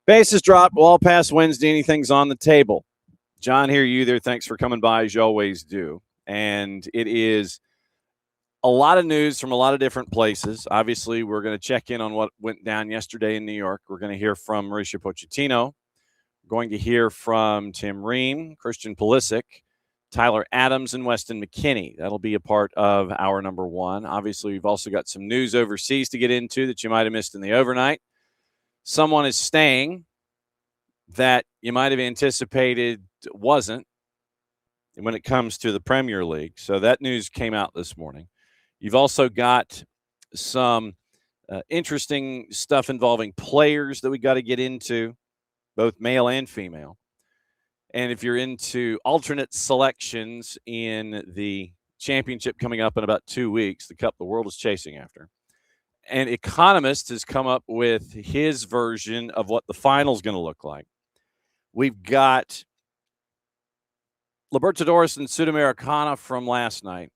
Bases dropped. Well past Wednesday. Anything's on the table. John, here, you there. Thanks for coming by, as you always do. And it is a lot of news from a lot of different places. Obviously, we're going to check in on what went down yesterday in New York. We're going to hear from Mauricio Pochettino. We're going to hear from Tim Ream, Christian Pulisic, Tyler Adams, and Weston McKennie. That'll be a part of hour number one. Obviously, we've also got some news overseas to get into that you might have missed in the overnight. Someone is staying that you might have anticipated wasn't when it comes to the Premier League. So that news came out this morning. You've also got some interesting stuff involving players that we got to get into, both male and female. And if you're into alternate selections in the championship coming up in about 2 weeks, the cup the world is chasing after, an economist has come up with his version of what the final is going to look like. We've got Libertadores and Sudamericana from last night,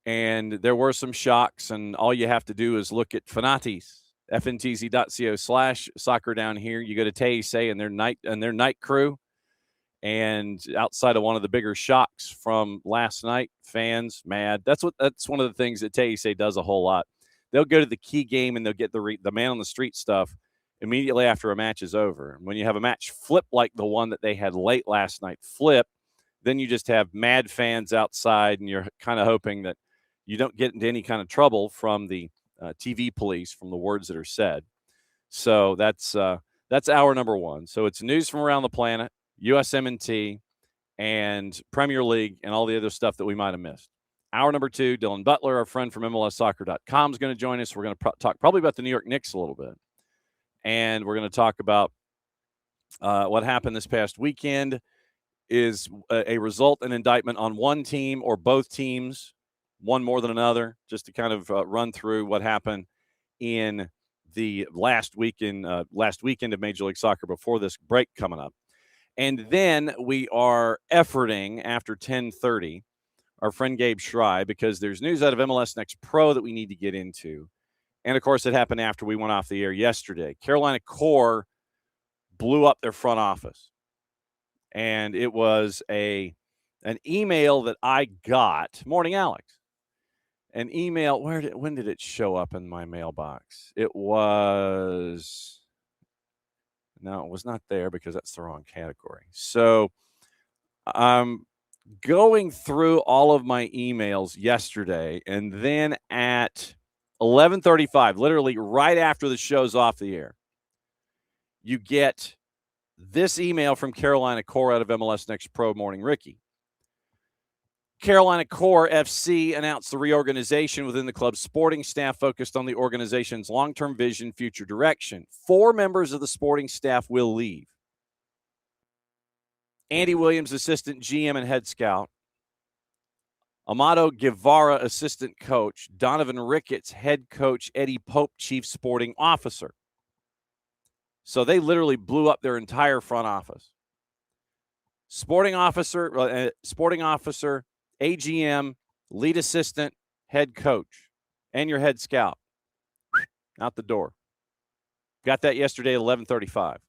and there were some shocks, and all you have to do is look at Fanatis, fntz.co/soccer down here. You go to TAESE and their night crew, and outside of one of the bigger shocks from last night, fans mad. That's one of the things that TAESE does a whole lot. They'll go to the key game and they'll get the man on the street stuff immediately after a match is over. When you have a match flip like the one that they had late last night flip, then you just have mad fans outside, and you're kind of hoping that you don't get into any kind of trouble from the TV police from the words that are said. So that's hour number one. So it's news from around the planet, USMNT, and Premier League, and all the other stuff that we might have missed. Hour number two, Dylan Butler, our friend from MLSsoccer.com, is going to join us. We're going to talk probably about the New York Knicks a little bit. And we're going to talk about what happened this past weekend is a result, an indictment on one team or both teams, one more than another, just to kind of run through what happened in the last weekend of Major League Soccer before this break coming up. And then we are efforting after 10:30 our friend Gabe Schray, because there's news out of MLS NEXT Pro that we need to get into. And, of course, it happened after we went off the air yesterday. Carolina Core blew up their front office. And it was an email that I got. Morning, Alex. An email. When did it show up in my mailbox? It was not there, because that's the wrong category. So I'm going through all of my emails yesterday, and then at 11:35, literally right after the show's off the air, you get this email from Carolina Core out of MLS NEXT Pro. Morning, Ricky. Carolina Core FC announced the reorganization within the club's sporting staff focused on the organization's long-term vision, future direction. 4 members of the sporting staff will leave. Andy Williams, assistant GM and head scout. Amado Guevara, assistant coach. Donovan Ricketts, head coach. Eddie Pope, chief sporting officer. So they literally blew up their entire front office. Sporting officer, AGM, lead assistant, head coach, and your head scout. Out the door. Got that yesterday at 11:35.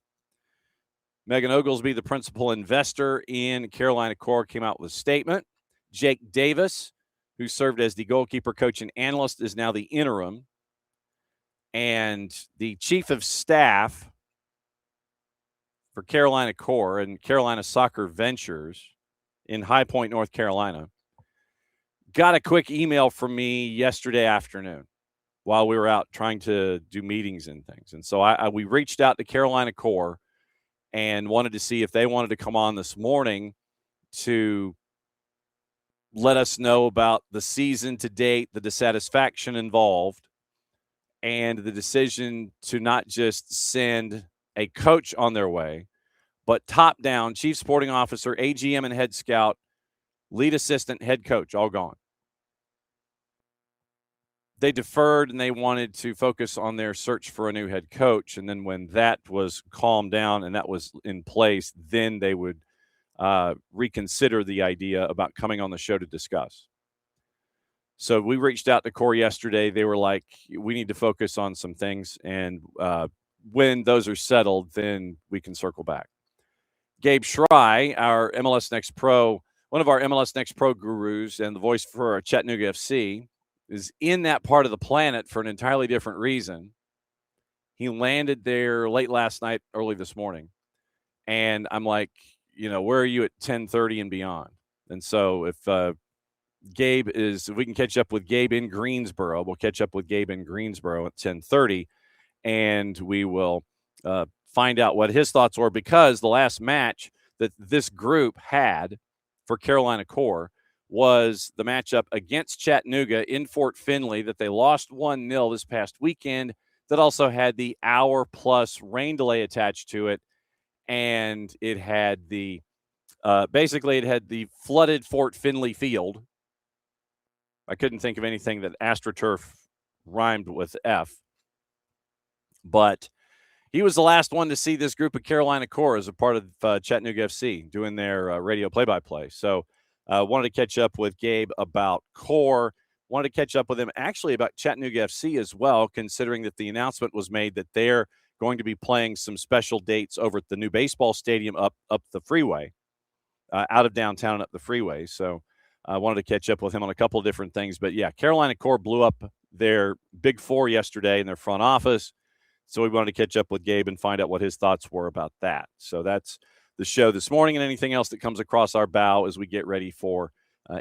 Megan Oglesby, the principal investor in Carolina Core, came out with a statement. Jake Davis, who served as the goalkeeper coach and analyst, is now the interim. And the chief of staff for Carolina Core and Carolina Soccer Ventures in High Point, North Carolina, got a quick email from me yesterday afternoon while we were out trying to do meetings and things. And so we reached out to Carolina Core and wanted to see if they wanted to come on this morning to let us know about the season to date, the dissatisfaction involved, and the decision to not just send a coach on their way, but top down, chief sporting officer, AGM and head scout, lead assistant, head coach, all gone. They deferred and they wanted to focus on their search for a new head coach. And then when that was calmed down and that was in place, then they would reconsider the idea about coming on the show to discuss. So we reached out to Core yesterday. They were like, we need to focus on some things. And when those are settled, then we can circle back. Gabe Schray, our MLS Next Pro, one of our MLS Next Pro gurus and the voice for Chattanooga FC, is in that part of the planet for an entirely different reason. He landed there late last night, early this morning. And I'm like, where are you at 10:30 and beyond? And so if we can catch up with Gabe in Greensboro, we'll catch up with Gabe in Greensboro at 10:30, and we will find out what his thoughts were, because the last match that this group had for Carolina Core was the matchup against Chattanooga in Fort Finley that they lost 1-0 this past weekend, that also had the hour-plus rain delay attached to it, and it had the flooded Fort Finley field. I couldn't think of anything that AstroTurf rhymed with F, but he was the last one to see this group of Carolina Core as a part of Chattanooga FC doing their radio play-by-play. So wanted to catch up with Gabe about Core. Wanted to catch up with him actually about Chattanooga FC as well, considering that the announcement was made that they're going to be playing some special dates over at the new baseball stadium up the freeway, out of downtown and up the freeway. So I wanted to catch up with him on a couple of different things. But, yeah, Carolina Core blew up their Big Four yesterday in their front office. So we wanted to catch up with Gabe and find out what his thoughts were about that. So that's the show this morning, and anything else that comes across our bow as we get ready for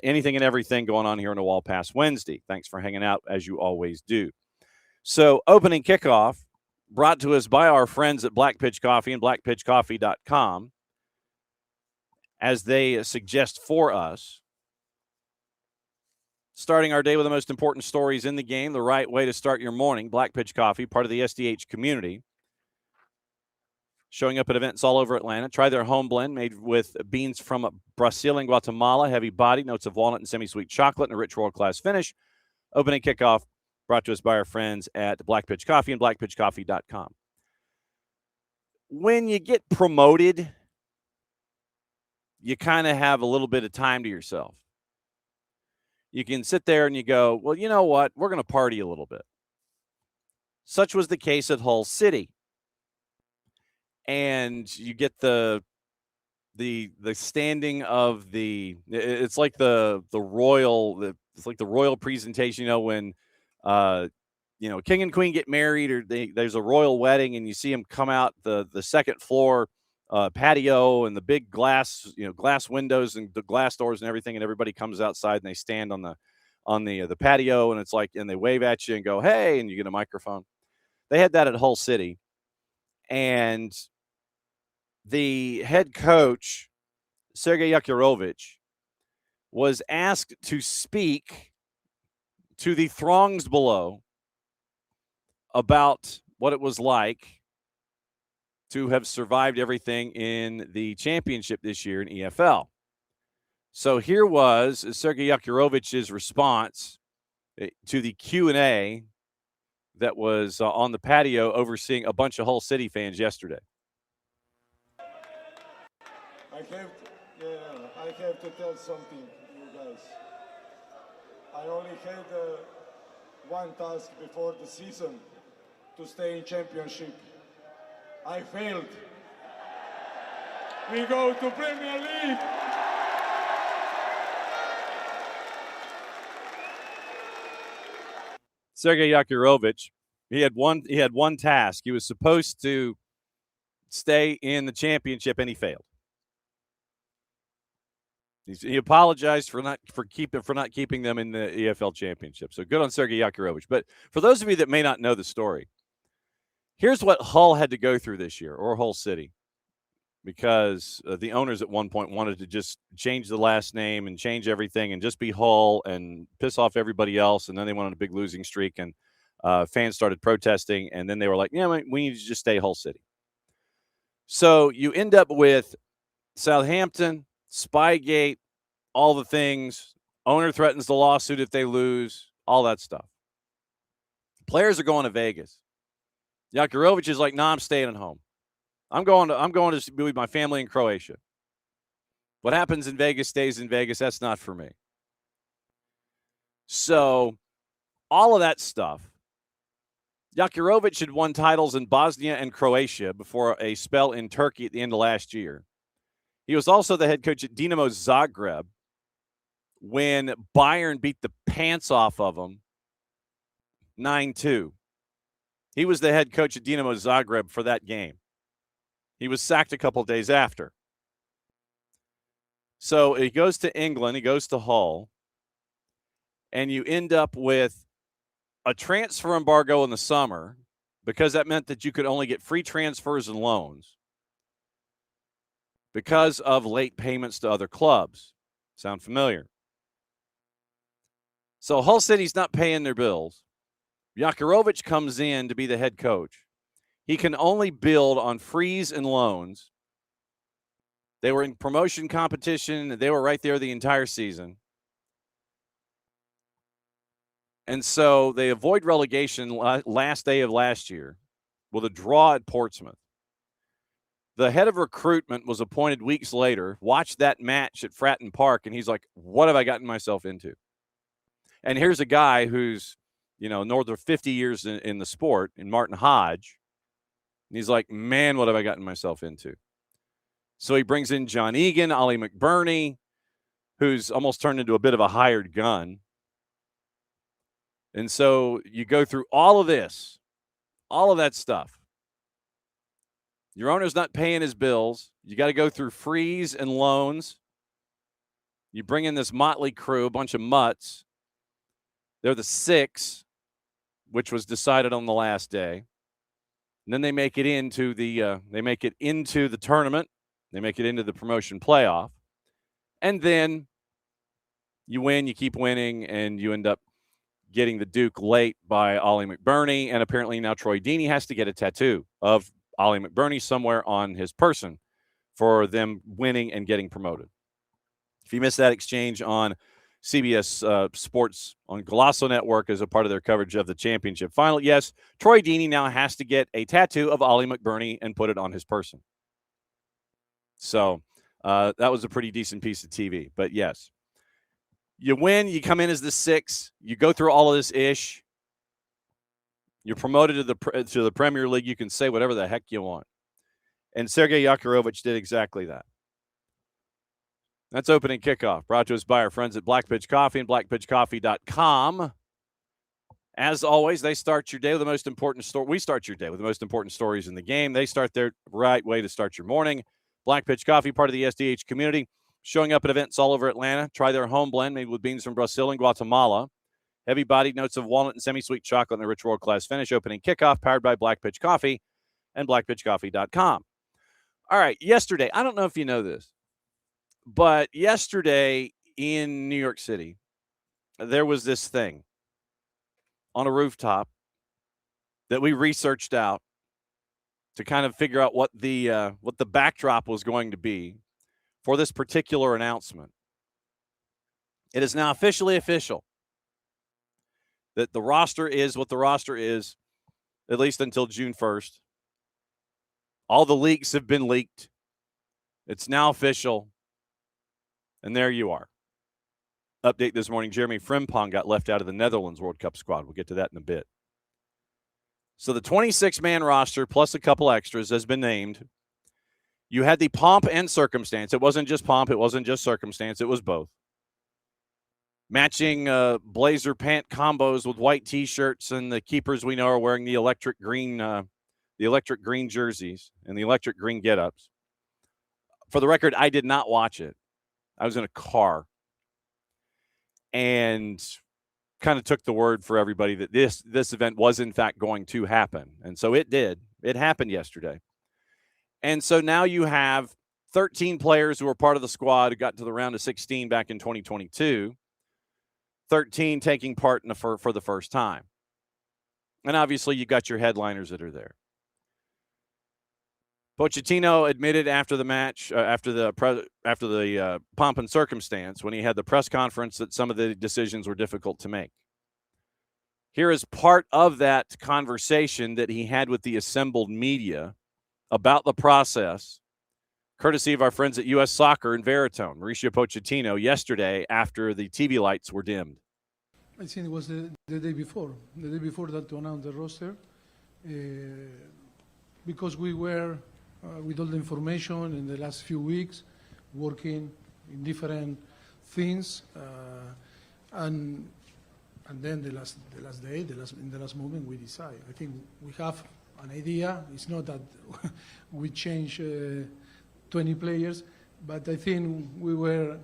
anything and everything going on here on a Wall Pass Wednesday. Thanks for hanging out, as you always do. So opening kickoff brought to us by our friends at Black Pitch Coffee and blackpitchcoffee.com, as they suggest for us. Starting our day with the most important stories in the game, the right way to start your morning. Black Pitch Coffee, part of the SDH community. Showing up at events all over Atlanta. Try their home blend made with beans from Brazil and Guatemala. Heavy body, notes of walnut and semi-sweet chocolate, and a rich world-class finish. Opening kickoff brought to us by our friends at Black Pitch Coffee and blackpitchcoffee.com. When you get promoted, you kind of have a little bit of time to yourself. You can sit there and you go, well, you know what? We're going to party a little bit. Such was the case at Hull City. And you get the standing of it's like the royal presentation, when king and queen get married, or there's a royal wedding, and you see them come out the second floor patio and the big glass windows and the glass doors and everything, and everybody comes outside and they stand on the patio, and it's like, and they wave at you and go, hey, and you get a microphone. They had that at Hull City, and the head coach, Sergei Yakirovich, was asked to speak to the throngs below about what it was like to have survived everything in the championship this year in EFL. So here was Sergei Yakirovich's response to the Q&A that was on the patio overseeing a bunch of Hull City fans yesterday. I have to tell something, you guys. I only had one task before the season, to stay in championship. I failed. We go to Premier League. Sergei Yakirovich, he had one task. He was supposed to stay in the championship, and he failed. He apologized for not keeping them in the EFL championship. So good on Sergei Yakirovich. But for those of you that may not know the story, here's what Hull had to go through this year, or Hull City, because the owners at one point wanted to just change the last name and change everything and just be Hull and piss off everybody else. And then they went on a big losing streak, and fans started protesting. And then they were like, yeah, we need to just stay Hull City. So you end up with Southampton, Spygate, all the things. Owner threatens the lawsuit if they lose, all that stuff. Players are going to Vegas. Yakirovich is like, I'm staying at home. I'm going to be with my family in Croatia. What happens in Vegas stays in Vegas. That's not for me. So all of that stuff Jakirovic had won titles in Bosnia and Croatia before a spell in Turkey at the end of last year. He was also the head coach at Dinamo Zagreb when Bayern beat the pants off of him 9-2. He was the head coach at Dinamo Zagreb for that game. He was sacked a couple days after. So he goes to England, he goes to Hull, and you end up with a transfer embargo in the summer because that meant that you could only get free transfers and loans because of late payments to other clubs. Sound familiar? So Hull City's not paying their bills. Jakirovic comes in to be the head coach. He can only build on frees and loans. They were in promotion competition. They were right there the entire season. And so they avoid relegation last day of last year with a draw at Portsmouth. The head of recruitment was appointed weeks later, watched that match at Fratton Park, and he's like, what have I gotten myself into? And here's a guy who's, north of 50 years in the sport, in Martin Hodge. And he's like, man, what have I gotten myself into? So he brings in John Egan, Ollie McBurney, who's almost turned into a bit of a hired gun. And so you go through all of this, all of that stuff. Your owner's not paying his bills. You got to go through frees and loans. You bring in this motley crew, a bunch of mutts. They're the 6, which was decided on the last day. And then they make it into the tournament. They make it into the promotion playoff. And then you win, you keep winning, and you end up getting the Duke late by Ollie McBurney. And apparently now Troy Deeney has to get a tattoo of Ollie McBurney somewhere on his person for them winning and getting promoted. If you missed that exchange on CBS Sports on Golasso Network as a part of their coverage of the championship final, yes, Troy Deeney now has to get a tattoo of Ollie McBurney and put it on his person. So that was a pretty decent piece of TV. But yes, you win, you come in as the 6, you go through all of this ish. You're promoted to the Premier League. You can say whatever the heck you want. And Sergei Jakirovic did exactly that. That's opening kickoff. Brought to us by our friends at Black Pitch Coffee and blackpitchcoffee.com. As always, they start your day with the most important story. We start your day with the most important stories in the game. They start their right way to start your morning. Black Pitch Coffee, part of the SDH community, showing up at events all over Atlanta. Try their home blend made with beans from Brazil and Guatemala. Heavy-bodied notes of walnut and semi-sweet chocolate and a rich world-class finish. Opening kickoff, powered by Black Pitch Coffee and blackpitchcoffee.com. All right, yesterday, I don't know if you know this, but yesterday in New York City, there was this thing on a rooftop that we researched out to kind of figure out what the backdrop was going to be for this particular announcement. It is now officially official that the roster is what the roster is, at least until June 1st. All the leaks have been leaked. It's now official. And there you are. Update this morning, Jeremy Frimpong got left out of the Netherlands World Cup squad. We'll get to that in a bit. So the 26-man roster plus a couple extras has been named. You had the pomp and circumstance. It wasn't just pomp. It wasn't just circumstance. It was both. Matching blazer pant combos with white T-shirts, and the keepers we know are wearing the electric green jerseys and the electric green get-ups. For the record, I did not watch it. I was in a car and kind of took the word for everybody that this event was in fact going to happen. And so it did. It happened yesterday. And so now you have 13 players who were part of the squad who got to the round of 16 back in 2022. 13 taking part for the first time. And obviously you got your headliners that are there. Pochettino admitted after the match, after the pomp and circumstance, when he had the press conference, that some of the decisions were difficult to make. Here is part of that conversation that he had with the assembled media about the process, courtesy of our friends at U.S. Soccer in Veritone. Mauricio Pochettino yesterday after the TV lights were dimmed. I think it was the day before that to announce the roster. because we were with all the information in the last few weeks, working in different things, and then the last day, in the last moment, we decide. I think we have an idea. It's not that we change 20 players, but I think we were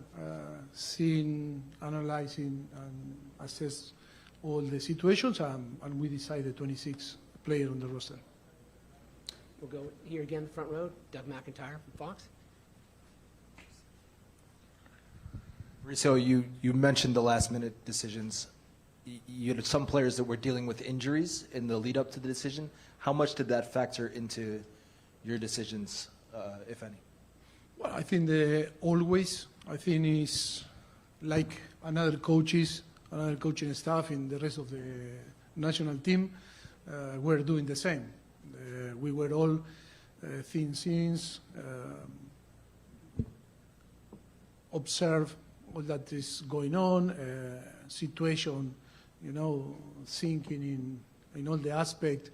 seeing, analyzing, and assess all the situations, and we decided 26 players on the roster. We'll go here again, the front row. Doug McIntyre from Fox. Mauricio, you mentioned the last-minute decisions. You had some players that were dealing with injuries in the lead-up to the decision. How much did that factor into your decisions, if any? Well, I think I think it's like another coaching staff in the rest of the national team. We're doing the same. We were all thin scenes, observe all that is going on, situation, thinking in all the aspect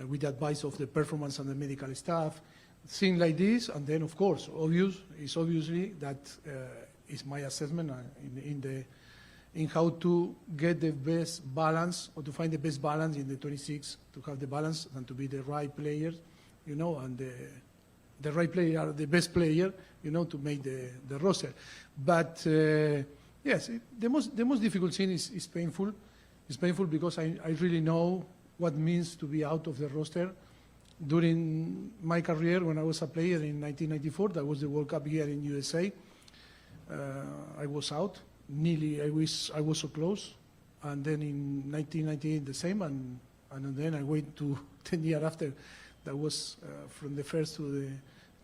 with the advice of the performance and the medical staff, things like this. And then, of course, obviously that is my assessment in how to get the best balance, or to find the best balance in the 26, to have the balance and to be the right players, and the right player, the best player, to make the roster. But yes, the most difficult thing is painful. It's painful because I really know what it means to be out of the roster. During my career, when I was a player in 1994, that was the World Cup year in USA. I was out. Nearly, I was so close. And then in 1998, the same. And then I went to 10 years after. That was from the first to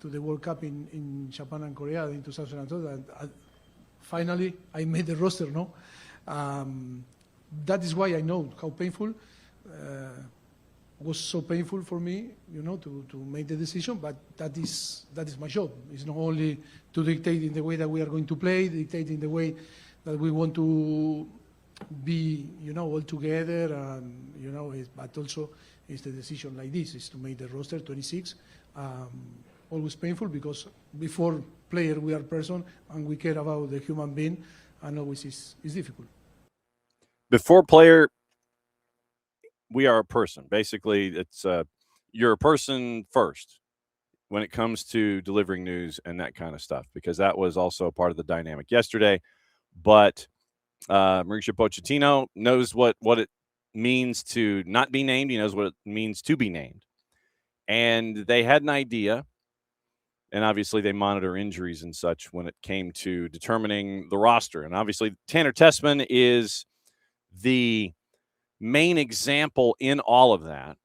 the World Cup in Japan and Korea in 2002. And finally, I made the roster. No, that is why I know how painful. Was so painful for me, to make the decision. But that is my job. It's not only to dictate in the way that we are going to play, dictate in the way that we want to be, all together, and but also it's the decision like this, is to make the roster 26. Always painful because before player we are person and we care about the human being, and always is difficult. Before player, we are a person. Basically, it's you're a person first when it comes to delivering news and that kind of stuff, because that was also part of the dynamic yesterday. But Mauricio Pochettino knows what it means to not be named. He knows what it means to be named. And they had an idea, and obviously they monitor injuries and such when it came to determining the roster. And obviously Tanner Tessman is the main example in all of that.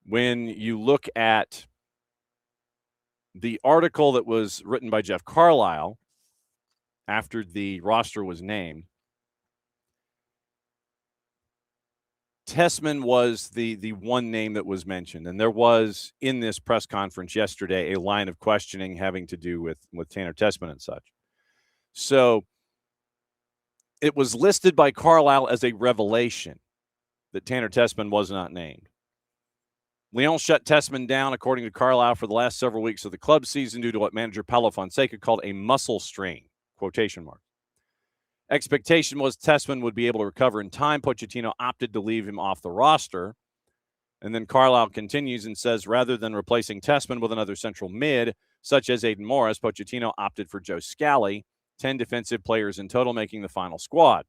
When you look at the article that was written by Jeff Carlisle after the roster was named, Tessman was the one name that was mentioned. And there was, in this press conference yesterday, a line of questioning having to do with Tanner Tessman and such. So it was listed by Carlisle as a revelation that Tanner Tessman was not named. Lyon shut Tessman down, according to Carlisle, for the last several weeks of the club season due to what manager Paulo Fonseca called a muscle strain, quotation mark. Expectation was Tessman would be able to recover in time. Pochettino opted to leave him off the roster. And then Carlisle continues and says, rather than replacing Tessman with another central mid, such as Aiden Morris, Pochettino opted for Joe Scally, 10 defensive players in total making the final squad.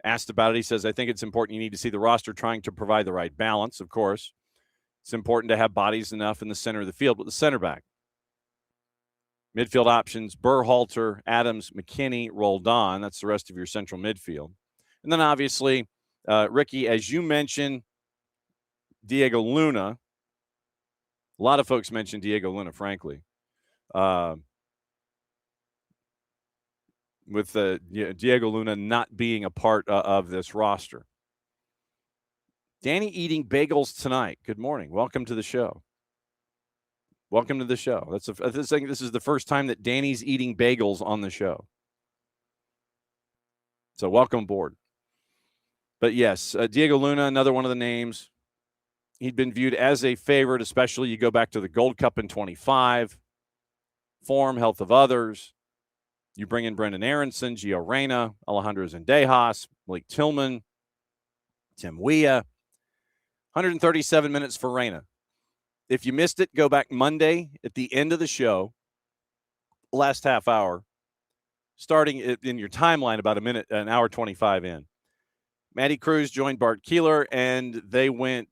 Asked about it, he says, I think it's important you need to see the roster trying to provide the right balance, of course. It's important to have bodies enough in the center of the field with the center back. Midfield options, Berhalter, Adams, McKennie, Roldan. That's the rest of your central midfield. And then obviously, Ricky, as you mentioned, Diego Luna. A lot of folks mentioned Diego Luna, frankly. With Diego Luna not being a part of this roster. Danny eating bagels tonight. Good morning. Welcome to the show. Welcome to the show. This is the first time that Danny's eating bagels on the show. So welcome aboard. But yes, Diego Luna, another one of the names. He'd been viewed as a favorite, especially you go back to the Gold Cup in 25. Form, health of others. You bring in Brendan Aronson, Gio Reyna, Alejandro Zendejas, Malik Tillman, Tim Weah. 137 minutes for Reyna. If you missed it, go back Monday at the end of the show, last half hour, starting in your timeline about an hour 25 in. Matty Cruz joined Bart Keeler, and they went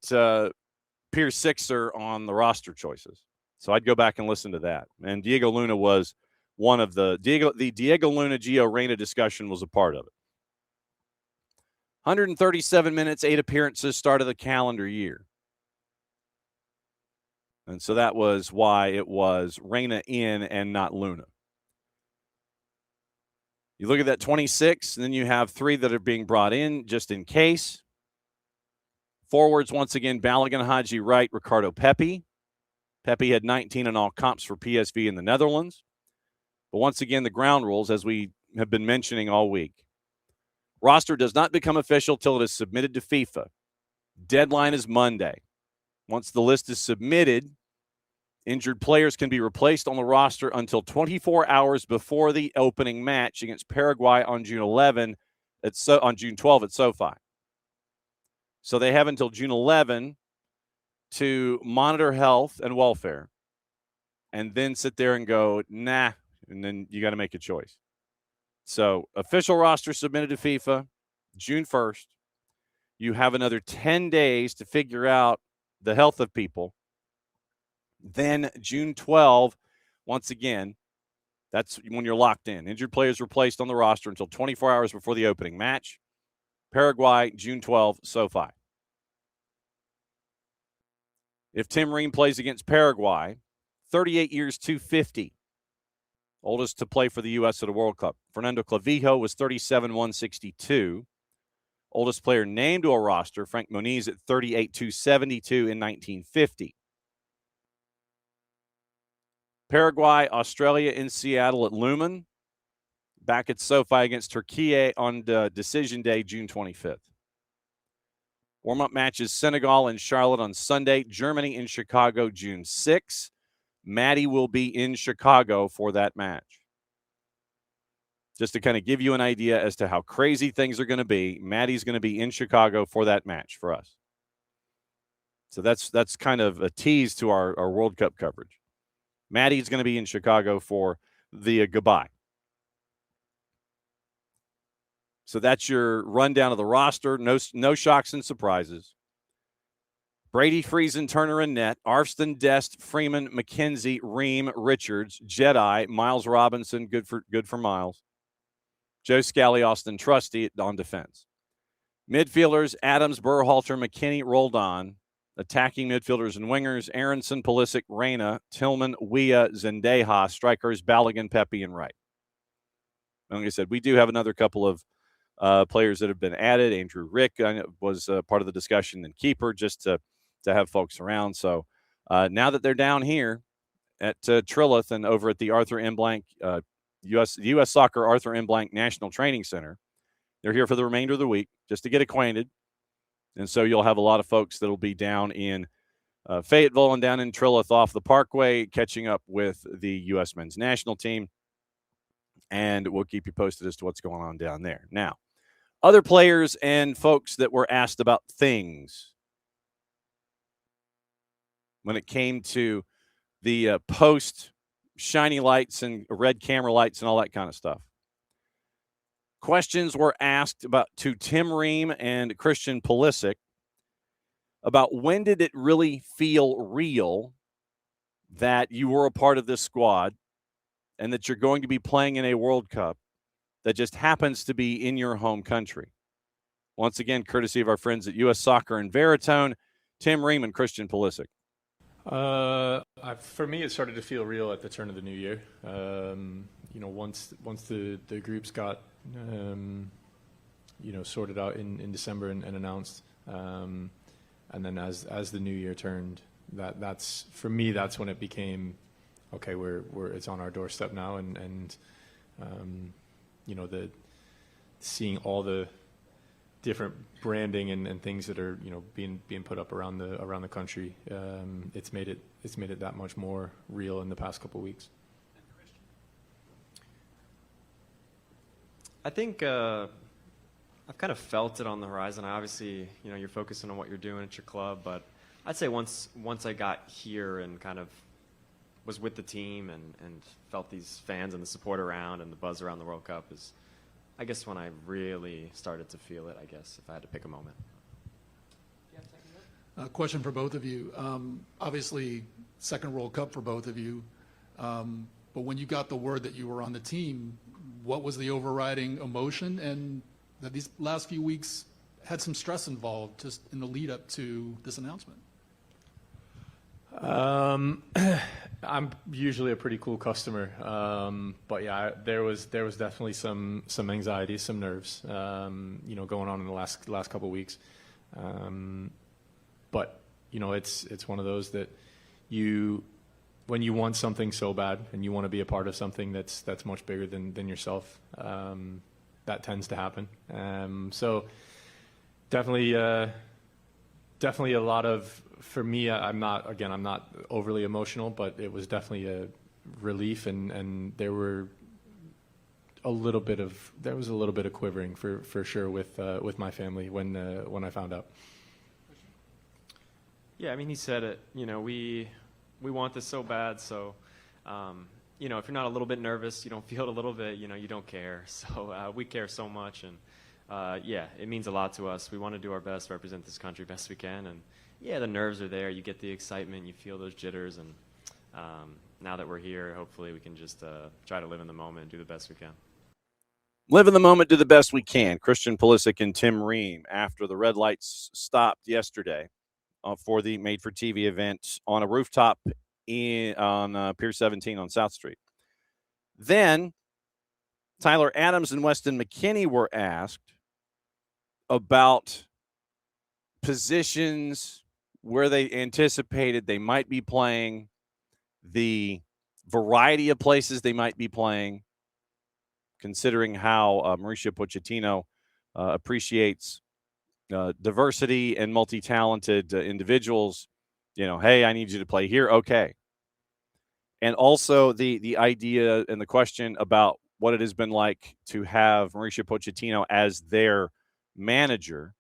Pierce Sixer on the roster choices. So I'd go back and listen to that. And Diego Luna was one of the Diego Luna Gio Reyna discussion was a part of it. 137 minutes, 8 appearances, start of the calendar year. And so that was why it was Reyna in and not Luna. You look at that 26, and then you have 3 that are being brought in just in case. Forwards, once again, Balogun, Haji Wright, Ricardo Pepi. Pepi had 19 in all comps for PSV in the Netherlands. But once again, the ground rules, as we have been mentioning all week. Roster does not become official till it is submitted to FIFA. Deadline is Monday. Once the list is submitted, injured players can be replaced on the roster until 24 hours before the opening match against Paraguay on June 12 at SoFi. So they have until June 11 to monitor health and welfare and then sit there and go, nah, and then you got to make a choice. So official roster submitted to FIFA June 1st. You have another 10 days to figure out the health of people. Then June 12, once again, that's when you're locked in. Injured players replaced on the roster until 24 hours before the opening match. Paraguay, June 12, SoFi. If Tim Ream plays against Paraguay, 38 years, 250. Oldest to play for the U.S. at a World Cup. Fernando Clavijo was 37, 162. Oldest player named to a roster, Frank Moniz at 38, 272 in 1950. Paraguay, Australia in Seattle at Lumen. Back at SoFi against Turkey on decision day, June 25th. Warm-up matches, Senegal and Charlotte on Sunday. Germany in Chicago, June 6th. Maddie will be in Chicago for that match. Just to kind of give you an idea as to how crazy things are going to be, Maddie's going to be in Chicago for that match for us. So that's kind of a tease to our World Cup coverage. Maddie's going to be in Chicago for the goodbye. So that's your rundown of the roster. No shocks and surprises. Brady, Friesen, Turner, and net. Arfston, Dest, Freeman, McKenzie, Ream, Richards, Jedi, Miles Robinson, good for Miles. Joe Scally, Austin Trusty on defense. Midfielders, Adams, Berhalter, McKinney, Roldan. Attacking midfielders and wingers, Aronson, Pulisic, Reyna, Tillman, Weah, Zendejas. Strikers, Balogun, Pepi, and Wright. Like I said, we do have another couple of players that have been added. Andrew Rick was part of the discussion, and keeper, just to have folks around. So now that they're down here at Trilith and over at the Arthur M. Blank U.S. Soccer Arthur M. Blank National Training Center, they're here for the remainder of the week just to get acquainted. And so you'll have a lot of folks that will be down in Fayetteville and down in Trilith off the Parkway, catching up with the U.S. men's national team. And we'll keep you posted as to what's going on down there. Now, other players and folks that were asked about things when it came to the post shiny lights and red camera lights and all that kind of stuff. Questions were asked to Tim Ream and Christian Pulisic about when did it really feel real that you were a part of this squad and that you're going to be playing in a World Cup that just happens to be in your home country. Once again, courtesy of our friends at U.S. Soccer and Veritone, Tim Ream and Christian Pulisic. For me, it started to feel real at the turn of the new year. Once the groups got sorted out in December and announced, and then as the new year turned, that's for me, that's when it became okay. It's on our doorstep now, and the seeing all the different branding and things that are being put up around the country. It's made it that much more real in the past couple of weeks. I think I've kind of felt it on the horizon. Obviously, you're focusing on what you're doing at your club, but I'd say once I got here and kind of was with the team and felt these fans and the support around and the buzz around the World Cup is, I guess, when I really started to feel it, I guess, if I had to pick a moment. Question for both of you. Obviously, second World Cup for both of you. But when you got the word that you were on the team, what was the overriding emotion? And that these last few weeks had some stress involved just in the lead up to this announcement. I'm usually a pretty cool customer, but yeah, there was definitely some anxiety, some nerves, going on in the last couple of weeks. But it's one of those that when you want something so bad and you want to be a part of something that's much bigger than yourself, that tends to happen. So definitely a lot of. For me, I'm not overly emotional, but it was definitely a relief, and there was a little bit of quivering for sure with my family when I found out. Yeah, I mean, he said it. We want this so bad, so if you're not a little bit nervous, you don't feel it a little bit, you don't care. So we care so much, and yeah, it means a lot to us. We want to do our best, represent this country best we can, and yeah, the nerves are there. You get the excitement. You feel those jitters. And now that we're here, hopefully we can just try to live in the moment and do the best we can. Live in the moment, do the best we can. Christian Pulisic and Tim Ream after the red lights stopped yesterday for the Made for TV event on a rooftop on Pier 17 on South Street. Then Tyler Adams and Weston McKennie were asked about positions where they anticipated they might be playing, the variety of places they might be playing, considering how Mauricio Pochettino appreciates diversity and multi-talented individuals. Hey, I need you to play here. Okay. And also the idea and the question about what it has been like to have Mauricio Pochettino as their manager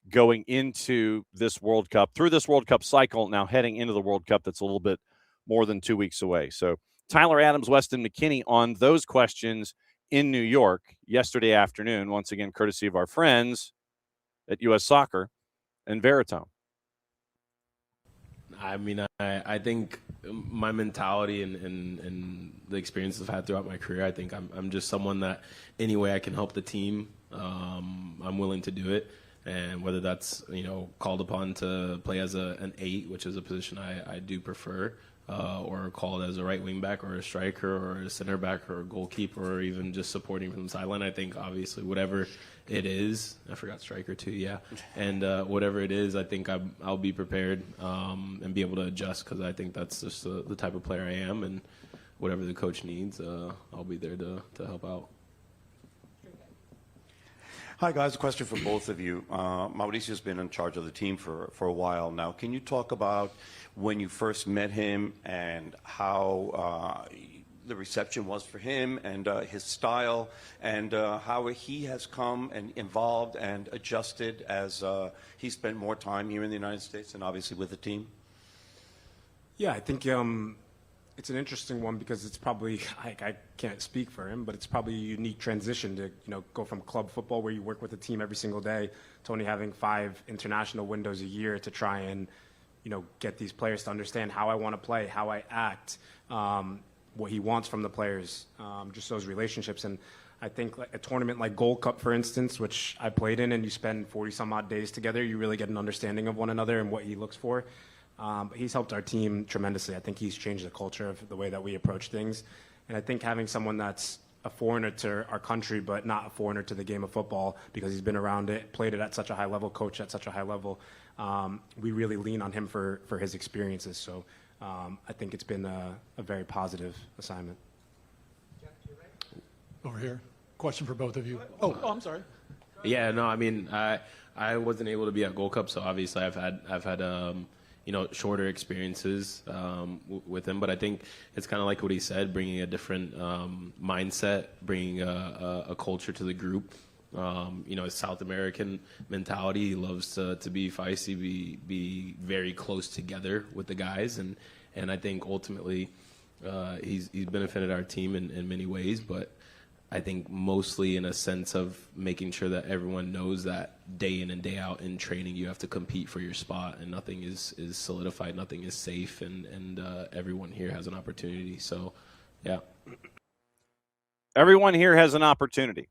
going into this World Cup, through this World Cup cycle, now heading into the World Cup that's a little bit more than 2 weeks away. So Tyler Adams, Weston McKennie on those questions in New York yesterday afternoon, once again, courtesy of our friends at U.S. Soccer and Veritone. I mean, I think my mentality and the experiences I've had throughout my career, I think I'm just someone that any way I can help the team, I'm willing to do it. And whether that's, called upon to play as an 8, which is a position I do prefer, or called as a right wing back or a striker or a center back or a goalkeeper or even just supporting from the sideline, I think obviously whatever it is, I forgot striker too, yeah. And whatever it is, I think I'll be prepared and be able to adjust because I think that's just the type of player I am. And whatever the coach needs, I'll be there to help out. Hi, guys. A question for both of you. Mauricio's been in charge of the team for a while now. Can you talk about when you first met him and how the reception was for him and his style and how he has come and evolved and adjusted as he spent more time here in the United States and obviously with the team? Yeah, I think it's an interesting one because it's probably, I can't speak for him, but it's probably a unique transition to, go from club football where you work with the team every single day to only having 5 international windows a year to try and, get these players to understand how I want to play, how I act, what he wants from the players, just those relationships. And I think a tournament like Gold Cup, for instance, which I played in, and you spend 40 some odd days together, you really get an understanding of one another and what he looks for. But he's helped our team tremendously. I think he's changed the culture of the way that we approach things. And I think having someone that's a foreigner to our country, but not a foreigner to the game of football because he's been around it, played it at such a high level, coached at such a high level, we really lean on him for his experiences. So I think it's been a very positive assignment. Over here. Question for both of you. Oh, I'm sorry. Yeah, no, I mean, I wasn't able to be at Gold Cup, so obviously I've had shorter experiences with him, but I think it's kind of like what he said, bringing a different mindset, bringing a culture to the group. His South American mentality. He loves to be feisty, be very close together with the guys, and I think ultimately he's benefited our team in many ways, but I think mostly in a sense of making sure that everyone knows that day in and day out in training you have to compete for your spot, and nothing is solidified, nothing is safe, and everyone here has an opportunity. So, yeah. Everyone here has an opportunity.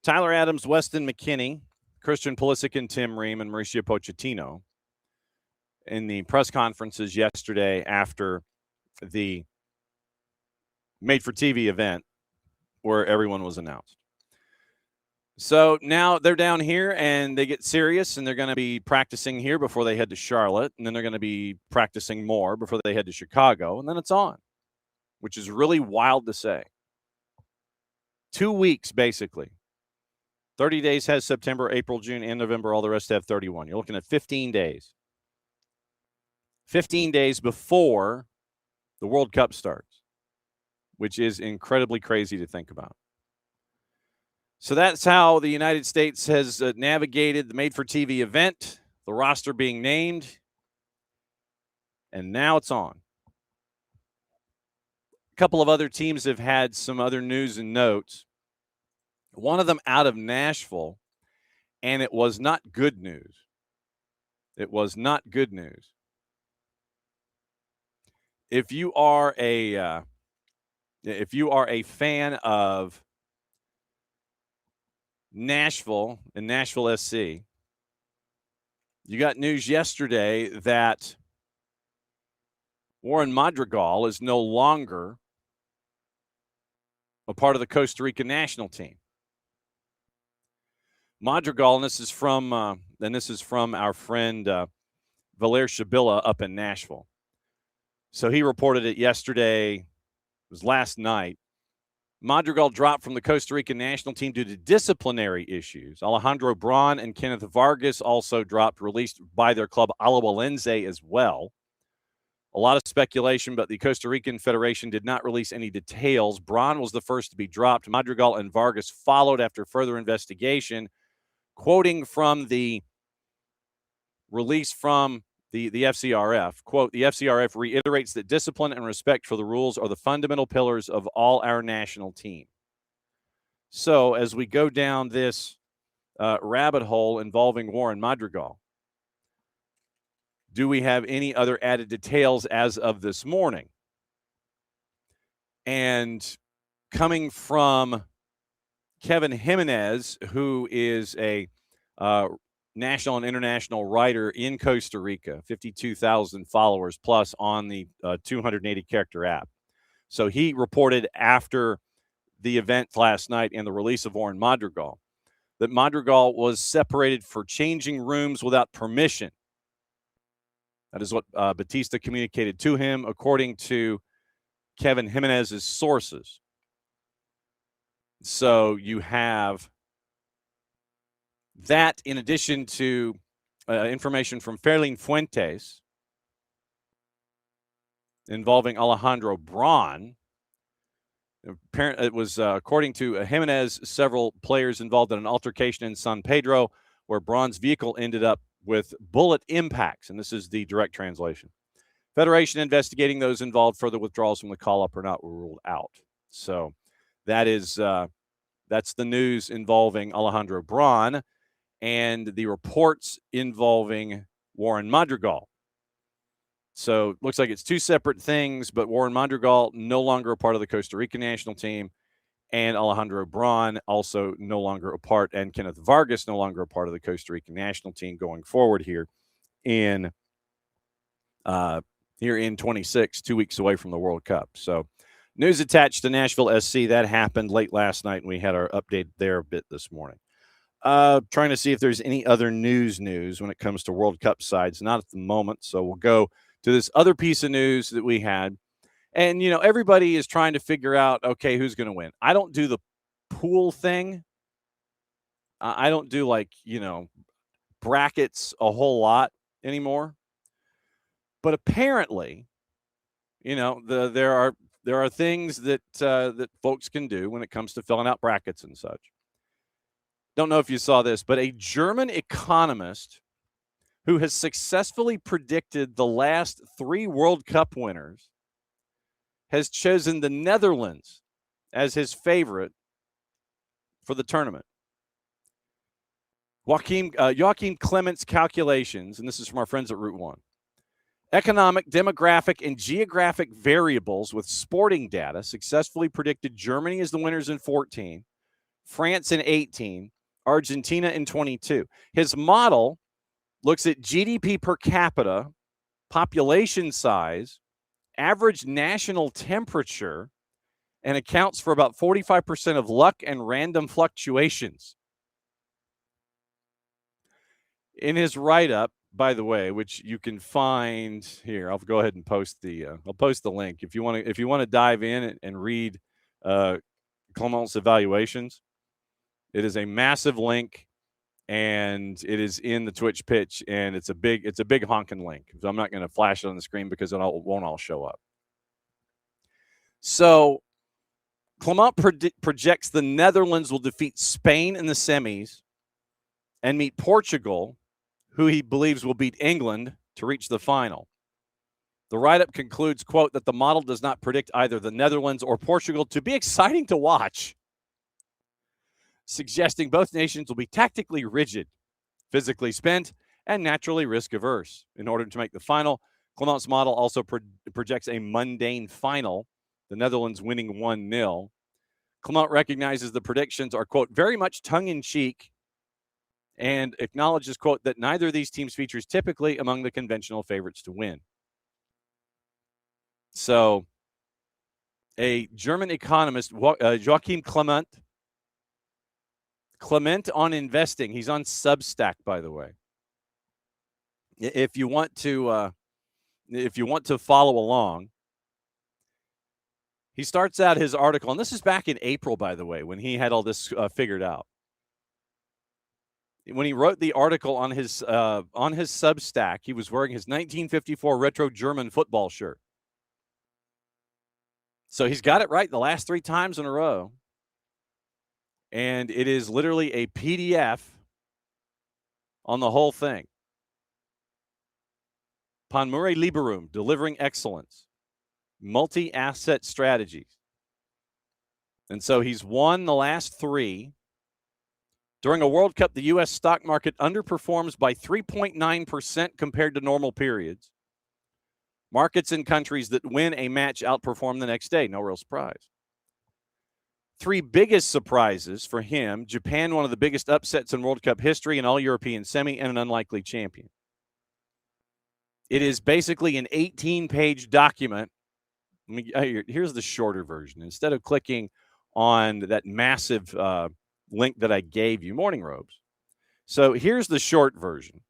Tyler Adams, Weston McKennie, Christian Pulisic, and Tim Ream, and Mauricio Pochettino in the press conferences yesterday after the made-for-TV event where everyone was announced. So now they're down here, and they get serious, and they're going to be practicing here before they head to Charlotte, and then they're going to be practicing more before they head to Chicago, and then it's on, which is really wild to say. 2 weeks, basically. 30 days has September, April, June, and November. All the rest have 31. You're looking at 15 days. 15 days before the World Cup starts, which is incredibly crazy to think about. So that's how the United States has navigated the made-for-TV event, the roster being named, and now it's on. A couple of other teams have had some other news and notes. One of them out of Nashville, and it was not good news. It was not good news. If you are a fan of Nashville and Nashville SC, you got news yesterday that Warren Madrigal is no longer a part of the Costa Rica national team. Madrigal, and this is from our friend Valer Shabila up in Nashville. So he reported it yesterday. It was last night. Madrigal dropped from the Costa Rican national team due to disciplinary issues. Alejandro Braun and Kenneth Vargas also dropped, released by their club Alajuelense as well. A lot of speculation, but the Costa Rican Federation did not release any details. Braun was the first to be dropped. Madrigal and Vargas followed after further investigation. Quoting from the release from the FCRF, quote, the FCRF reiterates that discipline and respect for the rules are the fundamental pillars of all our national team. So as we go down this rabbit hole involving Warren Madrigal, do we have any other added details as of this morning? And coming from Kevin Jimenez, who is a national and international writer in Costa Rica, 52,000 followers plus on the 280-character app. So he reported after the event last night and the release of Warren Madrigal that Madrigal was separated for changing rooms without permission. That is what Batista communicated to him, according to Kevin Jimenez's sources. So you have that in addition to information from Ferlin Fuentes involving Alejandro Braun. It was, according to Jimenez, several players involved in an altercation in San Pedro where Braun's vehicle ended up with bullet impacts, and this is the direct translation. Federation investigating those involved. Further withdrawals from the call-up are not ruled out. So that is that's the news involving Alejandro Braun and the reports involving Warren Madrigal. So it looks like it's two separate things, but Warren Madrigal no longer a part of the Costa Rican national team, and Alejandro Braun also no longer a part, and Kenneth Vargas no longer a part of the Costa Rican national team going forward here in 26, 2 weeks away from the World Cup. So news attached to Nashville SC. That happened late last night, and we had our update there a bit this morning. Trying to see if there's any other news when it comes to World Cup sides. Not at the moment, so we'll go to this other piece of news that we had. And, everybody is trying to figure out, okay, who's going to win. I don't do the pool thing I don't do brackets a whole lot anymore. But apparently, there are things that that folks can do when it comes to filling out brackets and such. Don't know if you saw this, but a German economist who has successfully predicted the last 3 World Cup winners has chosen the Netherlands as his favorite for the tournament. Joachim Clement's calculations, and this is from our friends at Route 1. Economic, demographic, and geographic variables with sporting data successfully predicted Germany as the winners in 14, France in 18, Argentina in 22. His model looks at GDP per capita, population size, average national temperature, and accounts for about 45% of luck and random fluctuations. In his write-up, by the way, which you can find here, I'll go ahead and post the link if you want to dive in and read Clement's evaluations. It is a massive link, and it is in the Twitch pitch, and it's a big honking link. So I'm not going to flash it on the screen because it won't all show up. So Clement projects the Netherlands will defeat Spain in the semis and meet Portugal, who he believes will beat England to reach the final. The write-up concludes, quote, that the model does not predict either the Netherlands or Portugal to be exciting to watch, suggesting both nations will be tactically rigid, physically spent, and naturally risk-averse. In order to make the final, Clement's model also projects a mundane final, the Netherlands winning 1-0. Clement recognizes the predictions are, quote, very much tongue-in-cheek, and acknowledges, quote, that neither of these teams features typically among the conventional favorites to win. So, a German economist, Joachim Clement on investing. He's on Substack, by the way. If you want to follow along, he starts out his article, and this is back in April, by the way, when he had all this figured out. When he wrote the article on his Substack, he was wearing his 1954 retro German football shirt. So he's got it right the last 3 times in a row. And it is literally a PDF on the whole thing. Panmure Liberum, delivering excellence. Multi-asset strategies. And so he's won the last 3. During a World Cup, the U.S. stock market underperforms by 3.9% compared to normal periods. Markets in countries that win a match outperform the next day. No real surprise. 3 biggest surprises for him: Japan, one of the biggest upsets in World Cup history, an all-European semi, and an unlikely champion. It is basically an 18-page document. Here's the shorter version. Instead of clicking on that massive link that I gave you, Morning Robes. So here's the short version.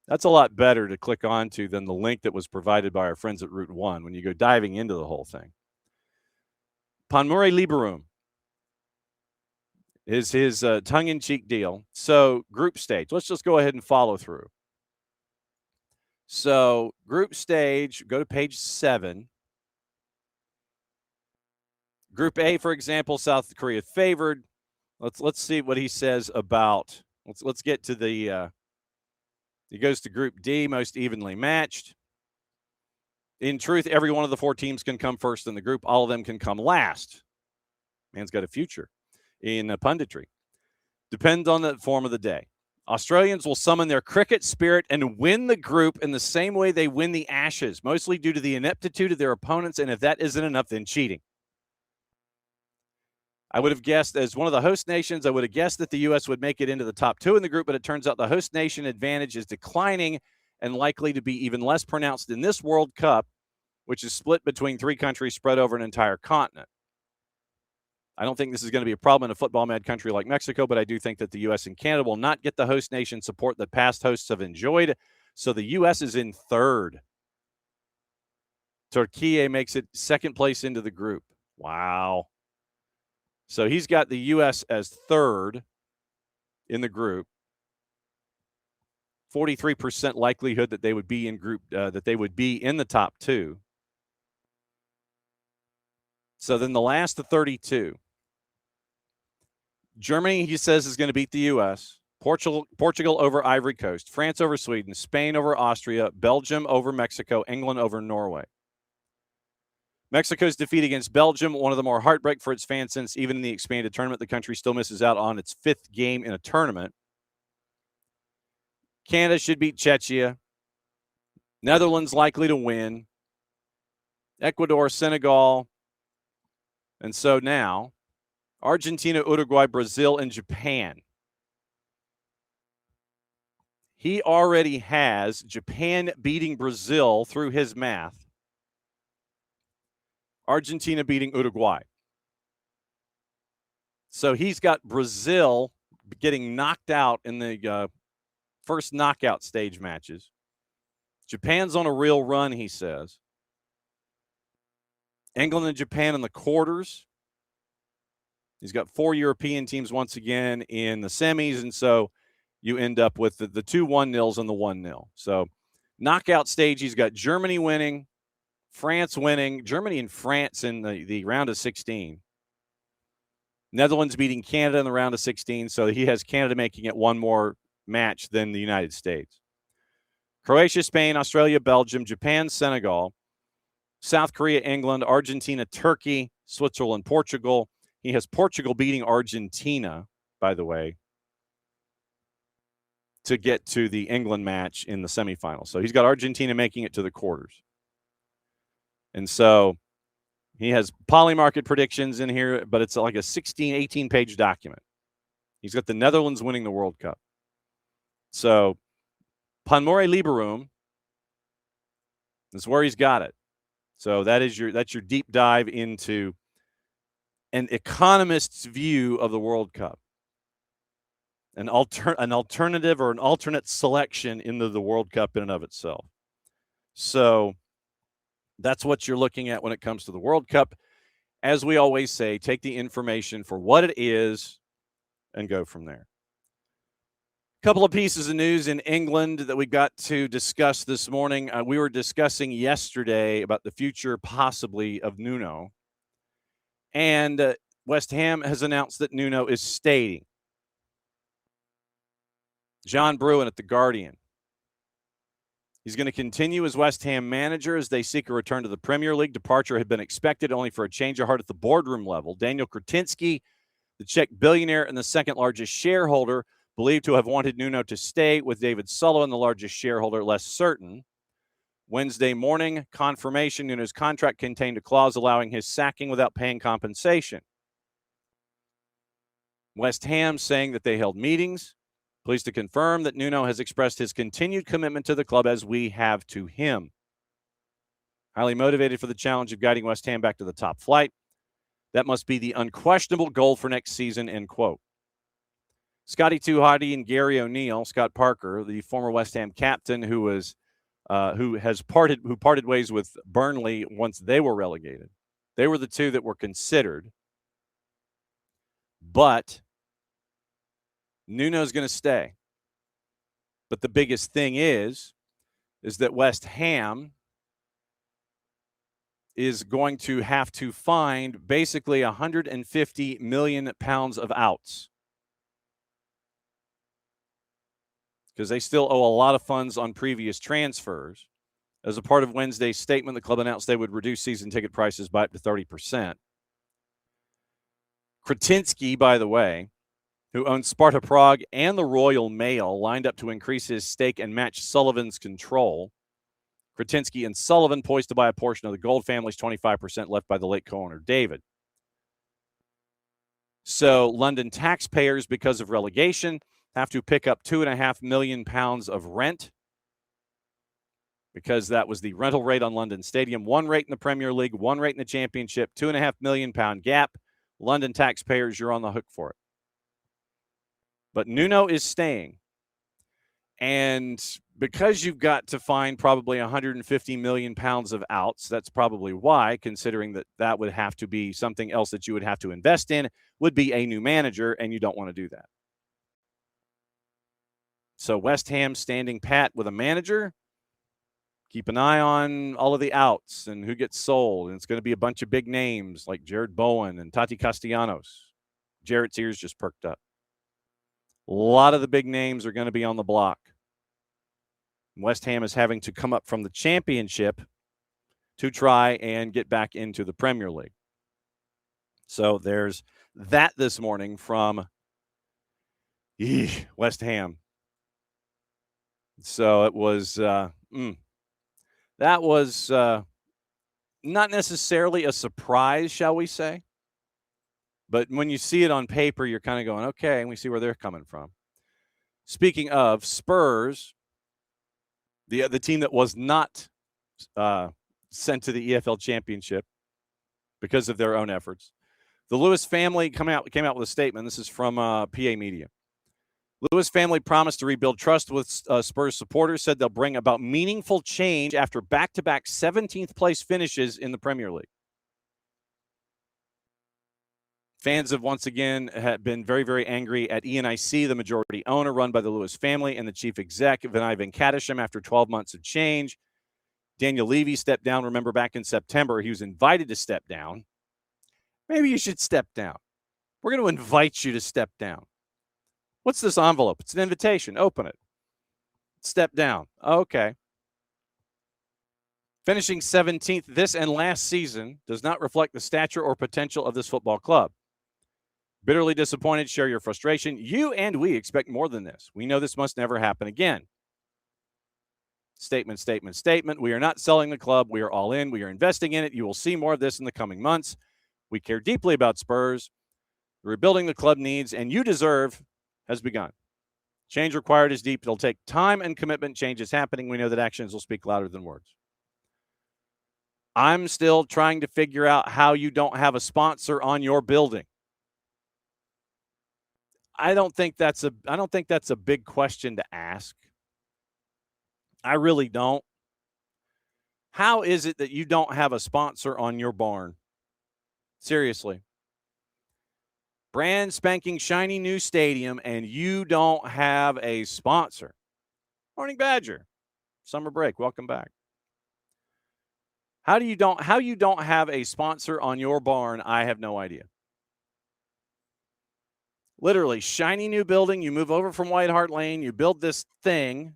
That's a lot better to click onto than the link that was provided by our friends at Route 1 when you go diving into the whole thing. Panmure Liberum is his tongue-in-cheek deal. So group stage. Let's just go ahead and follow through. So group stage, go to page 7. Group A, for example, South Korea favored. Let's see what he says about. Let's get to the. He goes to Group D, most evenly matched. In truth, every one of the 4 teams can come first in the group. All of them can come last. Man's got a future in punditry. Depends on the form of the day. Australians will summon their cricket spirit and win the group in the same way they win the Ashes, mostly due to the ineptitude of their opponents, and if that isn't enough, then cheating. I would have guessed, as one of the host nations, I would have guessed that the U.S. would make it into the top 2 in the group, but it turns out the host nation advantage is declining and likely to be even less pronounced in this World Cup, which is split between 3 countries spread over an entire continent. I don't think this is going to be a problem in a football-mad country like Mexico, but I do think that the U.S. and Canada will not get the host nation support that past hosts have enjoyed, so the U.S. is in 3rd. Turkey makes it 2nd place into the group. Wow. So he's got the U.S. as 3rd in the group. 43% likelihood that they would be in the top 2. So then the last of 32. Germany, he says, is going to beat the U.S. Portugal over Ivory Coast. France over Sweden. Spain over Austria. Belgium over Mexico. England over Norway. Mexico's defeat against Belgium, one of the more heartbreak for its fans since even in the expanded tournament, the country still misses out on its 5th game in a tournament. Canada should beat Czechia. Netherlands likely to win. Ecuador, Senegal. And so now, Argentina, Uruguay, Brazil, and Japan. He already has Japan beating Brazil through his math. Argentina beating Uruguay. So he's got Brazil getting knocked out in the first knockout stage matches. Japan's on a real run, he says. England and Japan in the quarters. He's got 4 European teams once again in the semis, and so you end up with the 2 1-0s and the 1-0. So knockout stage, he's got Germany winning, France winning, Germany and France in the round of 16. Netherlands beating Canada in the round of 16, so he has Canada making it one more match than the United States. Croatia, Spain, Australia, Belgium, Japan, Senegal, South Korea, England, Argentina, Turkey, Switzerland, Portugal. He has Portugal beating Argentina, by the way, to get to the England match in the semifinals. So he's got Argentina making it to the quarters. And so he has polymarket predictions in here, but it's like a 16, 18-page document. He's got the Netherlands winning the World Cup. So Panmure Liberum is where he's got it. So that's your deep dive into an economist's view of the World Cup. An alternative or an alternate selection into the World Cup in and of itself. So that's what you're looking at when it comes to the World Cup. As we always say, take the information for what it is and go from there. A couple of pieces of news in England that we got to discuss this morning. We were discussing yesterday about the future possibly of Nuno. And West Ham has announced that Nuno is staying. John Bruin at The Guardian. He's going to continue as West Ham manager as they seek a return to the Premier League. Departure had been expected only for a change of heart at the boardroom level. Daniel Kretinsky, the Czech billionaire and the second largest shareholder, believed to have wanted Nuno to stay, with David Sullivan, the largest shareholder, less certain. Wednesday morning, confirmation Nuno's contract contained a clause allowing his sacking without paying compensation. West Ham saying that they held meetings. Pleased to confirm that Nuno has expressed his continued commitment to the club as we have to him. Highly motivated for the challenge of guiding West Ham back to the top flight. That must be the unquestionable goal for next season, end quote. Scotty Tuhati and Gary O'Neill, Scott Parker, the former West Ham captain who parted ways with Burnley once they were relegated. They were the two that were considered. But Nuno's going to stay. But the biggest thing is that West Ham is going to have to find basically 150 million pounds of outs. Because they still owe a lot of funds on previous transfers. As a part of Wednesday's statement, the club announced they would reduce season ticket prices by up to 30%. Kretinsky, by the way, who owns Sparta Prague and the Royal Mail, lined up to increase his stake and match Sullivan's control. Kretinsky and Sullivan poised to buy a portion of the Gold family's 25% left by the late co-owner David. So London taxpayers, because of relegation, have to pick up £2.5 million of rent, because that was the rental rate on London Stadium. One rate in the Premier League, one rate in the Championship, £2.5 million gap. London taxpayers, you're on the hook for it. But Nuno is staying. And because you've got to find probably 150 million pounds of outs, that's probably why, considering that would have to be something else that you would have to invest in, would be a new manager, and you don't want to do that. So West Ham standing pat with a manager. Keep an eye on all of the outs and who gets sold. And it's going to be a bunch of big names like Jared Bowen and Tati Castellanos. Jarrett's ears just perked up. A lot of the big names are going to be on the block. West Ham is having to come up from the Championship to try and get back into the Premier League. So there's that this morning from West Ham. So it was that was not necessarily a surprise, shall we say. But when you see it on paper, you're kind of going, okay, and we see where they're coming from. Speaking of Spurs, the team that was not sent to the EFL Championship because of their own efforts, the Lewis family came out with a statement. This is from PA Media. Lewis family promised to rebuild trust with Spurs supporters, said they'll bring about meaningful change after back-to-back 17th place finishes in the Premier League. Fans have once again been very, very angry at ENIC, the majority owner run by the Lewis family, and the chief exec, Vinay Venkatesham, after 12 months of change. Daniel Levy stepped down. Remember, back in September, he was invited to step down. Maybe you should step down. We're going to invite you to step down. What's this envelope? It's an invitation. Open it. Step down. Okay. Finishing 17th this and last season does not reflect the stature or potential of this football club. Bitterly disappointed, share your frustration. You and we expect more than this. We know this must never happen again. Statement, statement, statement. We are not selling the club. We are all in. We are investing in it. You will see more of this in the coming months. We care deeply about Spurs. The rebuilding the club needs and you deserve has begun. Change required is deep. It'll take time and commitment. Change is happening. We know that actions will speak louder than words. I'm still trying to figure out how you don't have a sponsor on your building. I don't think that's a big question to ask. I really don't. How is it that you don't have a sponsor on your barn? Seriously. Brand spanking shiny new stadium and you don't have a sponsor. Morning Badger. Summer break. Welcome back. How you don't have a sponsor on your barn, I have no idea. Literally, shiny new building. You move over from White Hart Lane. You build this thing,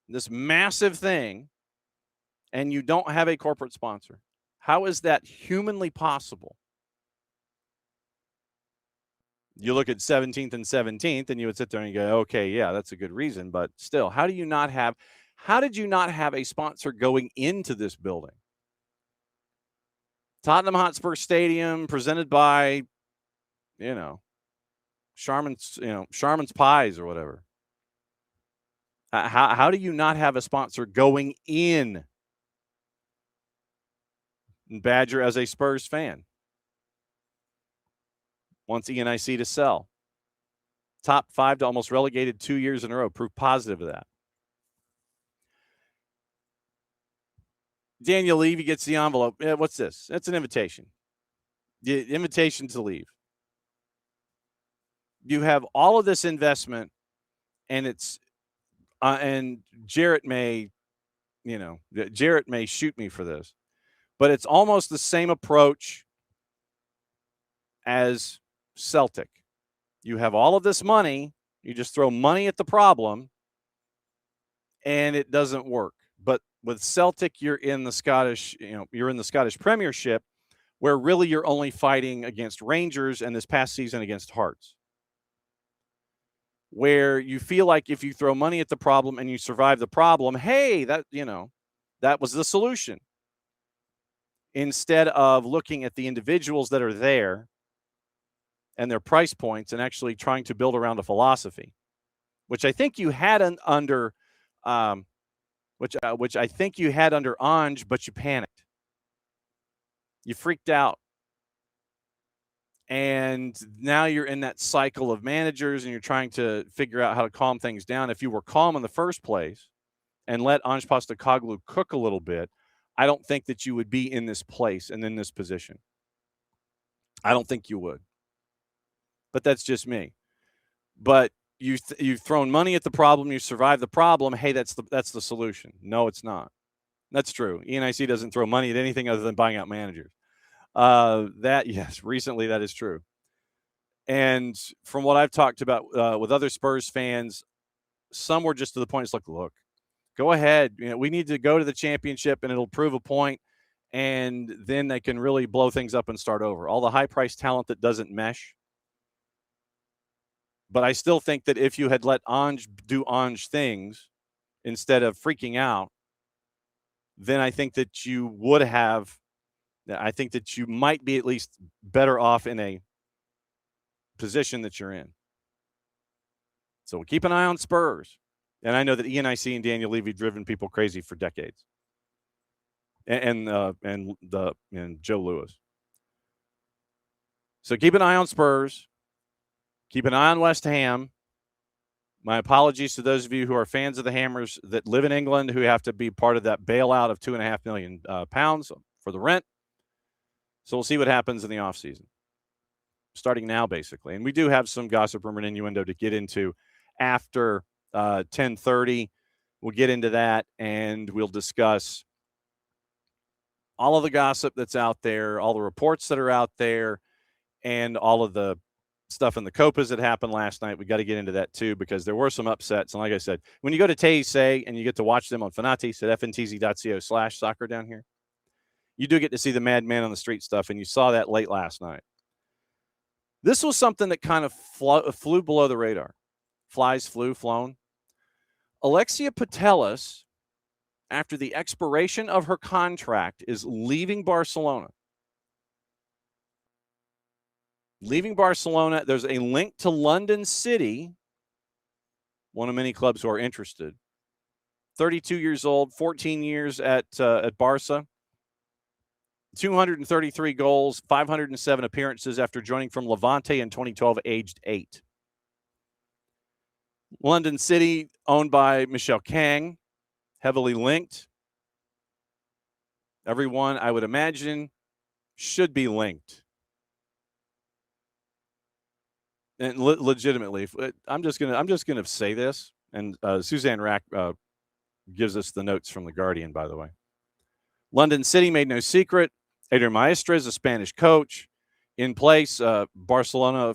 this massive thing, and you don't have a corporate sponsor. How is that humanly possible? You look at 17th and 17th, and you would sit there and you go, okay, yeah, that's a good reason. But still, how did you not have a sponsor going into this building? Tottenham Hotspur Stadium, presented by, Charmin's Pies or whatever. How do you not have a sponsor going in? Badger, as a Spurs fan, wants ENIC to sell. Top 5 to almost relegated 2 years in a row. Proof positive of that. Daniel Levy gets the envelope. What's this? That's an invitation. The invitation to leave. You have all of this investment, and it's and Jarrett may shoot me for this, but it's almost the same approach as Celtic. You have all of this money, you just throw money at the problem, and it doesn't work. But with Celtic, you're in the Scottish Premiership, where really you're only fighting against Rangers and this past season against Hearts. Where you feel like if you throw money at the problem and you survive the problem, hey, that was the solution. Instead of looking at the individuals that are there and their price points and actually trying to build around a philosophy, which I think you had under Ange, but you panicked. You freaked out. And now you're in that cycle of managers and you're trying to figure out how to calm things down. If you were calm in the first place and let Ange Postecoglou cook a little bit, I don't think that you would be in this place and in this position. I don't think you would. But that's just me. But you've thrown money at the problem, you survived the problem. Hey, that's the solution. No, it's not. That's true. ENIC doesn't throw money at anything other than buying out managers. Recently that is true. And from what I've talked about with other Spurs fans, some were just to the point. It's like, look, go ahead. We need to go to the championship, and it'll prove a point, and then they can really blow things up and start over. All the high-priced talent that doesn't mesh. But I still think that if you had let Ange do Ange things instead of freaking out, then I think that you would have – I think that you might be at least better off in a position that you're in. So we'll keep an eye on Spurs. And I know that ENIC and Daniel Levy driven people crazy for decades. And Joe Lewis. So keep an eye on Spurs. Keep an eye on West Ham. My apologies to those of you who are fans of the Hammers that live in England who have to be part of that bailout of £2.5 million for the rent. So we'll see what happens in the offseason. Starting now, basically. And we do have some gossip, rumor, and innuendo to get into after 10:30. We'll get into that, and we'll discuss all of the gossip that's out there, all the reports that are out there, and all of the stuff in the Copas that happened last night. We got to get into that too, because there were some upsets. And like I said, when you go to Teisei and you get to watch them on Fanatis at fntz.co/soccer down here, you do get to see the madman on the street stuff, and you saw that late last night. This was something that kind of flew below the radar. Flown. Alexia Putellas, after the expiration of her contract, is leaving Barcelona. There's a link to London City, one of many clubs who are interested. 32 years old, 14 years at Barca. 233 goals, 507 appearances after joining from Levante in 2012, aged 8. London City, owned by Michelle Kang, heavily linked. Everyone, I would imagine, should be linked. And legitimately, I'm just gonna say this, and Suzanne Rack gives us the notes from The Guardian, by the way. London City made no secret. Adrian Maestres, a Spanish coach, in place. Former Barcelona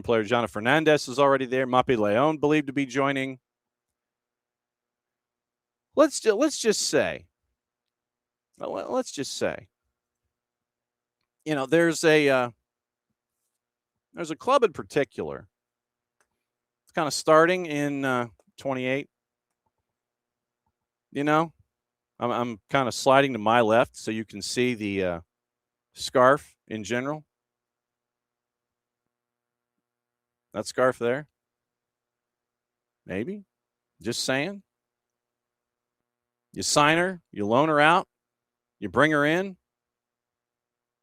player Jana Fernandez is already there. Mapi Leon believed to be joining. Let's just say, there's a club in particular. It's kind of starting in 28. I'm kind of sliding to my left so you can see the scarf in general. That scarf there. Maybe. Just saying. You sign her, you loan her out, you bring her in.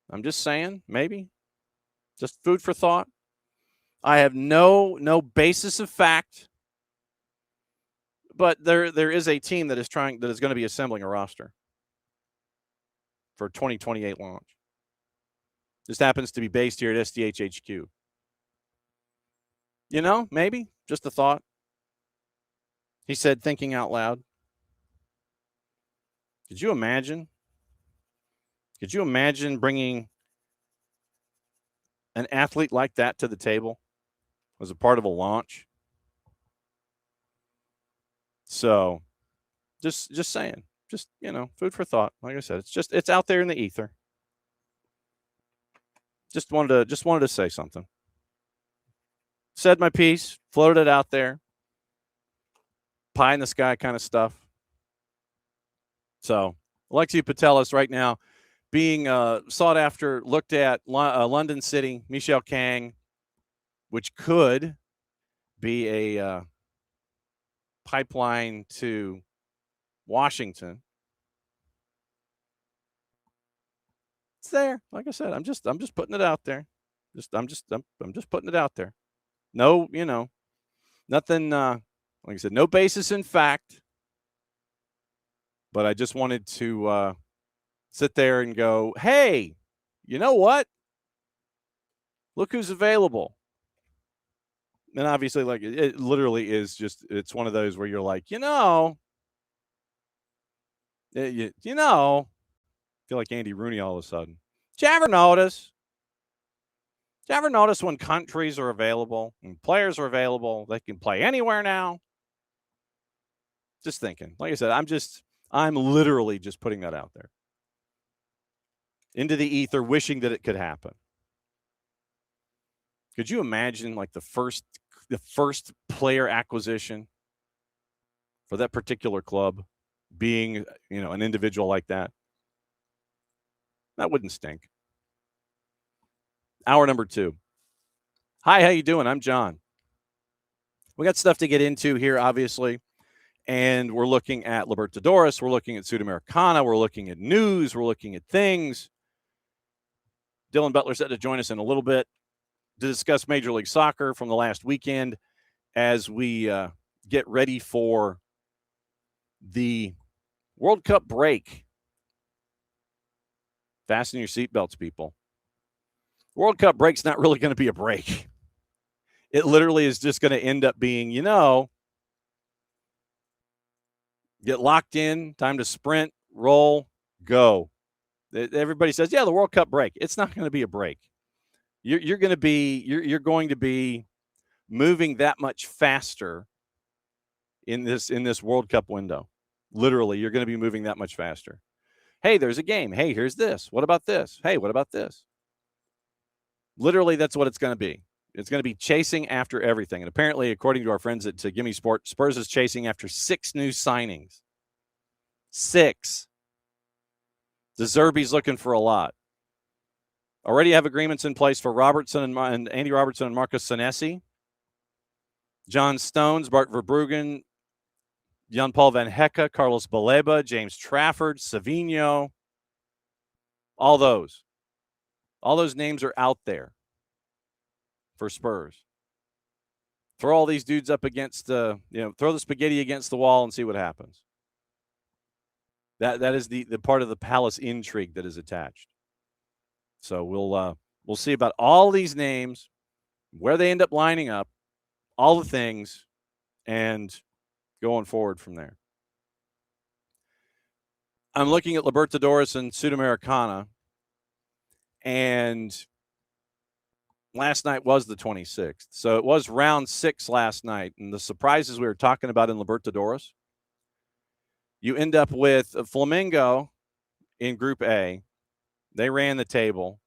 I'm just saying, maybe. Just food for thought. I have no basis of fact. But there is a team that is going to be assembling a roster for 2028 launch. This happens to be based here at SDH HQ. Maybe just a thought. He said, thinking out loud. Could you imagine? Could you imagine bringing an athlete like that to the table as a part of a launch? So, just saying, food for thought. Like I said, it's out there in the ether. Just wanted to say something. Said my piece, floated it out there. Pie in the sky kind of stuff. So, Alexia Putellas right now being sought after, looked at. London City, Michelle Kang, which could be a pipeline to Washington. It's there. Like I said, I'm just putting it out there. I'm just putting it out there. No, nothing. Like I said, no basis in fact. But I just wanted to sit there and go, hey, you know what? Look who's available. And obviously, like, it literally is just, it's one of those where you're like, I feel like Andy Rooney all of a sudden. Did you ever notice? When countries are available and players are available, they can play anywhere now? Just thinking. Like I said, I'm literally just putting that out there into the ether, wishing that it could happen. Could you imagine, like, the first player acquisition for that particular club being, an individual like that? That wouldn't stink. Hour number 2. Hi, how you doing? I'm John. We got stuff to get into here, obviously, and we're looking at Libertadores. We're looking at Sudamericana. We're looking at news. We're looking at things. Dylan Butler set to join us in a little bit to discuss Major League Soccer from the last weekend as we get ready for the World Cup break. Fasten your seatbelts, people. World Cup break's not really going to be a break. It literally is just going to end up being, get locked in, time to sprint, roll, go. Everybody says, yeah, the World Cup break. It's not going to be a break. You're going to be moving that much faster in this World Cup window. Literally, you're going to be moving that much faster. Hey, there's a game. Hey, here's this. What about this? Hey, what about this? Literally, that's what it's going to be. It's going to be chasing after everything. And apparently, according to our friends at Gimme Sport, Spurs is chasing after 6 new signings. 6. De Zerbi's looking for a lot. Already have agreements in place for Robertson and Andy Robertson and Marcos Senesi. John Stones, Bart Verbruggen, Jan-Paul Van Hecke, Carlos Baleba, James Trafford, Savino. All those names are out there for Spurs. Throw all these dudes up against throw the spaghetti against the wall and see what happens. That is the part of the Palace intrigue that is attached. So we'll see about all these names, where they end up lining up, all the things, and going forward from there. I'm looking at Libertadores and Sudamericana, and last night was the 26th. So it was round 6 last night, and the surprises we were talking about in Libertadores, you end up with Flamengo in Group A. They ran the table.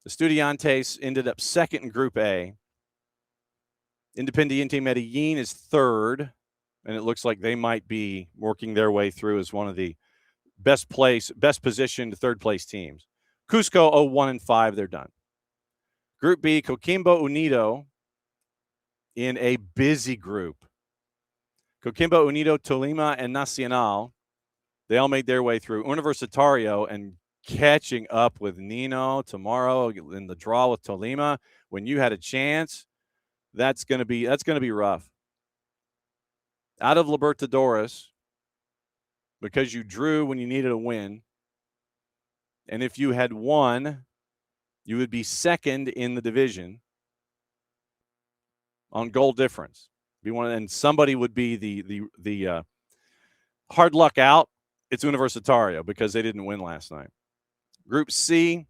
Estudiantes ended up second in Group A. Independiente Medellin is third, and it looks like they might be working their way through as one of the best positioned third-place teams. Cusco 0-1-5, they're done. Group B, Coquimbo Unido in a busy group. Coquimbo Unido, Tolima, and Nacional, they all made their way through. Universitario and catching up with Nino tomorrow in the draw with Tolima. When you had a chance, that's going to be rough. Out of Libertadores, because you drew when you needed a win, and if you had won, you would be second in the division on goal difference. And somebody would be the hard luck out. It's Universitario because they didn't win last night. Group C,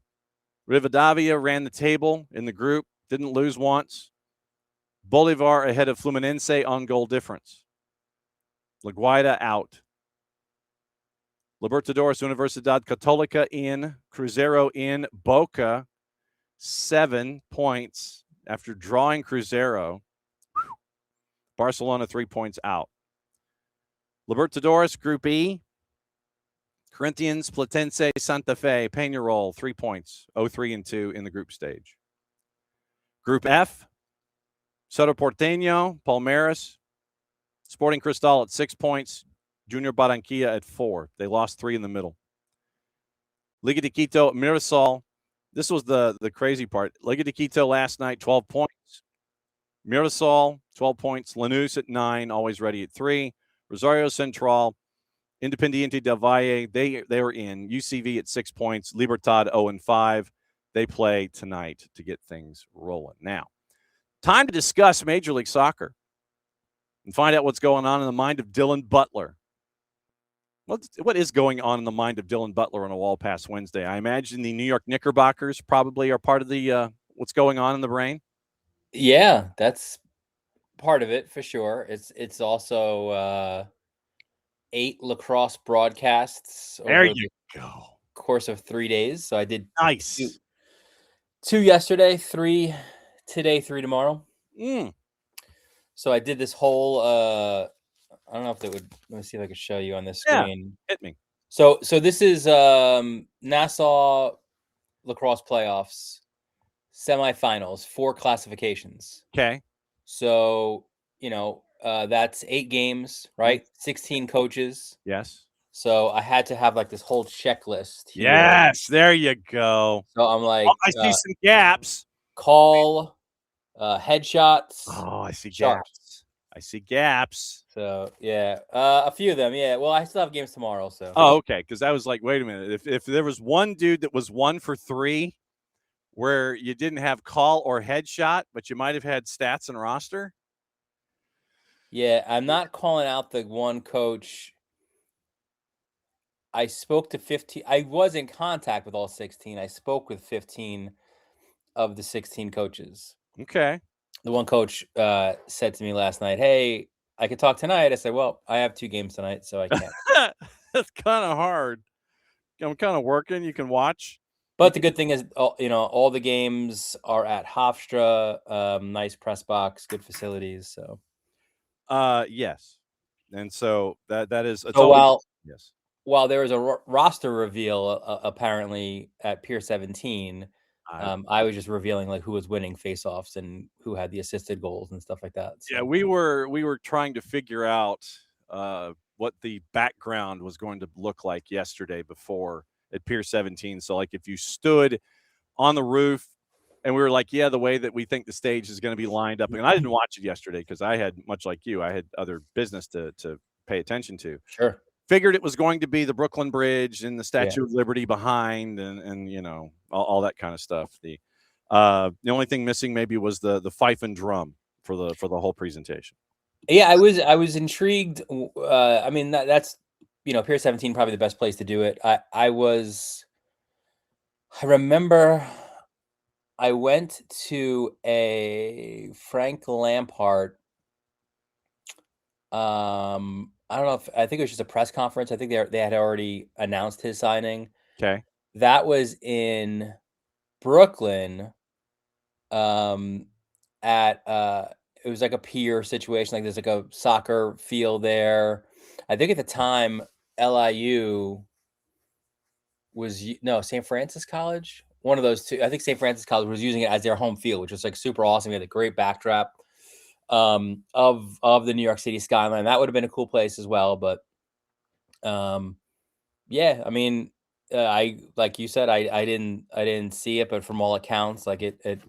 Rivadavia ran the table in the group, didn't lose once. Bolivar ahead of Fluminense on goal difference. La Guaira out. Libertadores, Universidad Católica in, Cruzeiro in, Boca 7 points after drawing Cruzeiro. Barcelona 3 points out. Libertadores, Group E, Corinthians, Platense, Santa Fe, Peñarol, 3 points, 0-3-2 in the group stage. Group F, Cerro Porteño, Palmeiras, Sporting Cristal at 6 points, Junior Barranquilla at 4. They lost 3 in the middle. Liga de Quito, Mirasol. This was the crazy part. Liga de Quito last night, 12 points. Mirasol, 12 points. Lanús at 9, always ready at 3. Rosario Central, Independiente del Valle, they were in. UCV at 6 points. Libertad 0-5. They play tonight to get things rolling. Now, Time to discuss Major League Soccer and find out what's going on in the mind of Dylan Butler. What is going on in the mind of Dylan Butler on a Wall Pass Wednesday? I imagine the New York Knickerbockers probably are part of the what's going on in the brain. Yeah, that's part of it for sure. It's also 8 lacrosse broadcasts There over you the go. course of 3 days. So I did Nice. 2 yesterday, 3 today, 3 tomorrow. Mm. So I did this whole I don't know if they would. Let me see if I can show you on this Yeah, screen. hit me. So this is Nassau lacrosse playoffs semifinals, 4 classifications. Okay. So that's 8 games, right? 16 coaches. Yes. So I had to have like this whole checklist here. Yes, there you go. So I'm like, I see some gaps. Call, headshots. Oh, I see shots. gaps. I see gaps. So yeah, a few of them. Yeah. Well, I still have games tomorrow. So. Oh, okay. Because I was like, wait a minute. If there was one dude that was 1 for 3, where you didn't have call or headshot, but you might have had stats and roster. Yeah, I'm not calling out the one coach. I spoke to 15. I was in contact with all 16. I spoke with 15 of the 16 coaches. Okay. The one coach said to me last night, "Hey, I could talk tonight." I said, "Well, I have 2 games tonight, so I can't." That's kind of hard. I'm kind of working. You can watch. But the good thing is, all the games are at Hofstra. Nice press box, good facilities. So, yes, and so that is. It's so always, yes. While there was a roster reveal apparently at Pier 17, I was just revealing like who was winning faceoffs and who had the assisted goals and stuff like that. So. Yeah, we were trying to figure out what the background was going to look like yesterday before at Pier 17. So like if you stood on the roof and we were like, yeah, the way that we think the stage is going to be lined up. And I didn't watch it yesterday because I had, much like you, I had other business to pay attention to. Sure. Figured it was going to be the Brooklyn Bridge and the Statue of Liberty behind and all that kind of stuff. The only thing missing maybe was the fife and drum for the whole presentation. Yeah, I was intrigued. I mean, that's Pier 17 probably the best place to do it. I remember I went to a Frank Lampard. I don't know I think it was just a press conference. I think they had already announced his signing. Okay. That was in Brooklyn. It was like a pier situation. Like there's like a soccer field there. I think at the time LIU was St. Francis College. One of those two. I think St. Francis College was using it as their home field, which was like super awesome. They had a great backdrop of the New York City skyline. That would have been a cool place as well. But yeah, I mean, I like you said, I didn't see it, but from all accounts, like it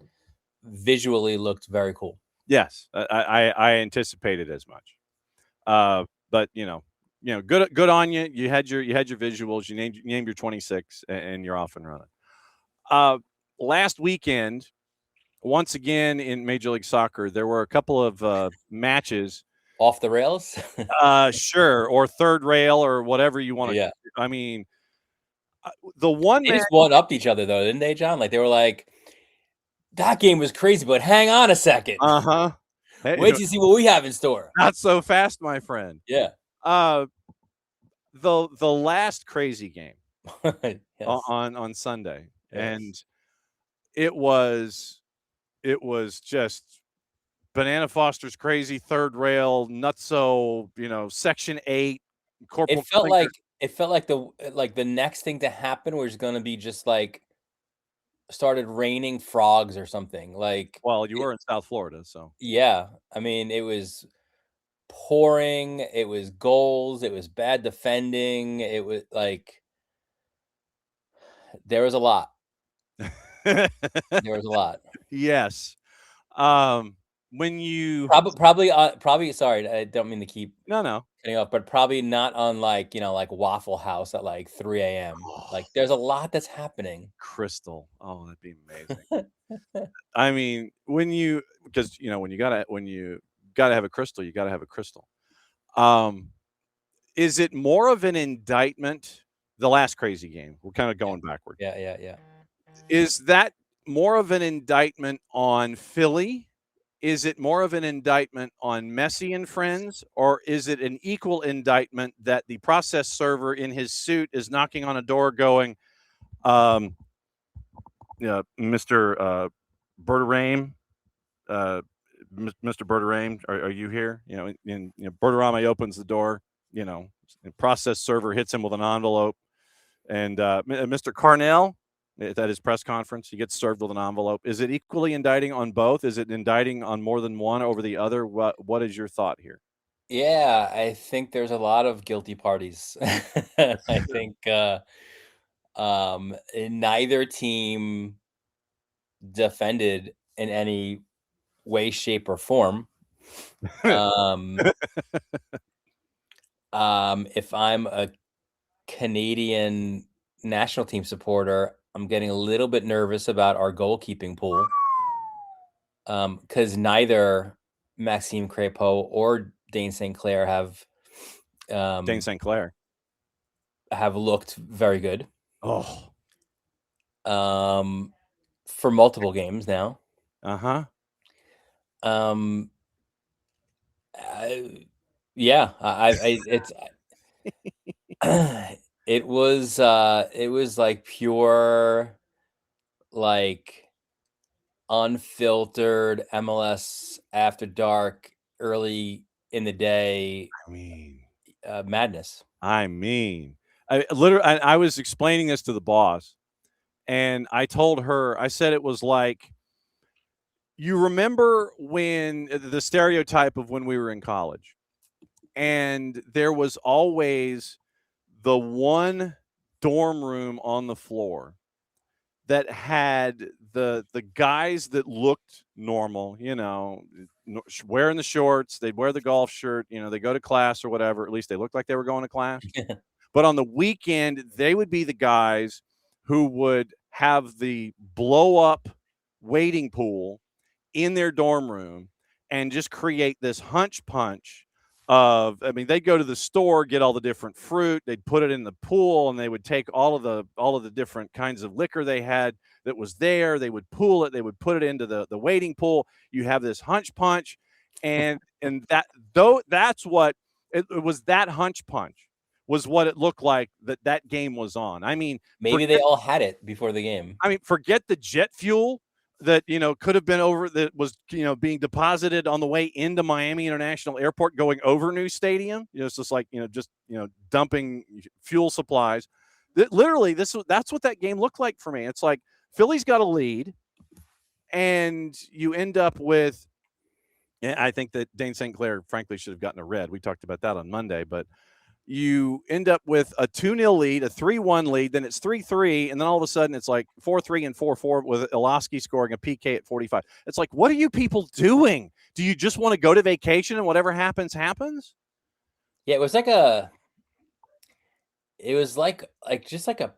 visually looked very cool. Yes, I anticipated as much. But good on you. You had your visuals. You named your 26, and you're off and running. Last weekend, once again in Major League Soccer, there were a couple of matches off the rails. Sure, or third rail, or whatever you want to. Yeah. I mean, the one they just one-upped each other though, didn't they, John? Like they were like, that game was crazy, but hang on a second. Hey, wait till you see what we have in store. Not so fast, my friend. Yeah. The last crazy game yes. on Sunday, yes. And it was just Banana Foster's crazy third rail nutso, Section 8. Corporal it felt like the next thing to happen was going to be just like started raining frogs or something. Like, well, you were in South Florida, so yeah. I mean, it was pouring. It was goals. It was bad defending. It was like there was a lot. There was a lot. Yes. when you probably. Sorry, I don't mean to keep no cutting off, but probably not on like Waffle House at like 3 a.m. Like there's a lot that's happening. Crystal. Oh, that'd be amazing. I mean, when you gotta have a crystal, you gotta have a crystal. Is it more of an indictment? The last crazy game, we're kind of going backward. Yeah. Is that more of an indictment on Philly? Is it more of an indictment on Messi and friends, or is it an equal indictment that the process server in his suit is knocking on a door going, Mr. Berterame, Mr. Berterame, are you here? Berterame opens the door, and process server hits him with an envelope. And Mr. Carnell, at his press conference, he gets served with an envelope. Is it equally indicting on both? Is it indicting on more than one over the other? What is your thought here? Yeah, I think there's a lot of guilty parties. I think neither team defended in any way, shape, or form. If I'm a Canadian national team supporter, I'm getting a little bit nervous about our goalkeeping pool because neither Maxime Crépeau or Dane St. Clair have looked very good. For multiple games now. It was like pure, like unfiltered MLS after dark, early in the day. Madness. I was explaining this to the boss, and I told her, I said it was like, you remember when the stereotype of when we were in college, and there was always the one dorm room on the floor that had the guys that looked normal, wearing the shorts, they'd wear the golf shirt, they go to class or whatever, at least they looked like they were going to class. But on the weekend, they would be the guys who would have the blow up wading pool in their dorm room and just create this hunch punch they'd go to the store, get all the different fruit, they'd put it in the pool, and they would take all of the different kinds of liquor they had that was there, they would pool it, they would put it into the wading pool. You have this hunch punch, and that's what it was. That hunch punch was what it looked like that game was on. I mean, maybe they all had it before the game. I mean, forget the jet fuel that could have been that was being deposited on the way into Miami International Airport going over New Stadium. It's just like dumping fuel supplies. Literally, that's what that game looked like for me. It's like Philly's got a lead, and you end up with. I think that Dane St. Clair, frankly, should have gotten a red. We talked about that on Monday, but you end up with a 2-0 lead, a 3-1 lead, then it's 3-3, and then all of a sudden it's like 4-3 and 4-4 with Iloski scoring a PK at 45. It's like, what are you people doing? Do you just want to go to vacation and whatever happens, happens? Yeah, it was just like a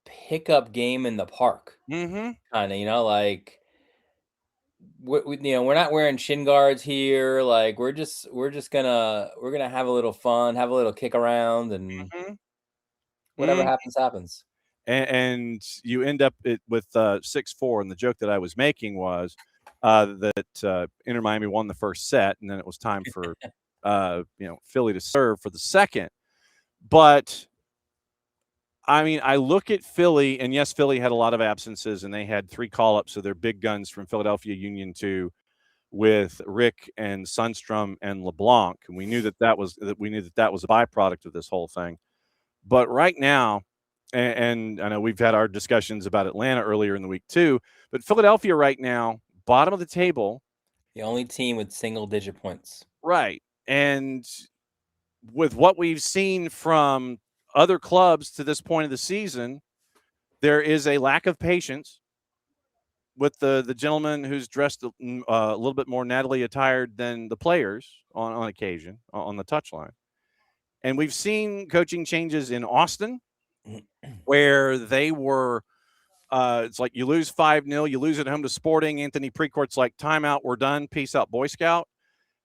pickup game in the park. Mm-hmm. Kind of, like we're not wearing shin guards here. Like we're gonna have a little fun, have a little kick around, and whatever happens. And you end up with 6-4. And the joke that I was making was that Inter Miami won the first set, and then it was time for Philly to serve for the second. But I mean, I look at Philly, and yes, Philly had a lot of absences, and they had 3 call-ups of their big guns from Philadelphia Union 2 with Rick and Sundstrom and LeBlanc, and we knew that was a byproduct of this whole thing. But right now, and I know we've had our discussions about Atlanta earlier in the week too, but Philadelphia right now, bottom of the table, the only team with single-digit points, right? And with what we've seen from other clubs to this point of the season, there is a lack of patience. with the gentleman who's dressed a little bit more Natalie attired than the players on occasion on the touchline. And we've seen coaching changes in Austin where they were it's like you lose 5-0, you lose at home to Sporting. Anthony Precourt's like, timeout, we're done, peace out, Boy Scout.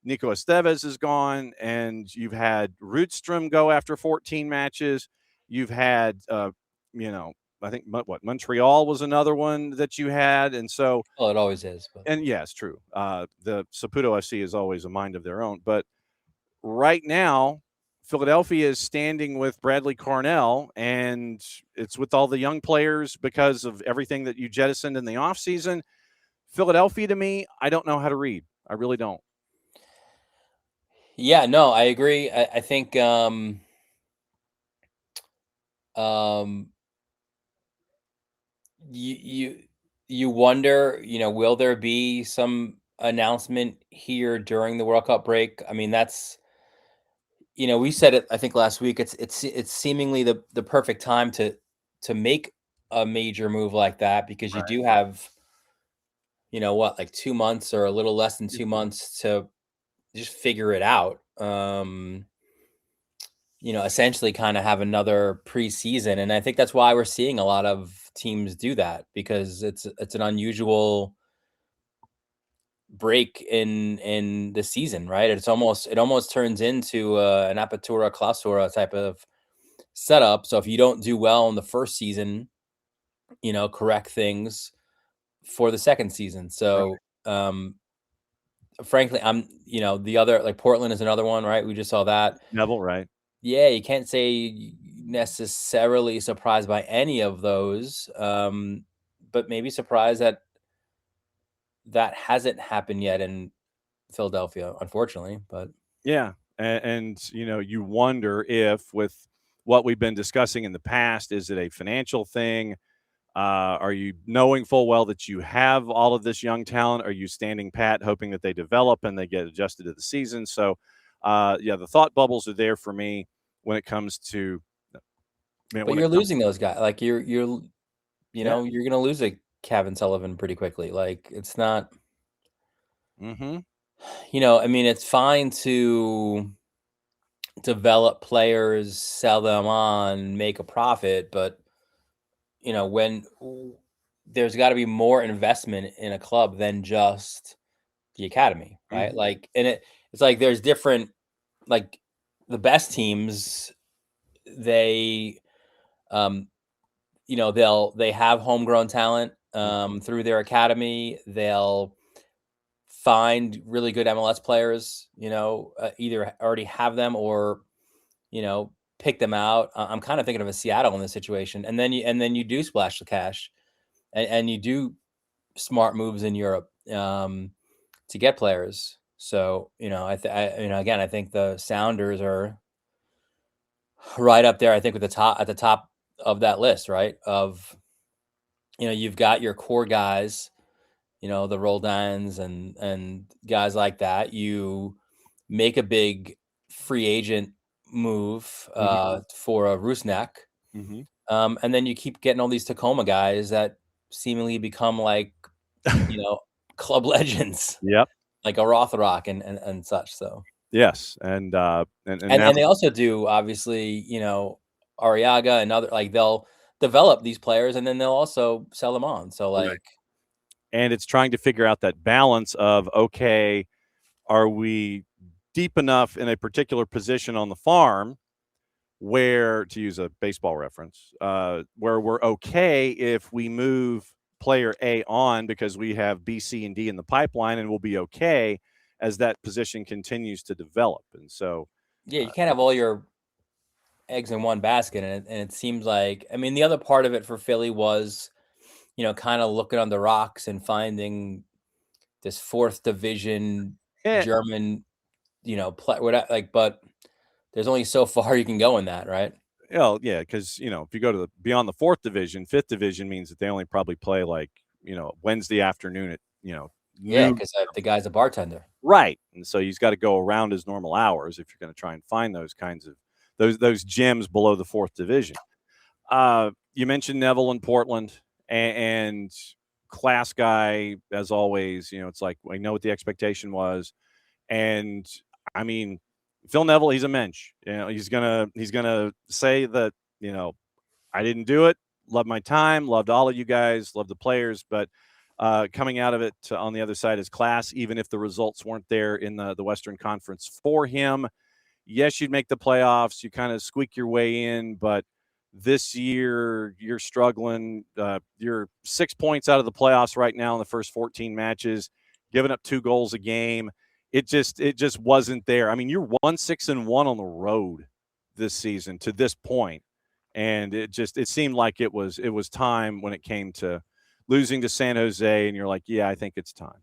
Nico Estevez is gone, and you've had Rudstrom go after 14 matches. You've had, I think Montreal was another one that you had, and so. Well, it always is. But. And yeah, it's true. The Saputo FC is always a mind of their own, but right now, Philadelphia is standing with Bradley Cornell, and it's with all the young players because of everything that you jettisoned in the offseason. Philadelphia, to me, I don't know how to read. I really don't. Yeah, no, I agree. I think you wonder, will there be some announcement here during the World Cup break? I mean, that's, we said it, I think last week, it's seemingly the perfect time to make a major move like that, because you do have, like 2 months or a little less than 2 months to just figure it out. Essentially kind of have another preseason. And I think that's why we're seeing a lot of teams do that, because it's an unusual break in the season, right? It almost turns into an apertura clausura type of setup. So if you don't do well in the first season, correct things for the second season. So frankly, I'm the other, like Portland is another one, right? We just saw that. Neville, right? Yeah, you can't say necessarily surprised by any of those, but maybe surprised that hasn't happened yet in Philadelphia, unfortunately. But yeah, and you wonder if, with what we've been discussing in the past, is it a financial thing? Are you knowing full well that you have all of this young talent? Are you standing pat, hoping that they develop and they get adjusted to the season? So, the thought bubbles are there for me when it comes to. But you're losing those guys. Like you're going to lose a Kevin Sullivan pretty quickly. Like it's not. Mm-hmm. I mean, it's fine to develop players, sell them on, make a profit, but when there's got to be more investment in a club than just the academy, right? Mm-hmm. Like, and it's like there's different, like the best teams, they they have homegrown talent through their academy. They'll find really good MLS players, either already have them or pick them out. I'm kind of thinking of a Seattle in this situation, and then you do splash the cash, and you do smart moves in Europe to get players. So again, I think the Sounders are right up there. I think at the top of that list, right? Of you've got your core guys, the Roldans and guys like that. You make a big free agent move for a Rusnak, and then you keep getting all these Tacoma guys that seemingly become like club legends. Yep, like a Rothrock and such. So yes, and now, they also do, obviously, Arriaga and other, like they'll develop these players and then they'll also sell them on. So like, and it's trying to figure out that balance of, okay, are we deep enough in a particular position on the farm where, to use a baseball reference, where we're okay if we move player A on because we have B, C, and D in the pipeline, and we'll be okay as that position continues to develop. And so, yeah, you can't have all your eggs in one basket. And it seems like, I mean, the other part of it for Philly was, kind of looking on the rocks and finding this 4th division German, but there's only so far you can go in that, right? Well, yeah, because if you go to beyond the 4th division, 5th division means that they only probably play like Wednesday afternoon at because the guy's a bartender, right? And so he's got to go around his normal hours if you're going to try and find those kinds of those gems below the 4th division. You mentioned Neville in Portland, and class guy as always. It's like I know what the expectation was, and I mean, Phil Neville, he's a mensch. He's gonna say that I didn't do it. Loved my time. Loved all of you guys. Loved the players, but coming out of it on the other side is class. Even if the results weren't there in the Western Conference for him, yes, you'd make the playoffs. You kind of squeak your way in, but this year you're struggling. You're 6 points out of the playoffs right now in the first 14 matches, giving up 2 goals a game. It just wasn't there. I mean, you're 1-6-1 on the road this season to this point, and it seemed like it was time when it came to losing to San Jose, and you're like, yeah, I think it's time.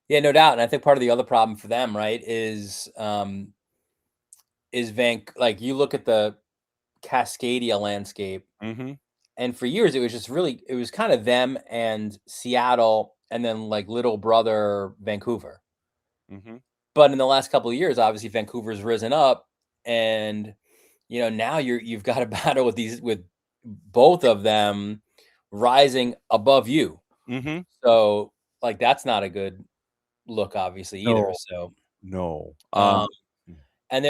Yeah, no doubt. And I think part of the other problem for them, right, is like you look at the Cascadia landscape, and for years it was kind of them and Seattle, and then like little brother Vancouver. But in the last couple of years, obviously Vancouver's risen up, and now you've got a battle with both of them rising above you. So like that's not a good look, obviously, either. So no. And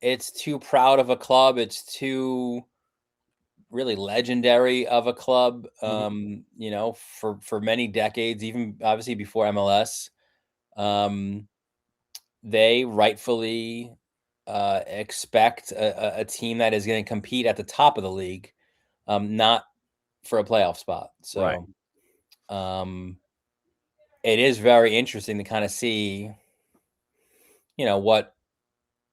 it's too proud of a club. It's too really legendary of a club. For many decades, even obviously before MLS, they rightfully expect a team that is going to compete at the top of the league, not for a playoff spot. So, it is very interesting to kind of see,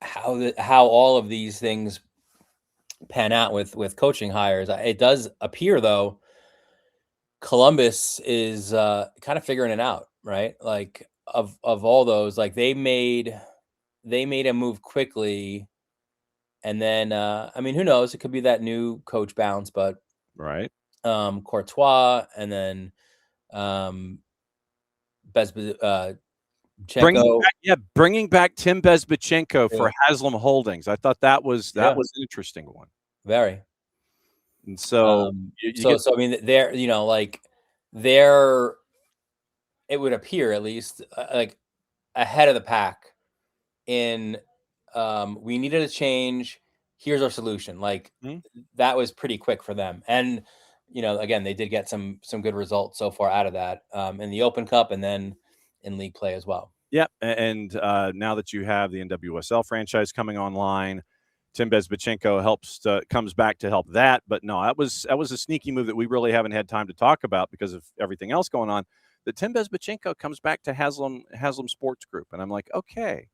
how all of these things pan out with coaching hires. It does appear, though, Columbus is kind of figuring it out, right? Like of all those, like they made a move quickly, and then I mean, who knows? It could be that new coach bounce, but Courtois, and then bringing back Tim Bezbatchenko for Haslam Holdings. I thought that was an interesting one. Very. And so, I mean, it would appear at least like ahead of the pack in we needed a change. Here's our solution. Like that was pretty quick for them. And, again, they did get some good results so far out of that in the Open Cup and then in league play as well. Yep. And now that you have the NWSL franchise coming online, Tim Bezbatchenko comes back to help that. But no, that was a sneaky move that we really haven't had time to talk about because of everything else going on. That Tim Bezbatchenko comes back to Haslam Sports Group. And I'm like, okay.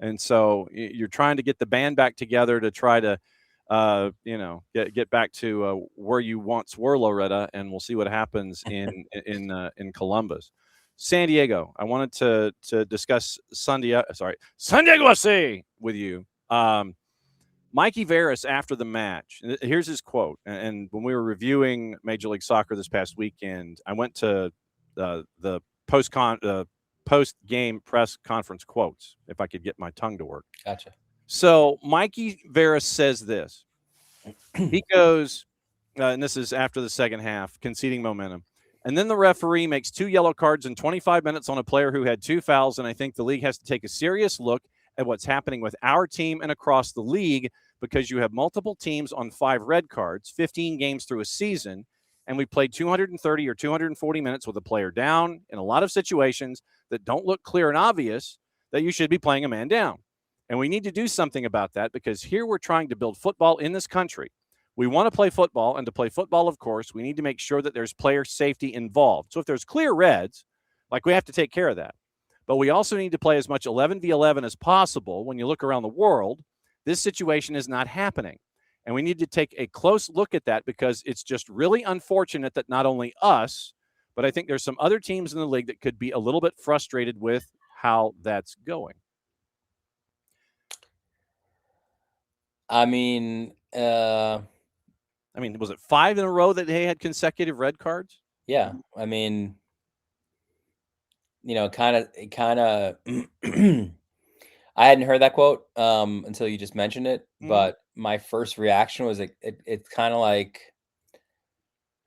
And so you're trying to get the band back together to try to, get back to where you once were, Loretta, and we'll see what happens in Columbus. San Diego, I wanted to discuss San Diego FC with you. Mikey Veras after the match. Here's his quote. And when we were reviewing Major League Soccer this past weekend, I went to the post-game press conference quotes, if I could get my tongue to work. Gotcha. So Mikey Veras says this. He goes, and this is after the second half, conceding momentum. And then the referee makes 2 yellow cards in 25 minutes on a player who had 2 fouls, and I think the league has to take a serious look at what's happening with our team and across the league because you have multiple teams on 5 red cards, 15 games through a season, and we played 230 or 240 minutes with a player down in a lot of situations that don't look clear and obvious that you should be playing a man down. And we need to do something about that because here we're trying to build football in this country. We want to play football, and to play football, of course, we need to make sure that there's player safety involved. So if there's clear reds, like we have to take care of that. But we also need to play as much 11v11 as possible. When you look around the world, this situation is not happening. And we need to take a close look at that because it's just really unfortunate that not only us, but I think there's some other teams in the league that could be a little bit frustrated with how that's going. I mean, was it 5 in a row that they had consecutive red cards? Yeah. I mean, kind of, I hadn't heard that quote until you just mentioned it. But my first reaction was it's kind of like,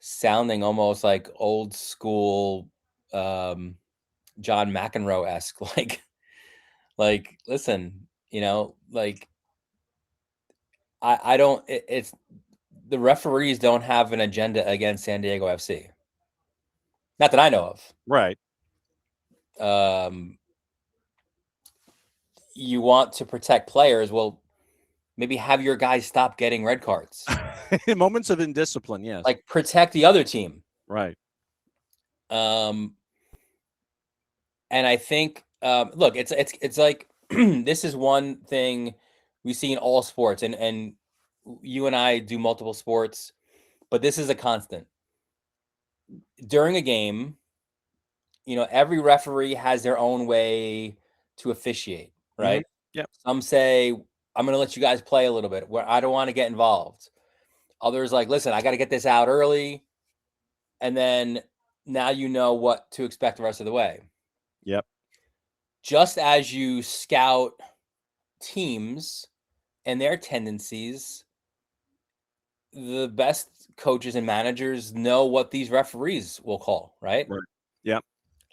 sounding almost like old school John McEnroe-esque. Like, listen, like I don't. It's the referees don't have an agenda against San Diego FC. Not that I know of. Right. You want to protect players. Well, maybe have your guys stop getting red cards. Moments of indiscipline, yes. Like, protect the other team. Right. And I think, look, it's like this is one thing we see in all sports, and you and I do multiple sports, but this is a constant. During a game, every referee has their own way to officiate, right? Mm-hmm. Yep. Some say, I'm going to let you guys play a little bit where I don't want to get involved. Others like, listen, I got to get this out early. And then now you know what to expect the rest of the way. Yep. Just as you scout teams and their tendencies, the best coaches and managers know what these referees will call, right? Right. Yep.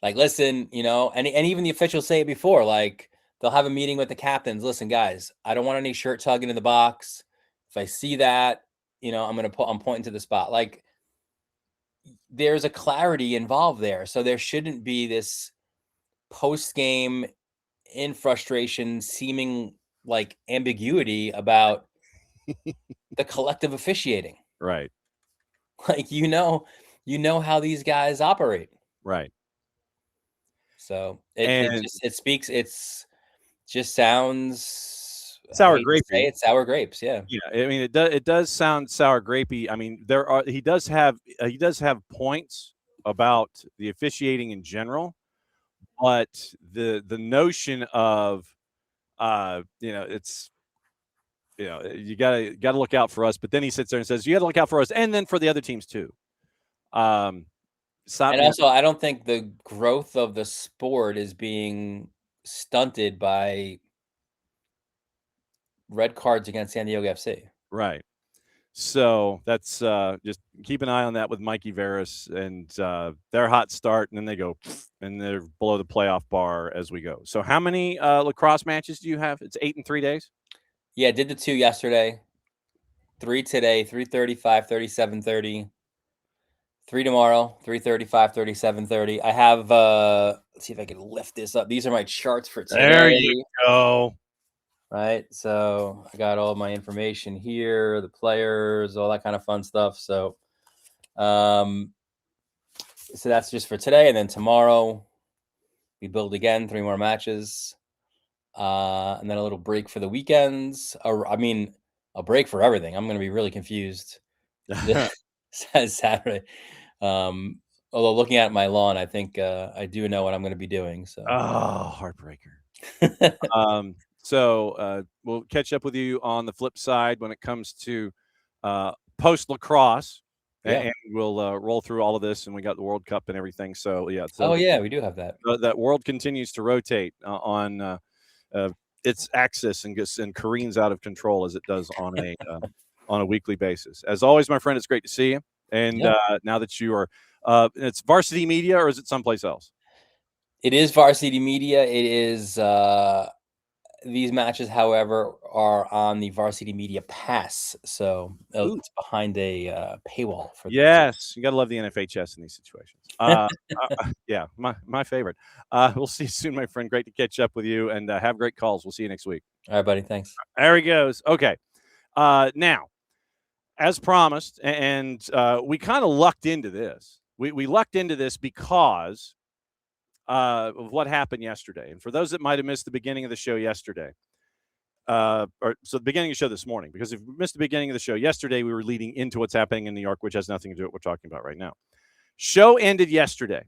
Like, listen, and even the officials say it before, like they'll have a meeting with the captains. Listen, guys, I don't want any shirt tugging in the box. If I see that, I'm pointing to the spot. Like, there's a clarity involved there. So there shouldn't be this post-game in frustration, seeming like ambiguity about the collective officiating. Right. Like, you know how these guys operate. Right. So it just sounds sour grapey. It's sour grapes, yeah. Yeah, I mean it does sound sour grapey. I mean, he does have points about the officiating in general, but the notion of it's you gotta look out for us. But then he sits there and says you got to look out for us, and then for the other teams too. And also, I don't think the growth of the sport is being stunted by red cards against San Diego FC. Right. So that's just keep an eye on that with Mikey Veras and their hot start, and then they go and they're below the playoff bar as we go. So how many lacrosse matches do you have? It's 8 in 3 days? Yeah, did the 2 yesterday, 3 today, 3:30, 5:30, 7:30. 3 tomorrow, 3:30, 5:30, 7:30. I have, let's see if I can lift this up. These are my charts for today. There you go. Right. So I got all my information here, the players, all that kind of fun stuff. So, so that's just for today. And then tomorrow we build again, 3 more matches. And then a little break for the weekends. I mean, a break for everything. I'm going to be really confused. Saturday. Although looking at my lawn, I think I do know what I'm going to be doing. So heartbreaker. So we'll catch up with you on the flip side when it comes to post lacrosse, and we'll roll through all of this. And we got the World Cup and everything. So yeah. So we do have that. That world continues to rotate on its axis and careens out of control as it does on a weekly basis. As always, my friend, it's great to see you. And now that you are, it's Varsity Media, or is it someplace else? It is Varsity Media. It is these matches, however, are on the Varsity Media Pass, so it's behind a paywall. Yes, you gotta love the NFHS in these situations. Yeah, my favorite. We'll see you soon, my friend. Great to catch up with you, and have great calls. We'll see you next week. All right, buddy. Thanks. There he goes. Okay. Now, as promised, and we kind of lucked into this. We lucked into this because of what happened yesterday. And for those that might have missed the beginning of the show yesterday, the beginning of the show this morning, because if you missed the beginning of the show yesterday, we were leading into what's happening in New York, which has nothing to do with what we're talking about right now. Show ended yesterday.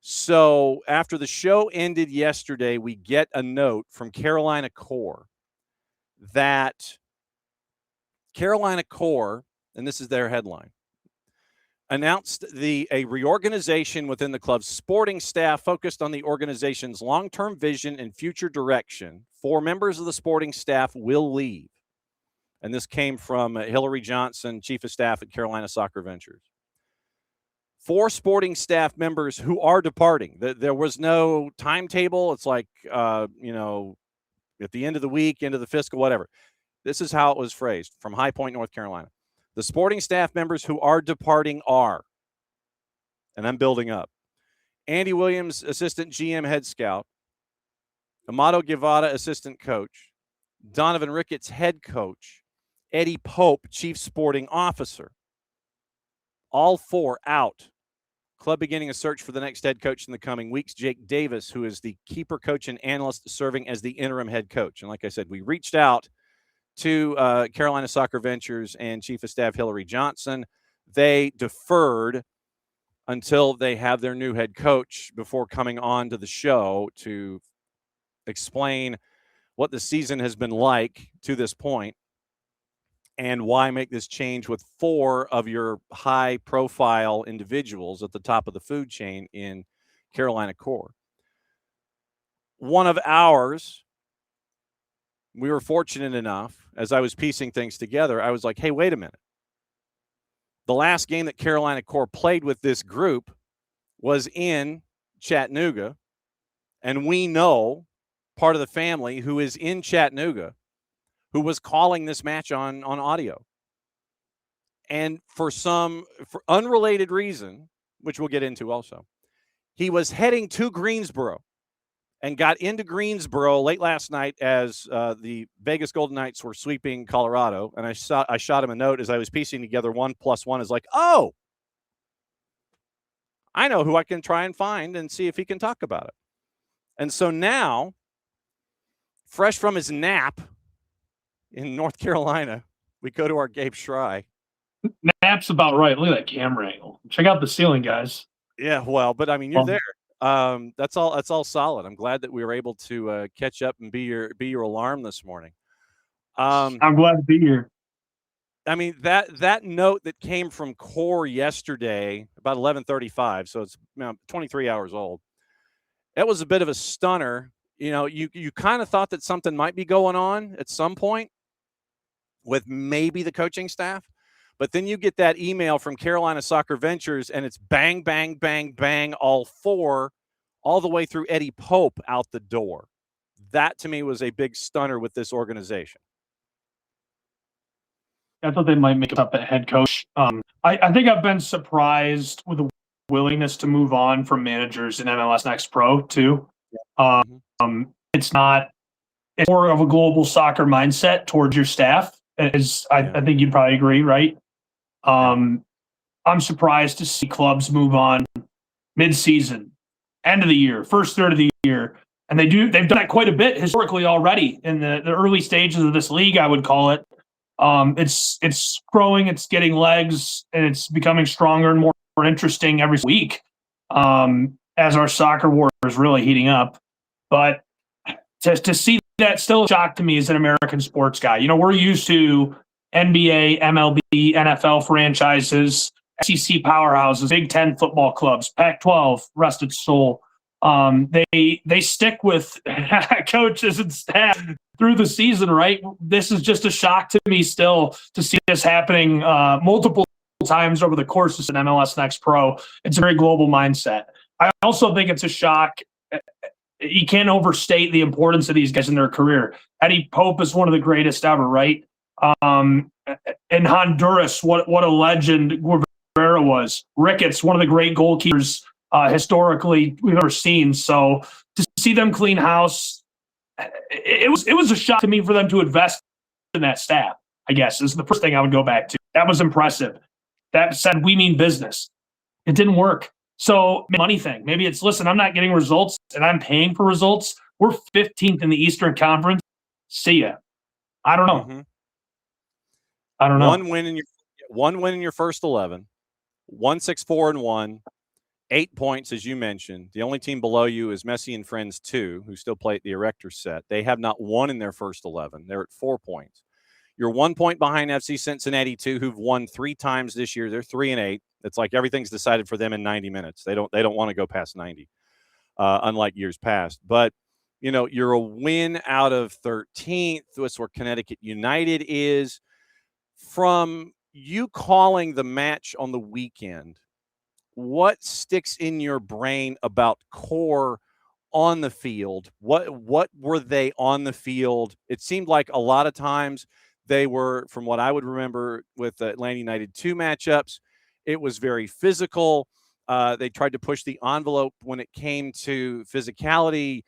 So after the show ended yesterday, we get a note from Carolina Core that Carolina Core, and this is their headline, announced a reorganization within the club's sporting staff focused on the organization's long-term vision and future direction. 4 members of the sporting staff will leave. And this came from Hillary Johnson, Chief of Staff at Carolina Soccer Ventures. 4 sporting staff members who are departing. There was no timetable. It's like, at the end of the week, end of the fiscal, whatever. This is how it was phrased from High Point, North Carolina. The sporting staff members who are departing are, and I'm building up, Andy Williams, assistant GM head scout, Amato Guevara, assistant coach, Donovan Ricketts, head coach, Eddie Pope, chief sporting officer. All 4 out. Club beginning a search for the next head coach in the coming weeks. Jake Davis, who is the keeper coach and analyst, serving as the interim head coach. And like I said, we reached out to Carolina Soccer Ventures and Chief of Staff Hillary Johnson. They deferred until they have their new head coach before coming on to the show to explain what the season has been like to this point and why make this change with 4 of your high-profile individuals at the top of the food chain in Carolina Core. One of ours, we were fortunate enough, as I was piecing things together, I was like, hey, wait a minute. The last game that Carolina Core played with this group was in Chattanooga, and we know part of the family who is in Chattanooga who was calling this match on audio. And for unrelated reason, which we'll get into also, he was heading to Greensboro and got into Greensboro late last night as the Vegas Golden Knights were sweeping Colorado. And I shot him a note as I was piecing together 1 + 1 is like, oh, I know who I can try and find and see if he can talk about it. And so now, fresh from his nap in North Carolina, we go to our Gabe Schray. Nap's about right. Look at that camera angle. Check out the ceiling, guys. Yeah, well, but I mean, you're there. That's all solid. I'm glad that we were able to catch up and be your alarm this morning. I'm glad to be here. I mean, that note that came from Core yesterday about 11:35, so it's 23 hours old. That was a bit of a stunner. You kind of thought that something might be going on at some point with maybe the coaching staff. But then you get that email from Carolina Soccer Ventures, and it's bang, bang, bang, bang, all 4, all the way through Eddie Pope out the door. That, to me, was a big stunner with this organization. I thought they might make it up at head coach. I think I've been surprised with the willingness to move on from managers in MLS Next Pro, too. It's more of a global soccer mindset towards your staff. I think you'd probably agree, right? I'm surprised to see clubs move on mid-season, end of the year, first third of the year. And they've done that quite a bit historically already in the early stages of this league, I would call it. It's growing, it's getting legs, and it's becoming stronger and more interesting every week as our soccer war is really heating up. But to see that still a shock to me as an American sports guy. We're used to NBA, MLB, NFL franchises, SEC powerhouses, Big Ten football clubs, Pac-12, rest its soul. They stick with coaches and staff through the season, right? This is just a shock to me still to see this happening multiple times over the course of an MLS Next Pro. It's a very global mindset. I also think it's a shock. You can't overstate the importance of these guys in their career. Eddie Pope is one of the greatest ever, right? In Honduras, what a legend Guevara was. Ricketts, one of the great goalkeepers historically we've ever seen. So to see them clean house, it was a shock to me for them to invest in that staff, I guess, is the first thing I would go back to. That was impressive. That said, we mean business. It didn't work. So money thing. Maybe it's, listen, I'm not getting results and I'm paying for results. We're 15th in the Eastern Conference. See ya. I don't know. Mm-hmm. I don't know. One win in your first 11, 1-6-4-1, 8 points, as you mentioned. The only team below you is Messi and Friends 2, who still play at the Erector set. They have not won in their first 11. They're at 4 points. You're 1 point behind FC Cincinnati 2, who've won 3 times this year. They're 3-8. It's like everything's decided for them in 90 minutes. They don't want to go past 90, unlike years past. But you're a win out of 13th. That's where Connecticut United is. From you calling the match on the weekend, what sticks in your brain about core on the field? What were they on the field? It seemed like a lot of times they were, from what I would remember with the Atlanta United 2 matchups, it was very physical. They tried to push the envelope when it came to physicality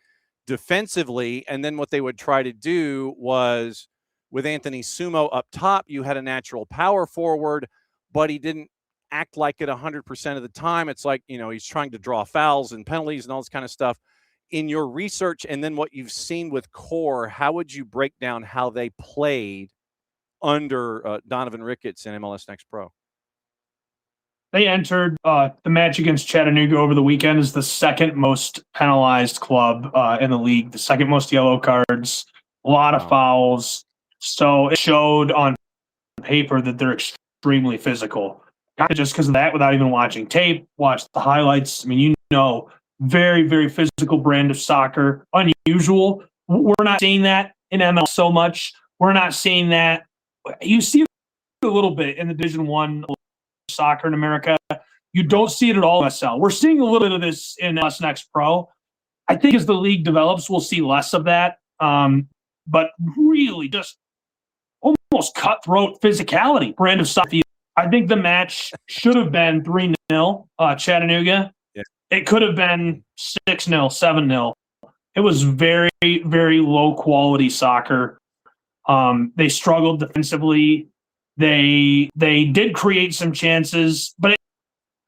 defensively. And then what they would try to do was, with Anthony Sumo up top, you had a natural power forward, but he didn't act like it 100% of the time. It's like, he's trying to draw fouls and penalties and all this kind of stuff. In your research and then what you've seen with core, how would you break down how they played under Donovan Ricketts in MLS Next Pro? They entered the match against Chattanooga over the weekend as the second most penalized club in the league, the second most yellow cards, a lot of fouls. So it showed on paper that they're extremely physical. Not just because of that, without even watching tape, watch the highlights. I mean, very, very physical brand of soccer. Unusual. We're not seeing that in MLS so much. We're not seeing that. You see it a little bit in the Division I soccer in America. You don't see it at all in SL. We're seeing a little bit of this in MLS Next Pro. I think as the league develops, we'll see less of that. But really just almost cutthroat physicality brand of soccer. I think the match should have been 3-0 Chattanooga. Yeah. It could have been 6-0, 7-0. It was very, very low quality soccer. They struggled defensively. They did create some chances, but it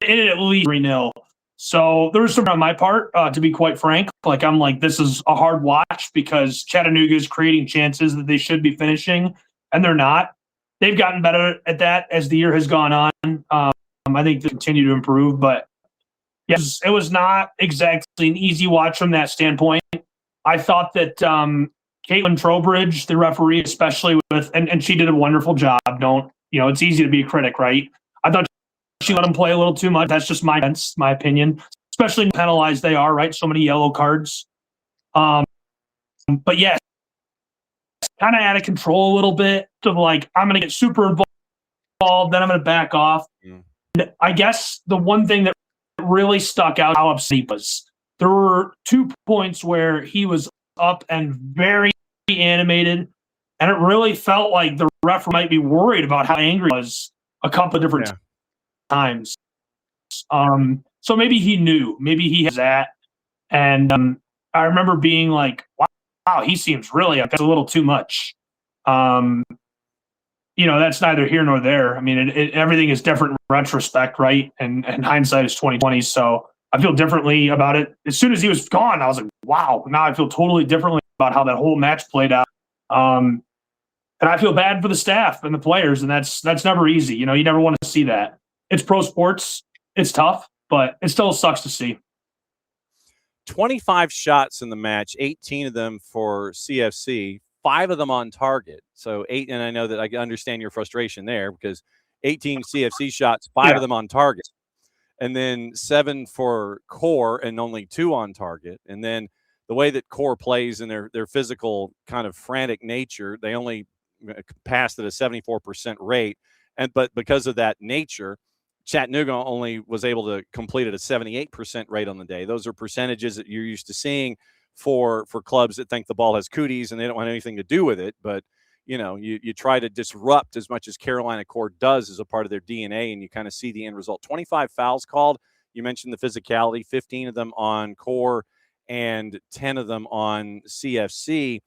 ended at least 3-0. So there was some on my part, to be quite frank. I'm like, this is a hard watch because Chattanooga is creating chances that they should be finishing, and they're not. They've gotten better at that as the year has gone on. I think they continue to improve, but yes, it was not exactly an easy watch from that standpoint. I thought that Caitlin Trowbridge, the referee, especially and she did a wonderful job. It's easy to be a critic, right? I thought she let them play a little too much. That's just my opinion, especially penalized they are, right? So many yellow cards. But yes, kind of out of control a little bit of I'm going to get super involved, then I'm going to back off. Mm. And I guess the one thing that really stuck out how upset he was, there were 2 points where he was up and very animated, and it really felt like the referee might be worried about how angry he was a couple of different times. So maybe he knew, maybe he has that. And I remember being like, wow, he seems really up. That's a little too much. That's neither here nor there. I mean, everything is different in retrospect, right? And hindsight is 20/20. So I feel differently about it. As soon as he was gone, I was like, wow, now I feel totally differently about how that whole match played out. And I feel bad for the staff and the players, and that's never easy. You never want to see that. It's pro sports. It's tough, but it still sucks to see. 25 shots in the match, 18 of them for CFC, 5 of them on target. So 8, and I know that I understand your frustration there because 18 CFC shots, 5 of them on target. And then 7 for core and only 2 on target. And then the way that core plays in their physical kind of frantic nature, they only passed at a 74% rate. But because of that nature, Chattanooga only was able to complete at a 78% rate on the day. Those are percentages that you're used to seeing for clubs that think the ball has cooties and they don't want anything to do with it. But, you try to disrupt as much as Carolina Core does as a part of their DNA, and you kind of see the end result. 25 fouls called. You mentioned the physicality, 15 of them on core and 10 of them on CFC.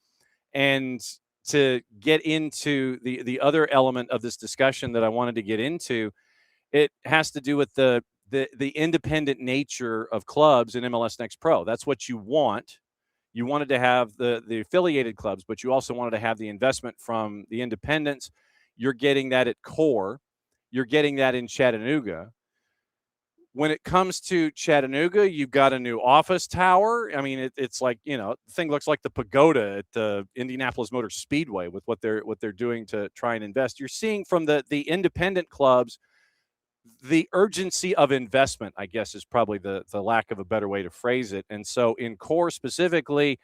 And to get into the other element of this discussion that I wanted to get into, it has to do with the independent nature of clubs in MLS Next Pro. That's what you want. You wanted to have the affiliated clubs, but you also wanted to have the investment from the independents. You're getting that at core. You're getting that in Chattanooga. When it comes to Chattanooga, you've got a new office tower. I mean, it's like, the thing looks like the pagoda at the Indianapolis Motor Speedway with what they're doing to try and invest. You're seeing from the independent clubs the urgency of investment, I guess, is probably the lack of a better way to phrase it. And so in core specifically,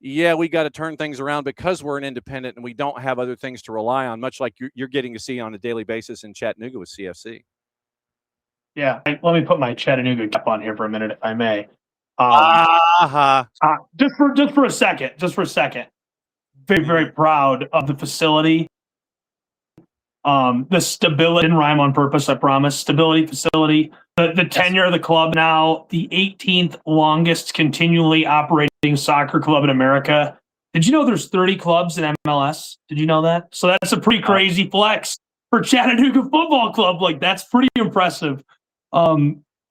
we got to turn things around because we're an independent and we don't have other things to rely on, much like you're getting to see on a daily basis in Chattanooga with CFC. Yeah, let me put my Chattanooga cap on here for a minute, if I may. Just for a second. Very, very proud of the facility. The stability didn't rhyme on purpose, I promise. Stability, facility. The tenure of the club now, the 18th longest continually operating soccer club in America. Did you know there's 30 clubs in MLS? Did you know that? So that's a pretty crazy flex for Chattanooga Football Club. Like, that's pretty impressive.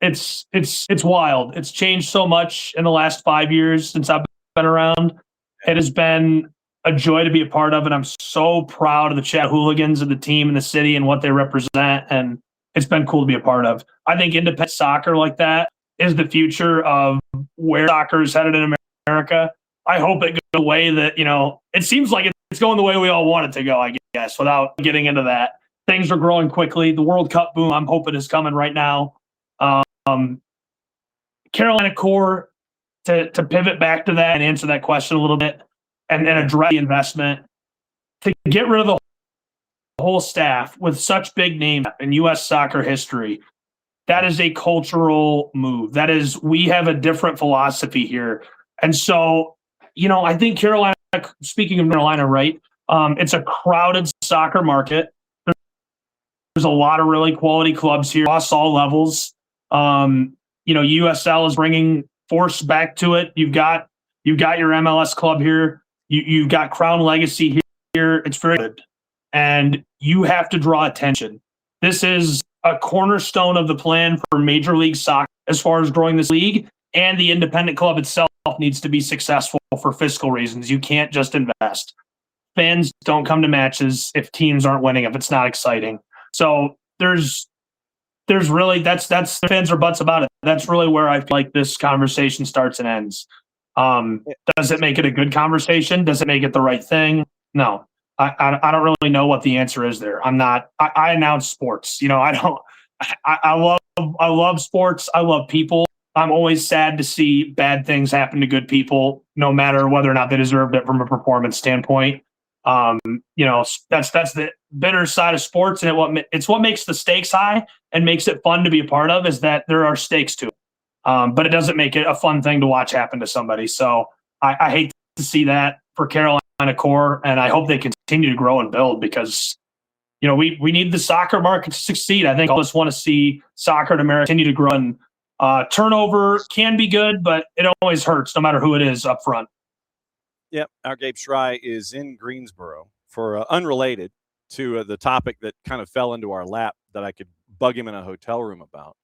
It's wild. It's changed so much in the last 5 years since I've been around. It has been a joy to be a part of, and I'm so proud of the Chat hooligans of the team and the city and what they represent, and it's been cool to be a part of. I think independent soccer like that is the future of where soccer is headed in America. I hope it goes the way that, it seems like it's going the way we all want it to go, I guess, without getting into that. Things are growing quickly. The World Cup boom, I'm hoping, is coming right now. Carolina core, to pivot back to that and answer that question a little bit and address the investment, to get rid of the whole staff with such big names in U.S. soccer history, that is a cultural move. That is, we have a different philosophy here. And so, I think Carolina, speaking of Carolina, right, it's a crowded soccer market. There's a lot of really quality clubs here across all levels. USL is bringing force back to it. You've got your MLS club here. You've got Crown Legacy here. It's very good. And you have to draw attention. This is a cornerstone of the plan for Major League Soccer as far as growing this league, and the independent club itself needs to be successful for fiscal reasons. You can't just invest. Fans don't come to matches if teams aren't winning, if it's not exciting. So there's really, that's fans are butts about it. That's really where I feel like this conversation starts and ends. Does it make it a good conversation? Does it make it the right thing? No. I don't really know what the answer is there. I announce sports. I love sports. I love people. I'm always sad to see bad things happen to good people, no matter whether or not they deserved it from a performance standpoint. That's the bitter side of sports, and it's what makes the stakes high and makes it fun to be a part of, is that there are stakes to it. But it doesn't make it a fun thing to watch happen to somebody. So I hate to see that for Carolina core, and I hope they continue to grow and build, because we need the soccer market to succeed. I think all of us want to see soccer in America continue to grow, and turnover can be good, but it always hurts no matter who it is up front. Yep, our Gabe Schray is in Greensboro for unrelated to the topic that kind of fell into our lap that I could bug him in a hotel room about.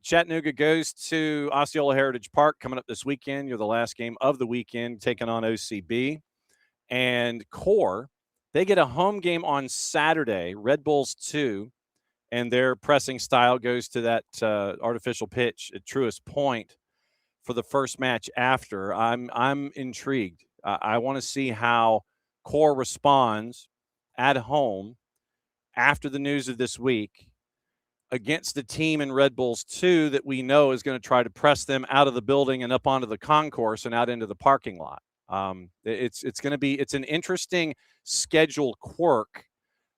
Chattanooga goes to Osceola Heritage Park coming up this weekend. You're the last game of the weekend, taking on OCB. And Core, they get a home game on Saturday, Red Bulls 2, and their pressing style goes to that artificial pitch at Truist Point for the first match after. I'm intrigued. I want to see how Core responds at home after the news of this week against the team in Red Bulls 2 that we know is going to try to press them out of the building and up onto the concourse and out into the parking lot. It's an interesting schedule quirk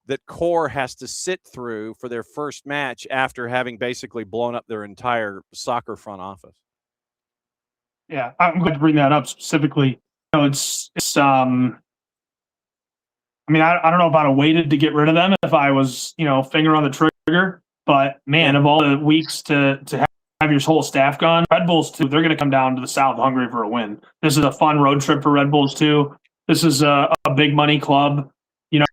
that Core has to sit through for their first match after having basically blown up their entire soccer front office. Yeah, I'm going to bring that up specifically. I don't know if I'd have waited to get rid of them if I was, finger on the trigger. But man, of all the weeks to have your whole staff gone, Red Bulls 2, they're going to come down to the South hungry for a win. This is a fun road trip for Red Bulls 2. This is a big money club.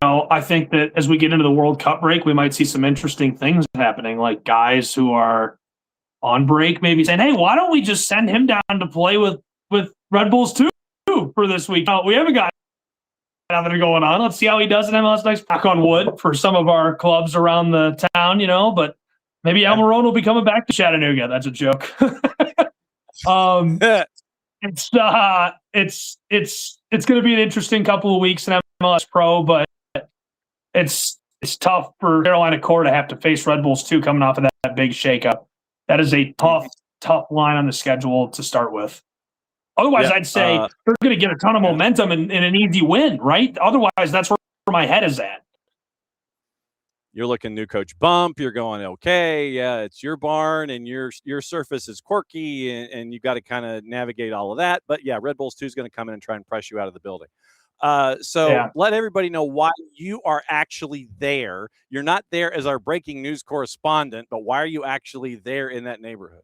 I think that as we get into the World Cup break, we might see some interesting things happening, like guys who are on break maybe saying, hey, why don't we just send him down to play with Red Bulls 2 for this week? We haven't got nothing going on. Let's see how he does in MLS Next. Knock on wood for some of our clubs around the town, but maybe Almiron will be coming back to Chattanooga. That's a joke. It's going to be an interesting couple of weeks in MLS Pro, but it's tough for Carolina core to have to face Red Bulls 2 coming off of that big shakeup. That is a tough line on the schedule to start with. Otherwise, I'd say they're going to get a ton of momentum and an easy win, right? Otherwise, that's where my head is at. You're looking new coach bump. You're going, okay, yeah, it's your barn and your surface is quirky, and you got to kind of navigate all of that. But yeah, Red Bulls 2 is going to come in and try and press you out of the building. So let everybody know why you are actually there. You're not there as our breaking news correspondent, but why are you actually there in that neighborhood?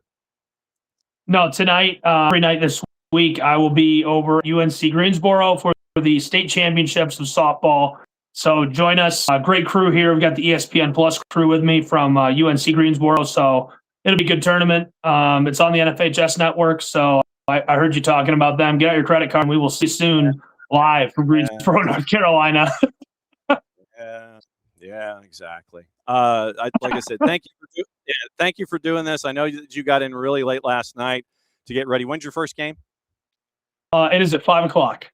No, tonight, every night this week, I will be over at UNC Greensboro for the state championships of softball. So join us. Great crew here. We've got the ESPN Plus crew with me from UNC Greensboro. So it'll be a good tournament. It's on the NFHS network. So I heard you talking about them. Get out your credit card, and we will see you soon live from Greensboro, North Carolina. Yeah, exactly. Like I said, thank you for doing this. I know that you got in really late last night to get ready. When's your first game? It is at 5:00.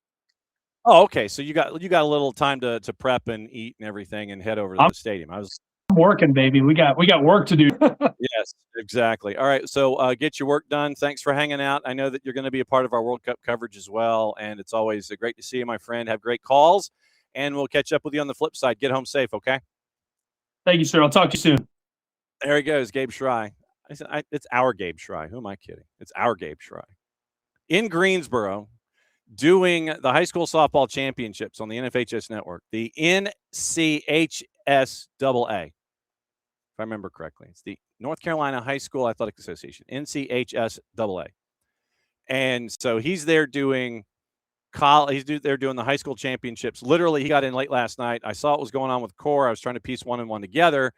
Oh, okay. So you got a little time to prep and eat and everything and head over to the stadium. I'm working, baby. We got work to do. Yes, exactly. All right. So get your work done. Thanks for hanging out. I know that you're going to be a part of our World Cup coverage as well. And it's always great to see you, my friend. Have great calls. And we'll catch up with you on the flip side. Get home safe, okay? Thank you, sir. I'll talk to you soon. There he goes, Gabe Schray. I said, it's our Gabe Schray. Who am I kidding? It's our Gabe Schray. In Greensboro, doing the high school softball championships on the NFHS network, the NCHSAA, if I remember correctly. It's the North Carolina High School Athletic Association, NCHSAA. And so he's there doing they're doing the high school championships. Literally, he got in late last night. I saw what was going on with Core. I was trying to piece one and one together.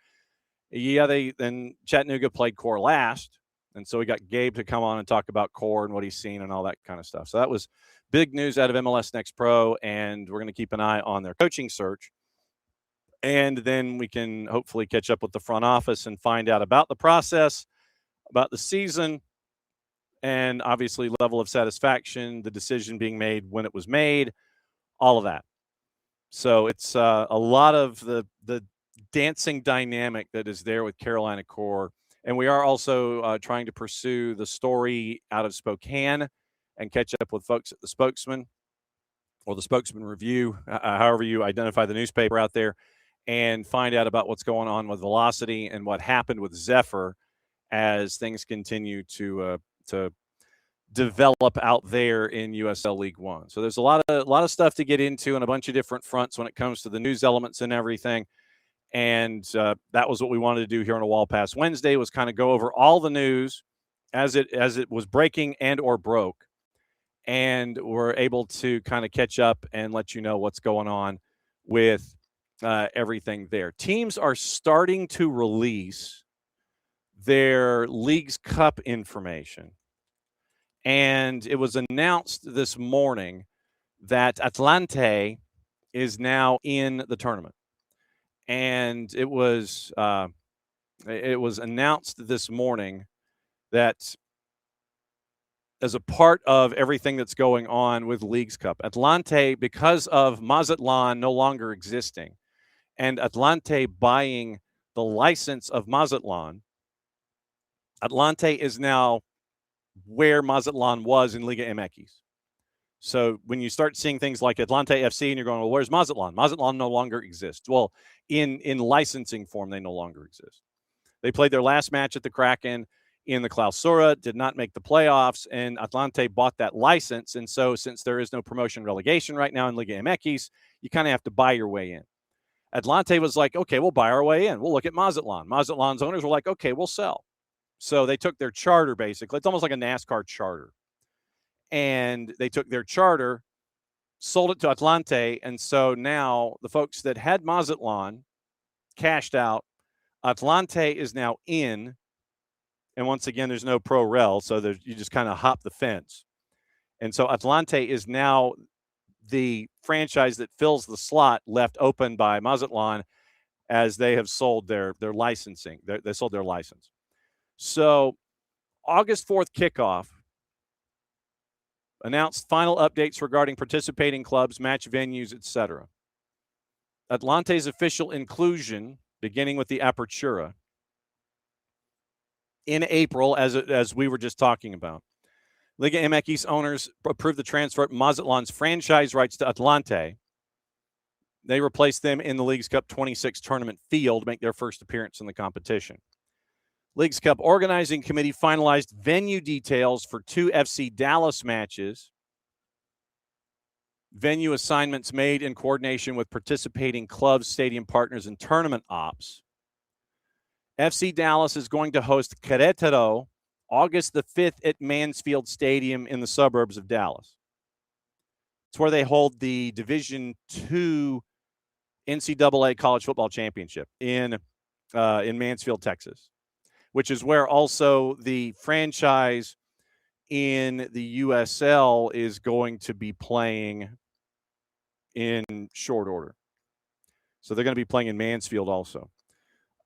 Yeah, then Chattanooga played Core last. And so we got Gabe to come on and talk about Core and what he's seen and all that kind of stuff. So that was big news out of MLS Next Pro, and we're going to keep an eye on their coaching search. And then we can hopefully catch up with the front office and find out about the process, about the season, and obviously level of satisfaction, the decision being made when it was made, all of that. So it's a lot of the dancing dynamic that is there with Carolina Core. And we are also trying to pursue the story out of Spokane and catch up with folks at the Spokesman or the Spokesman Review, however you identify the newspaper out there, and find out about what's going on with Velocity and what happened with Zephyr as things continue to develop out there in USL League One. So there's a lot of stuff to get into on a bunch of different fronts when it comes to the news elements and everything. And that was what we wanted to do here on a Wall Pass Wednesday, was kind of go over all the news as it was breaking and or broke. And we're able to kind of catch up and let you know what's going on with everything there. Teams are starting to release their Leagues Cup information. And it was announced this morning that Atlante is now in the tournament. And it was announced this morning that as a part of everything that's going on with Leagues Cup, Atlante, because of Mazatlan no longer existing and Atlante buying the license of Mazatlan, Atlante is now where Mazatlan was in Liga MX. So when you start seeing things like Atlante FC and you're going, well, where's Mazatlan? Mazatlan no longer exists. Well, in licensing form, they no longer exist. They played their last match at the Kraken in the Clausura, did not make the playoffs, and Atlante bought that license. And so since there is no promotion relegation right now in Liga MX, you kind of have to buy your way in. Atlante was like, okay, we'll buy our way in. We'll look at Mazatlan. Mazatlan's owners were like, okay, we'll sell. So they took their charter, basically. It's almost like a NASCAR charter. And they took their charter, sold it to Atlante, and so now the folks that had Mazatlan cashed out. Atlante is now in, and once again, there's no pro rel, so you just kind of hop the fence. And so Atlante is now the franchise that fills the slot left open by Mazatlan as they have sold their licensing. They sold their license. So August 4th kickoff announced final updates regarding participating clubs, match venues, etc. Atlante's official inclusion, beginning with the Apertura, in April, as we were just talking about. Liga MX owners approved the transfer of Mazatlan's franchise rights to Atlante. They replaced them in the Leagues Cup 26 tournament field, make their first appearance in the competition. Leagues Cup Organizing Committee finalized venue details for 2 FC Dallas matches. Venue assignments made in coordination with participating clubs, stadium partners, and tournament ops. FC Dallas is going to host Querétaro August the 5th at Mansfield Stadium in the suburbs of Dallas. It's where they hold the Division II NCAA College Football Championship in Mansfield, Texas, which is where also the franchise in the USL is going to be playing in short order. So they're going to be playing in Mansfield also.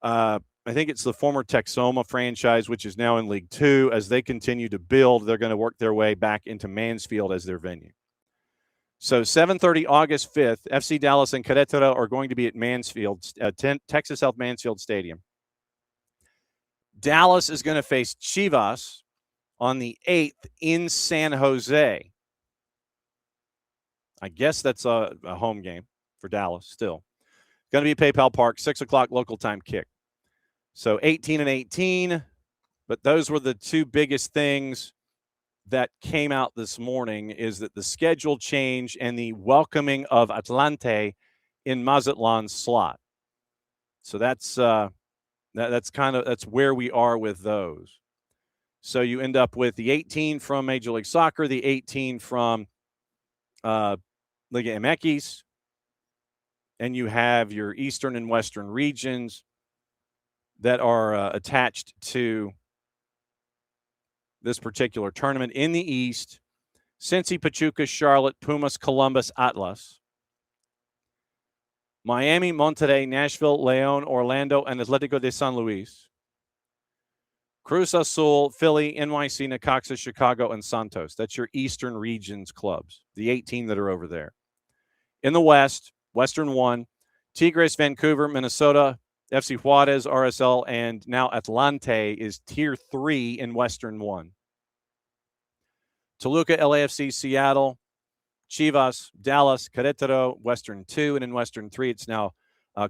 I think it's the former Texoma franchise, which is now in League Two. As they continue to build, they're going to work their way back into Mansfield as their venue. So 7:30 August 5th, FC Dallas and Querétaro are going to be at Mansfield, Texas South Mansfield Stadium. Dallas is going to face Chivas on the 8th in San Jose. I guess that's a home game for Dallas still. Going to be PayPal Park, 6 o'clock local time kick. So 18 and 18, but those were the two biggest things that came out this morning, is that the schedule change and the welcoming of Atlante in Mazatlan's slot. So that's where we are with those. So you end up with the 18 from Major League Soccer, the 18 from Liga MX, and you have your Eastern and Western regions that are attached to this particular tournament. In the East, Cincy, Pachuca, Charlotte, Pumas, Columbus, Atlas. Miami, Monterrey, Nashville, León, Orlando, and Atlético de San Luis. Cruz Azul, Philly, NYC, Necaxa, Chicago, and Santos. That's your Eastern regions clubs, the 18 that are over there. In the West, Western 1, Tigres, Vancouver, Minnesota, FC Juarez, RSL, and now Atlante is Tier 3 in Western 1. Toluca, LAFC, Seattle, Chivas, Dallas, Querétaro, Western 2, and in Western 3, it's now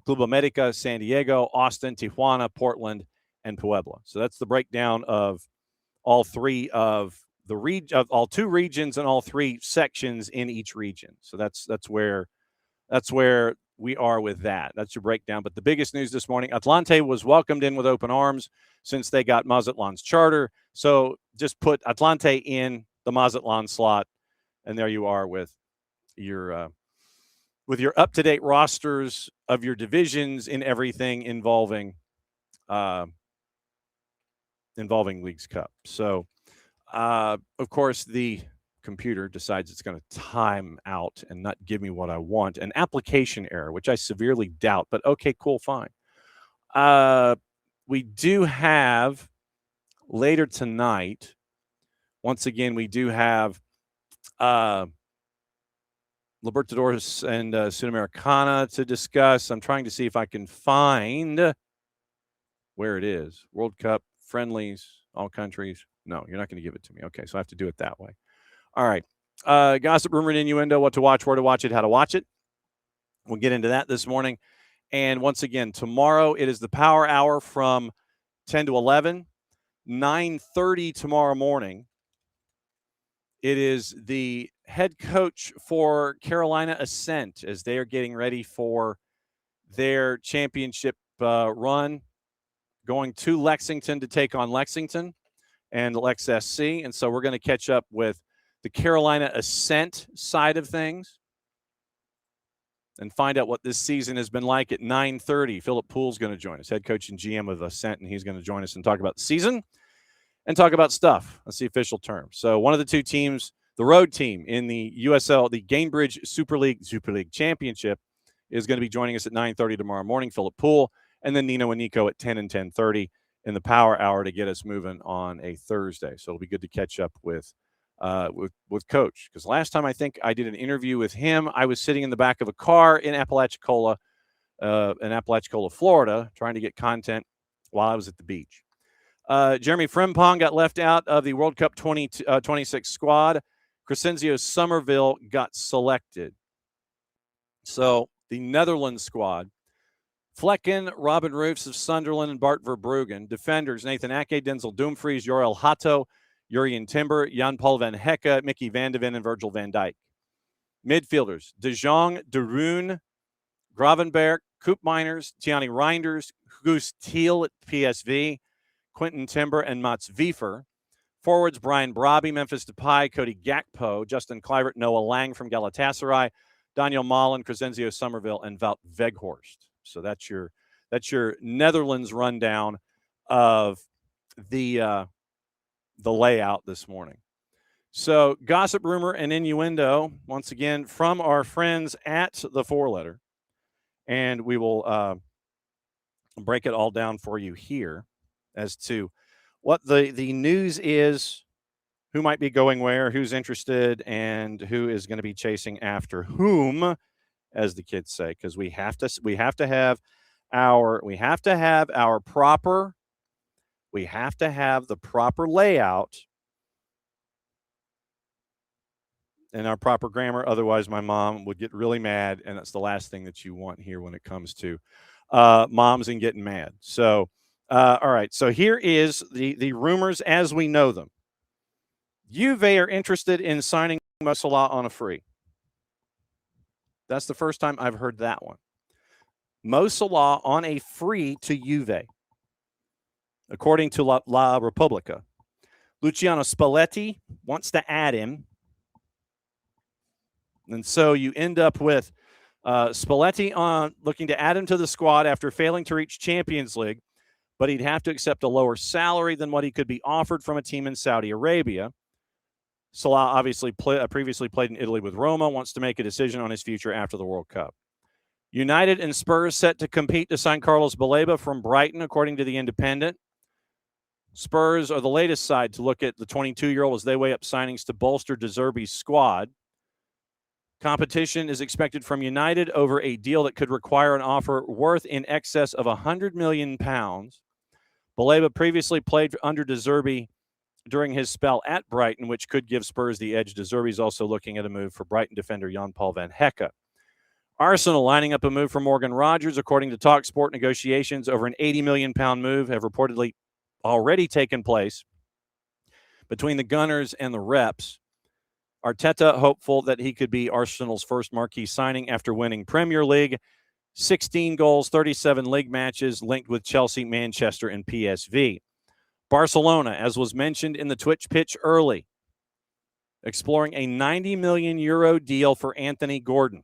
Club America, San Diego, Austin, Tijuana, Portland, and Puebla. So that's the breakdown of all three of the all 2 regions and all 3 sections in each region. So that's where we are with that. That's your breakdown. But the biggest news this morning, Atlante was welcomed in with open arms since they got Mazatlan's charter. So just put Atlante in the Mazatlan slot, and there you are with your up-to-date rosters of your divisions in everything involving Leagues Cup. So, of course, the computer decides it's going to time out and not give me what I want. An application error, which I severely doubt, but okay, cool, fine. We do have later tonight, once again, we do have Libertadores and Sudamericana to discuss. I'm trying to see if I can find where it is. World Cup, friendlies, all countries. No, you're not going to give it to me. Okay, so I have to do it that way. All right. Gossip, rumor, and innuendo, what to watch, where to watch it, how to watch it. We'll get into that this morning. And once again, tomorrow it is the Power Hour from 10 to 11. 9:30 tomorrow morning. It is the head coach for Carolina Ascent as they are getting ready for their championship run, going to Lexington to take on Lexington and Lex SC. And so we're going to catch up with the Carolina Ascent side of things and find out what this season has been like at 9:30. Philip Poole's going to join us, head coach and GM of Ascent, and he's going to join us and talk about the season and talk about stuff. That's the official term. So one of the 2 teams, the road team in the USL, the Gainbridge Super League Championship, is going to be joining us at 9:30 tomorrow morning, Philip Poole, and then Nino and Nico at 10 and 10:30 in the Power Hour to get us moving on a Thursday. So it'll be good to catch up with Coach, because last time I think I did an interview with him, I was sitting in the back of a car in Apalachicola, Florida, trying to get content while I was at the beach. Jeremy Frimpong got left out of the World Cup 26 squad. Crescenzio Somerville got selected. So the Netherlands squad. Flecken, Robin Roofs of Sunderland, and Bart Verbruggen. Defenders, Nathan Ake, Denzel Dumfries, Jorel Hato, Jurrien Timber, Jan-Paul van Hecke, Mickey van de Ven, and Virgil van Dijk. Midfielders, De Jong, De Roon, Gravenberg, Koop Miners, Tiani Reinders, Guus Thiel at PSV, Quentin Timber, and Mats Wiefer. Forwards, Brian Brobby, Memphis Depay, Cody Gakpo, Justin Kluivert, Noah Lang from Galatasaray, Daniel Malen, Crescenzio Somerville, and Wout Weghorst. So that's your Netherlands rundown of the layout this morning. So gossip, rumor, and innuendo, once again, from our friends at the Four Letter. And we will break it all down for you here as to what the news is, who might be going where, who's interested, and who is going to be chasing after whom, as the kids say, because we have to have the proper layout and our proper grammar. Otherwise, my mom would get really mad, and that's the last thing that you want here when it comes to moms and getting mad. So, all right. So here is the rumors as we know them. Juve are interested in signing Mo Salah on a free. That's the first time I've heard that one. Mo Salah on a free to Juve, according to La Repubblica. Luciano Spalletti wants to add him. And so you end up with Spalletti looking to add him to the squad after failing to reach Champions League, but he'd have to accept a lower salary than what he could be offered from a team in Saudi Arabia. Salah obviously previously played in Italy with Roma, wants to make a decision on his future after the World Cup. United and Spurs set to compete to sign Carlos Baleba from Brighton, according to The Independent. Spurs are the latest side to look at the 22-year-old as they weigh up signings to bolster De Zerbi's squad. Competition is expected from United over a deal that could require an offer worth in excess of £100 million. Baleba previously played under De Zerbi during his spell at Brighton, which could give Spurs the edge. De Zerbi is also looking at a move for Brighton defender Jan-Paul van Hecke. Arsenal lining up a move for Morgan Rogers. According to TalkSport, negotiations over an £80 million move have reportedly already taken place between the Gunners and the Reps. Arteta hopeful that he could be Arsenal's first marquee signing after winning Premier League, 16 goals, 37 league matches linked with Chelsea, Manchester, and PSV. Barcelona, as was mentioned in the Twitch pitch early, exploring a €90 million deal for Anthony Gordon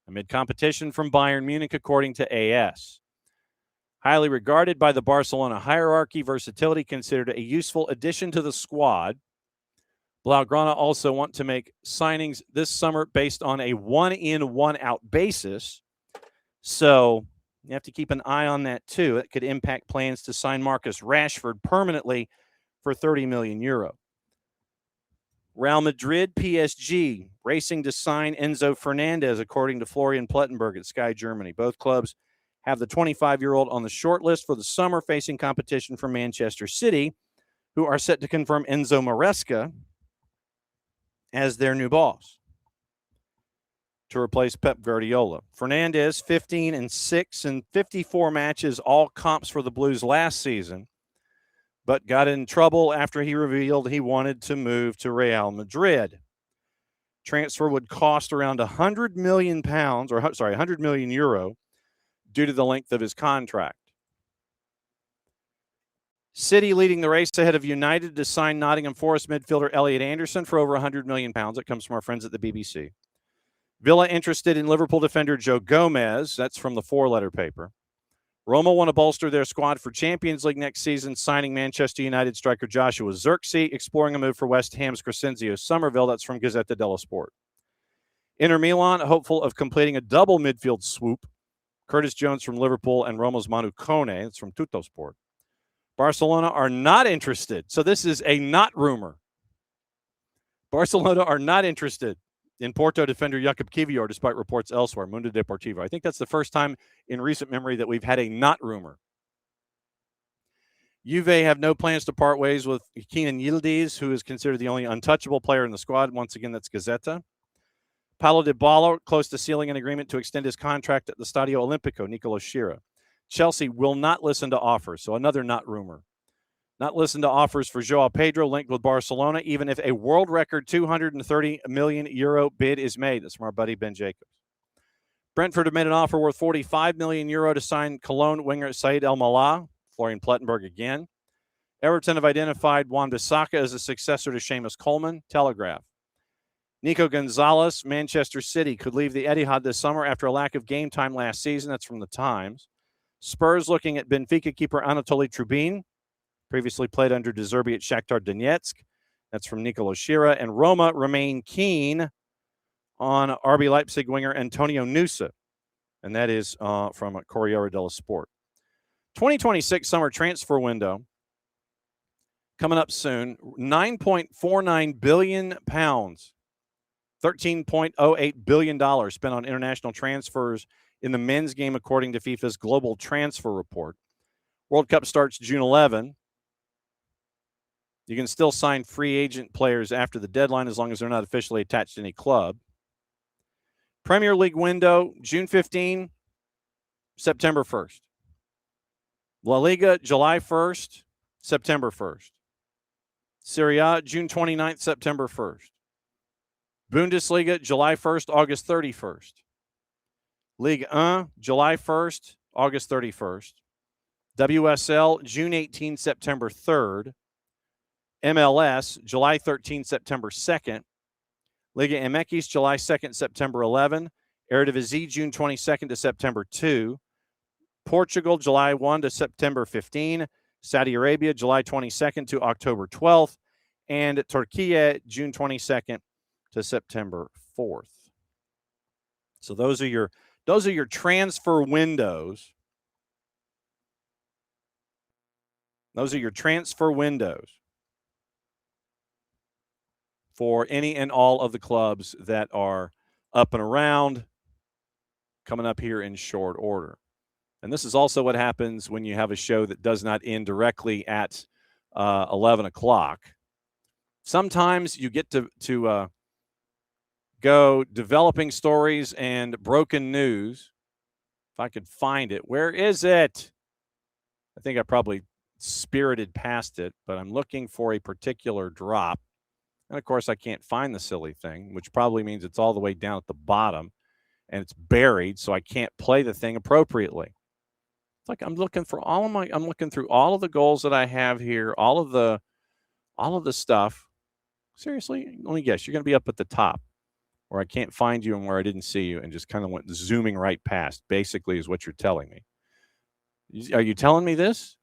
amid competition from Bayern Munich, according to AS. Highly regarded by the Barcelona hierarchy, versatility considered a useful addition to the squad. Blaugrana also want to make signings this summer based on a one-in, one-out basis. So you have to keep an eye on that too. It could impact plans to sign Marcus Rashford permanently for €30 million. Real Madrid, PSG, racing to sign Enzo Fernandez, according to Florian Plettenberg at Sky Germany. Both clubs have the 25-year-old on the short list for the summer, facing competition from Manchester City, who are set to confirm Enzo Maresca as their new boss to replace Pep Guardiola. Fernandez, 15-6 in 54 matches, all comps for the Blues last season, but got in trouble after he revealed he wanted to move to Real Madrid. Transfer would cost around €100 million, €100 million due to the length of his contract. City leading the race ahead of United to sign Nottingham Forest midfielder Elliot Anderson for over £100 million. That comes from our friends at the BBC. Villa interested in Liverpool defender Joe Gomez. That's from the four-letter paper. Roma want to bolster their squad for Champions League next season, signing Manchester United striker Joshua Zirkzee, exploring a move for West Ham's Crescenzio Somerville. That's from Gazzetta dello Sport. Inter Milan, hopeful of completing a double midfield swoop. Curtis Jones from Liverpool and Roma's Manu Kone. That's from Tuttosport. Barcelona are not interested. So this is a not rumor. Barcelona are not interested in Porto defender Jakub Kivior, despite reports elsewhere. Mundo Deportivo. I think that's the first time in recent memory that we've had a not rumor. Juve have no plans to part ways with Kenan Yildiz, who is considered the only untouchable player in the squad. Once again, that's Gazzetta. Paulo Dybala close to sealing an agreement to extend his contract at the Stadio Olimpico, Nicolo Schira. Chelsea will not listen to offers, so another not rumor. Not listen to offers for Joao Pedro linked with Barcelona, even if a world record 230 million euro bid is made. That's from our buddy Ben Jacobs. Brentford have made an offer worth 45 million euro to sign Cologne winger Said El Mallah. Florian Plettenberg again. Everton have identified Wan-Bissaka as a successor to Seamus Coleman. Telegraph. Nico Gonzalez, Manchester City, could leave the Etihad this summer after a lack of game time last season. That's from the Times. Spurs looking at Benfica keeper Anatoly Trubin, previously played under De Zerbi at Shakhtar Donetsk. That's from Nicolo Schira. And Roma remain keen on RB Leipzig winger Antonio Nusa. And that is from Corriere dello Sport. 2026 summer transfer window coming up soon. £9.49 billion. $13.08 billion spent on international transfers in the men's game, according to FIFA's Global Transfer Report. World Cup starts June 11. You can still sign free agent players after the deadline as long as they're not officially attached to any club. Premier League window, June 15, September 1st. La Liga, July 1st, September 1st. Serie A, June 29th, September 1st. Bundesliga, July 1st, August 31st. Ligue 1, July 1st, August 31st. WSL, June 18, September 3rd. MLS, July 13, September 2nd. Liga MX, July 2nd, September 11. Eredivisie, June 22nd to September 2. Portugal, July 1 to September 15. Saudi Arabia, July 22nd to October 12th. And Turkey, June 22nd to September 4th. So those are your transfer windows. Those are your transfer windows for any and all of the clubs that are up and around, coming up here in short order. And this is also what happens when you have a show that does not end directly at 11 o'clock. Sometimes you get to go developing stories and broken news. If I could find it. Where is it? I think I probably spirited past it, but I'm looking for a particular drop. And, of course, I can't find the silly thing, which probably means it's all the way down at the bottom, and it's buried, so I can't play the thing appropriately. It's like I'm looking through all of the goals that I have here, all of the stuff. Seriously, let me guess, you're going to be up at the top where I can't find you and where I didn't see you and just kind of went zooming right past, basically, is what you're telling me. Are you telling me this?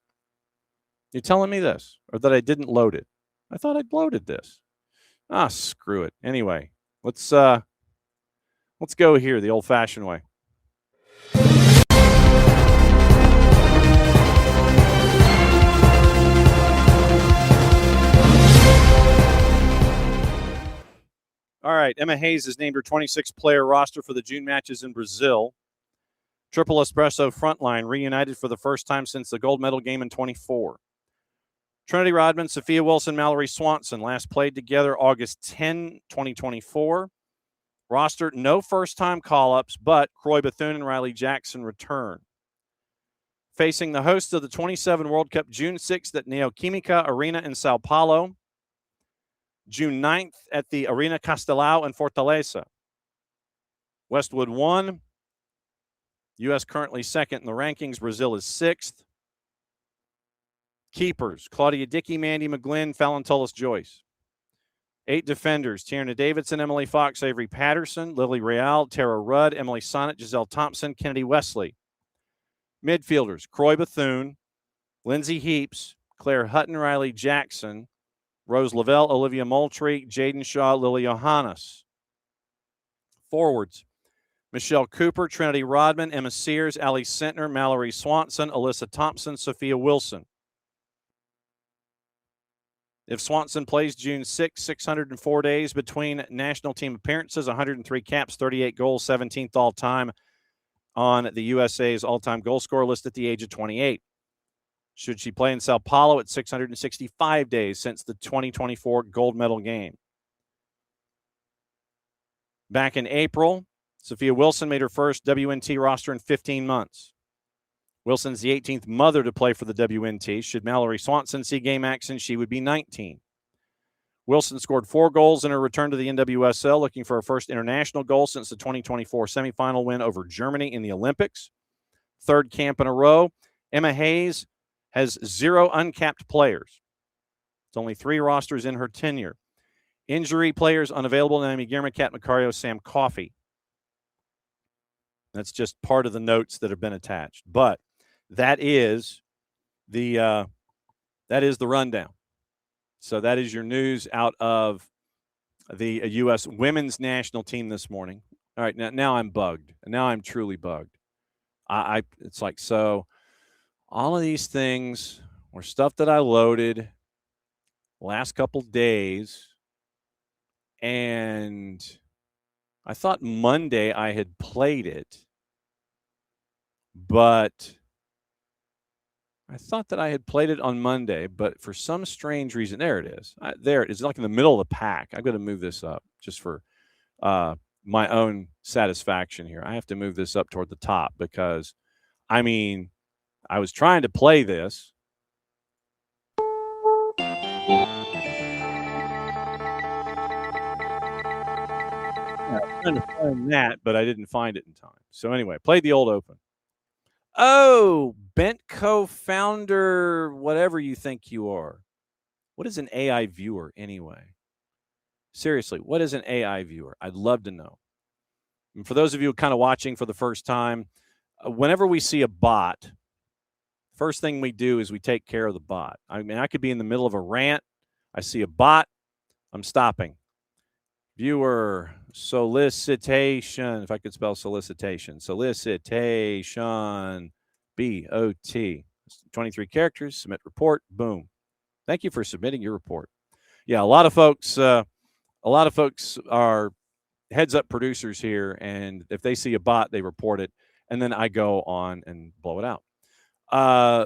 You're telling me this, or that I didn't load it? I thought I'd loaded this. Ah, screw it. Anyway, let's go here the old-fashioned way. All right, Emma Hayes is named her 26-player roster for the June matches in Brazil. Triple Espresso frontline reunited for the first time since the gold medal game in 24. Trinity Rodman, Sophia Wilson, Mallory Swanson last played together August 10, 2024. Roster, no first-time call-ups, but Croy Bethune and Riley Jackson return. Facing the hosts of the 27 World Cup June 6th at Neoquímica Arena in Sao Paulo. June 9th at the Arena Castelao in Fortaleza. Westwood 1. U.S. currently second in the rankings. Brazil is 6th. Keepers, Claudia Dickey, Mandy McGlynn, Fallon Tullis-Joyce. 8 defenders, Tierna Davidson, Emily Fox, Avery Patterson, Lily Real, Tara Rudd, Emily Sonnet, Giselle Thompson, Kennedy Wesley. Midfielders, Croy Bethune, Lindsay Heaps, Claire Hutton, Riley Jackson, Rose Lavelle, Olivia Moultrie, Jaden Shaw, Lily Johannes. Forwards, Michelle Cooper, Trinity Rodman, Emma Sears, Allie Sentner, Mallory Swanson, Alyssa Thompson, Sophia Wilson. If Swanson plays June 6, 604 days between national team appearances, 103 caps, 38 goals, 17th all-time on the USA's all-time goal scorer list at the age of 28. Should she play in Sao Paulo at 665 days since the 2024 gold medal game? Back in April, Sophia Wilson made her first WNT roster in 15 months. Wilson's the 18th mother to play for the WNT. Should Mallory Swanson see game action, she would be 19. Wilson scored 4 goals in her return to the NWSL, looking for her first international goal since the 2024 semifinal win over Germany in the Olympics. 3rd camp in a row. Emma Hayes has 0 uncapped players. It's only 3 rosters in her tenure. Injury players unavailable: Naomi Guillermo, Kat Macario, Sam Coffey. That's just part of the notes that have been attached. But that is the rundown. So that is your news out of the U.S. women's national team this morning. All right, now I'm bugged. Now I'm truly bugged. It's like, so all of these things were stuff that I loaded last couple days, and I thought Monday I had played it, but I thought that I had played it on Monday, but for some strange reason, there it is. There it is, like in the middle of the pack. I've got to move this up just for my own satisfaction here. I have to move this up toward the top because, I mean, I was trying to play this. I was trying to find that, but I didn't find it in time. So anyway, played the old open. Oh, Bent co-founder, whatever you think you are. What is an AI viewer anyway? Seriously, what is an AI viewer? I'd love to know. And for those of you kind of watching for the first time, whenever we see a bot, first thing we do is we take care of the bot. I mean, I could be in the middle of a rant. I see a bot. I'm stopping. Viewer solicitation. If I could spell solicitation. Solicitation. B-O-T. 23 characters. Submit report. Boom. Thank you for submitting your report. Yeah, a lot of folks are heads-up producers here, and if they see a bot, they report it, and then I go on and blow it out.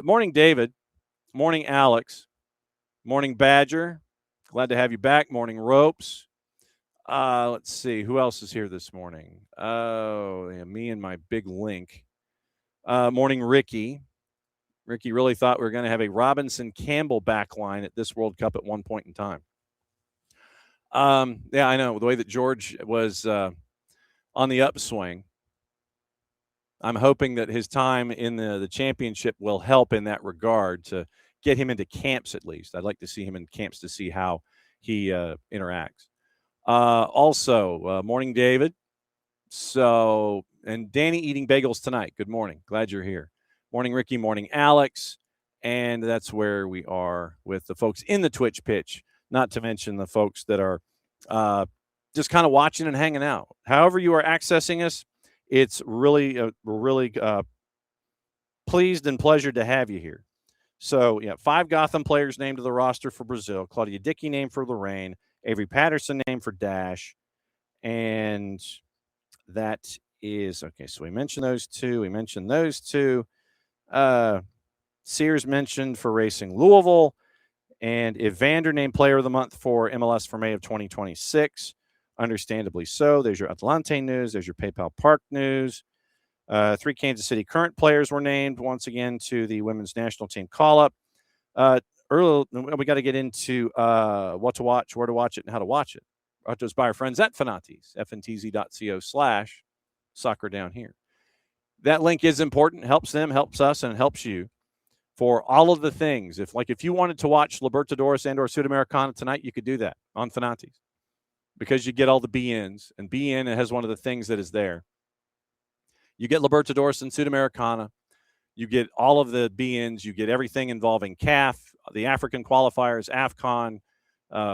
Morning, David. Morning, Alex. Morning, Badger. Glad to have you back. Morning, Ropes. Let's see. Who else is here this morning? Oh, yeah, me and my big link. Morning, Ricky. Ricky really thought we were going to have a Robinson-Campbell backline at this World Cup at one point in time. Yeah, I know. The way that George was on the upswing, I'm hoping that his time in the championship will help in that regard to get him into camps at least. I'd like to see him in camps to see how he interacts. Also, morning, David. So, and Danny eating bagels tonight. Good morning. Glad you're here. Morning, Ricky. Morning, Alex. And that's where we are with the folks in the Twitch pitch, not to mention the folks that are just kind of watching and hanging out. However you are accessing us, it's really, really pleased and pleasured to have you here. So, yeah, 5 Gotham players named to the roster for Brazil. Claudia Dickey named for Lorraine. Avery Patterson named for Dash. And that is, okay, so we mentioned those two. Sears mentioned for Racing Louisville. And Evander named Player of the Month for MLS for May of 2026. Understandably so. There's your Atlante news. There's your PayPal Park news. 3 Kansas City current players were named once again to the women's national team call-up. Earlier, we got to get into what to watch, where to watch it, and how to watch it. Brought to us by our friends at Fanati's, fntz.co/soccer down here. That link is important. Helps them, helps us, and it helps you for all of the things. If you wanted to watch Libertadores and or Sudamericana tonight, you could do that on Fanati's because you get all the BNs, and BN has one of the things that is there. You get Libertadores and Sudamericana. You get all of the BNs. You get everything involving CAF, the African qualifiers, AFCON,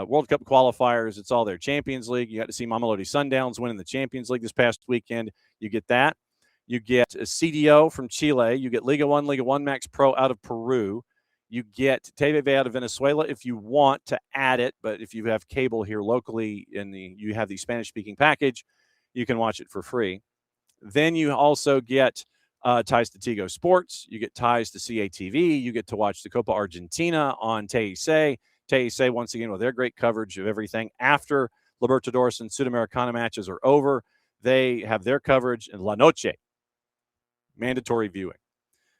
World Cup qualifiers. It's all there. Champions League. You got to see Mamelodi Sundowns winning the Champions League this past weekend. You get that. You get a CDO from Chile. You get Liga 1 Max Pro out of Peru. You get TV out of Venezuela if you want to add it. But if you have cable here locally and you have the Spanish-speaking package, you can watch it for free. Then you also get ties to Tigo Sports. You get ties to CATV. You get to watch the Copa Argentina on TEC. TEC, once again, with their great coverage of everything after Libertadores and Sudamericana matches are over. They have their coverage in La Noche, mandatory viewing.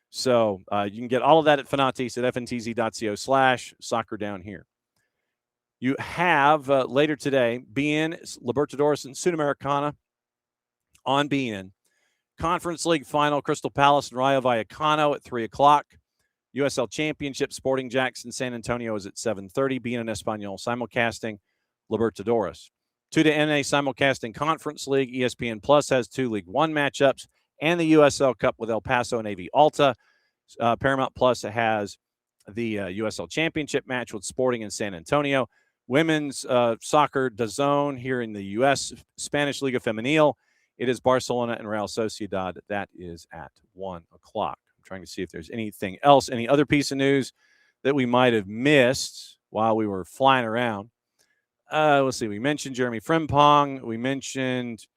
So you can get all of that at Fanatis at fntz.co/soccer down here. You have later today, BN, Libertadores and Sudamericana on BN. Conference League final, Crystal Palace and Rayo Vallecano at 3 o'clock. USL Championship, Sporting Jackson, San Antonio is at 7:30. BN and Espanol simulcasting Libertadores. 2-NA simulcasting Conference League. ESPN Plus has 2 League One matchups and the USL Cup with El Paso and AV Alta. Paramount Plus has the USL Championship match with Sporting and San Antonio. Women's soccer DAZN here in the U.S. Spanish Liga Femenil. It is Barcelona and Real Sociedad. That is at 1 o'clock. I'm trying to see if there's anything else, any other piece of news that we might have missed while we were flying around. Let's see. We mentioned Jeremy Frimpong. We mentioned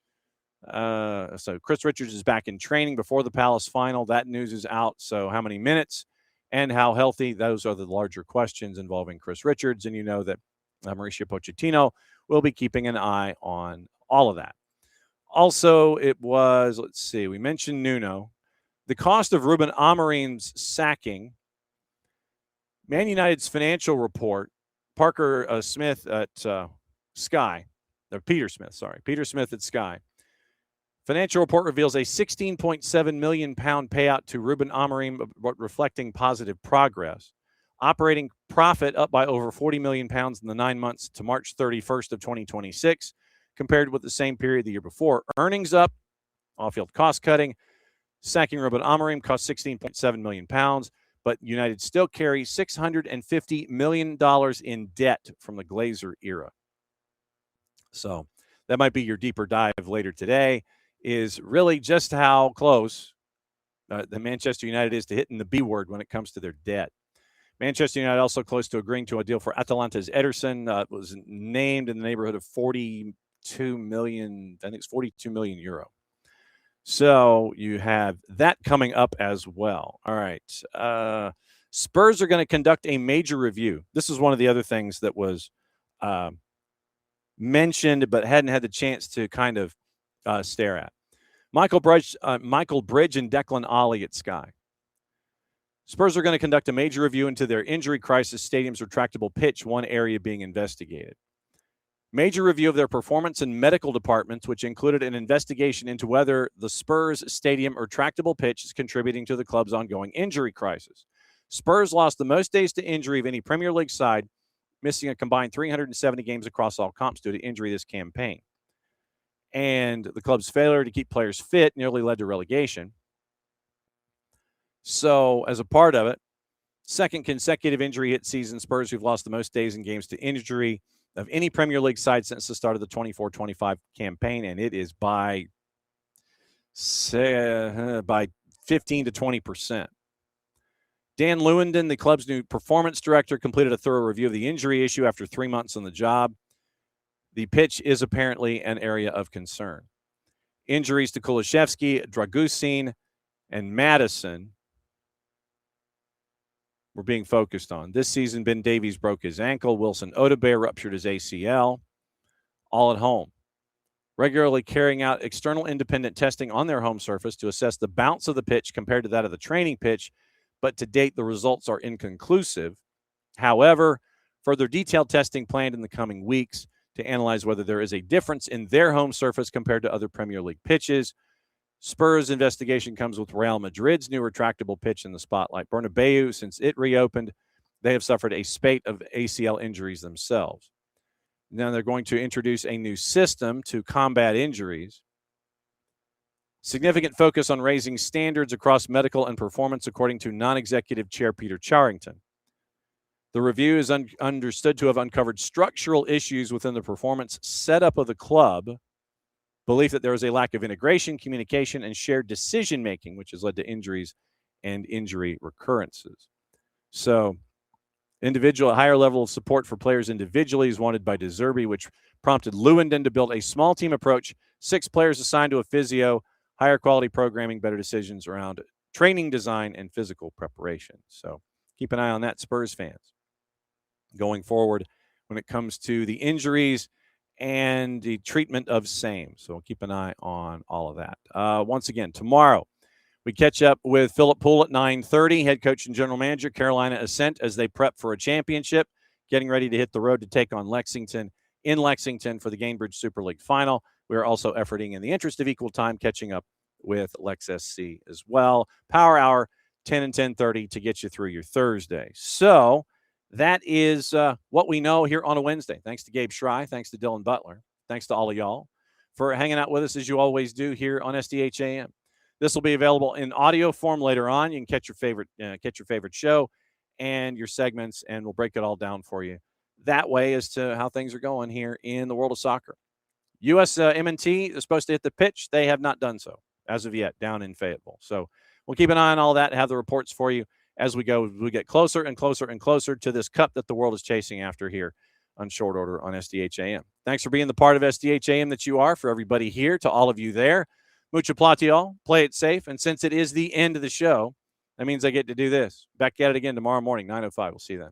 so Chris Richards is back in training before the Palace final. That news is out. So how many minutes and how healthy? Those are the larger questions involving Chris Richards. And you know that Mauricio Pochettino will be keeping an eye on all of that. Also, it was, let's see, we mentioned Nuno. The cost of Ruben Amorim's sacking. Man United's financial report, Parker Smith at Sky, or Peter Smith at Sky. Financial report reveals a £16.7 million payout to Ruben Amorim, reflecting positive progress. Operating profit up by over £40 million in the 9 months to March 31st of 2026, compared with the same period the year before. Earnings up, off-field cost cutting. Sacking Ruben Amorim cost £16.7 million, but United still carry $650 million in debt from the Glazer era. So that might be your deeper dive later today, is really just how close the Manchester United is to hitting the B word when it comes to their debt. Manchester United also close to agreeing to a deal for Atalanta's Ederson. Was named in the neighborhood of 42 million, I think it's 42 million euro. So you have that coming up as well. All right. Spurs are going to conduct a major review. This is one of the other things that was mentioned but hadn't had the chance to kind of stare at. Michael Bridge and Declan Ollie at Sky. Spurs are going to conduct a major review into their injury crisis stadium's retractable pitch, one area being investigated. Major review of their performance and medical departments, which included an investigation into whether the Spurs stadium retractable pitch is contributing to the club's ongoing injury crisis. Spurs lost the most days to injury of any Premier League side, missing a combined 370 games across all comps due to injury this campaign. And the club's failure to keep players fit nearly led to relegation. So, as a part of it, second consecutive injury hit season, Spurs who've lost the most days in games to injury of any Premier League side since the start of the 24-25 campaign, and it is by 15 to 20%. Dan Lewandon, the club's new performance director, completed a thorough review of the injury issue after 3 months on the job. The pitch is apparently an area of concern. Injuries to Kulusevski, Dragusin, and Madison were being focused on. This season, Ben Davies broke his ankle. Wilson Odebear ruptured his ACL, all at home. Regularly carrying out external independent testing on their home surface to assess the bounce of the pitch compared to that of the training pitch, but to date, the results are inconclusive. However, further detailed testing planned in the coming weeks to analyze whether there is a difference in their home surface compared to other Premier League pitches. Spurs investigation comes with Real Madrid's new retractable pitch in the spotlight. Bernabeu, since it reopened, they have suffered a spate of ACL injuries themselves. Now they're going to introduce a new system to combat injuries. Significant focus on raising standards across medical and performance, according to non-executive chair Peter Charrington. The review is understood to have uncovered structural issues within the performance setup of the club, belief that there is a lack of integration, communication, and shared decision-making, which has led to injuries and injury recurrences. So, higher level of support for players individually is wanted by De Zerbi, which prompted Lewandon to build a small team approach, 6 players assigned to a physio, higher quality programming, better decisions around training design and physical preparation. So keep an eye on that, Spurs fans. Going forward, when it comes to the injuries and the treatment of same. So keep an eye on all of that. Once again, tomorrow we catch up with Philip Poole at 9:30, head coach and general manager, Carolina Ascent, as they prep for a championship, getting ready to hit the road to take on Lexington in Lexington for the Gainbridge Super League final. We are also efforting, in the interest of equal time, catching up with Lex SC as well. Power Hour, 10 and 10:30 to get you through your Thursday. So that is what we know here on a Wednesday. Thanks to Gabe Schray. Thanks to Dylan Butler. Thanks to all of y'all for hanging out with us as you always do here on SDH AM. This will be available in audio form later on. You can catch your favorite show and your segments, and we'll break it all down for you that way as to how things are going here in the world of soccer. USMNT is supposed to hit the pitch. They have not done so as of yet down in Fayetteville. So we'll keep an eye on all that and have the reports for you as we go. We get closer and closer and closer to this cup that the world is chasing after here on short order on SDH AM. Thanks for being the part of SDH AM that you are, for everybody here, to all of you there. Mucho platiol, play it safe. And since it is the end of the show, that means I get to do this. Back at it again tomorrow morning, 9:05. We'll see you then.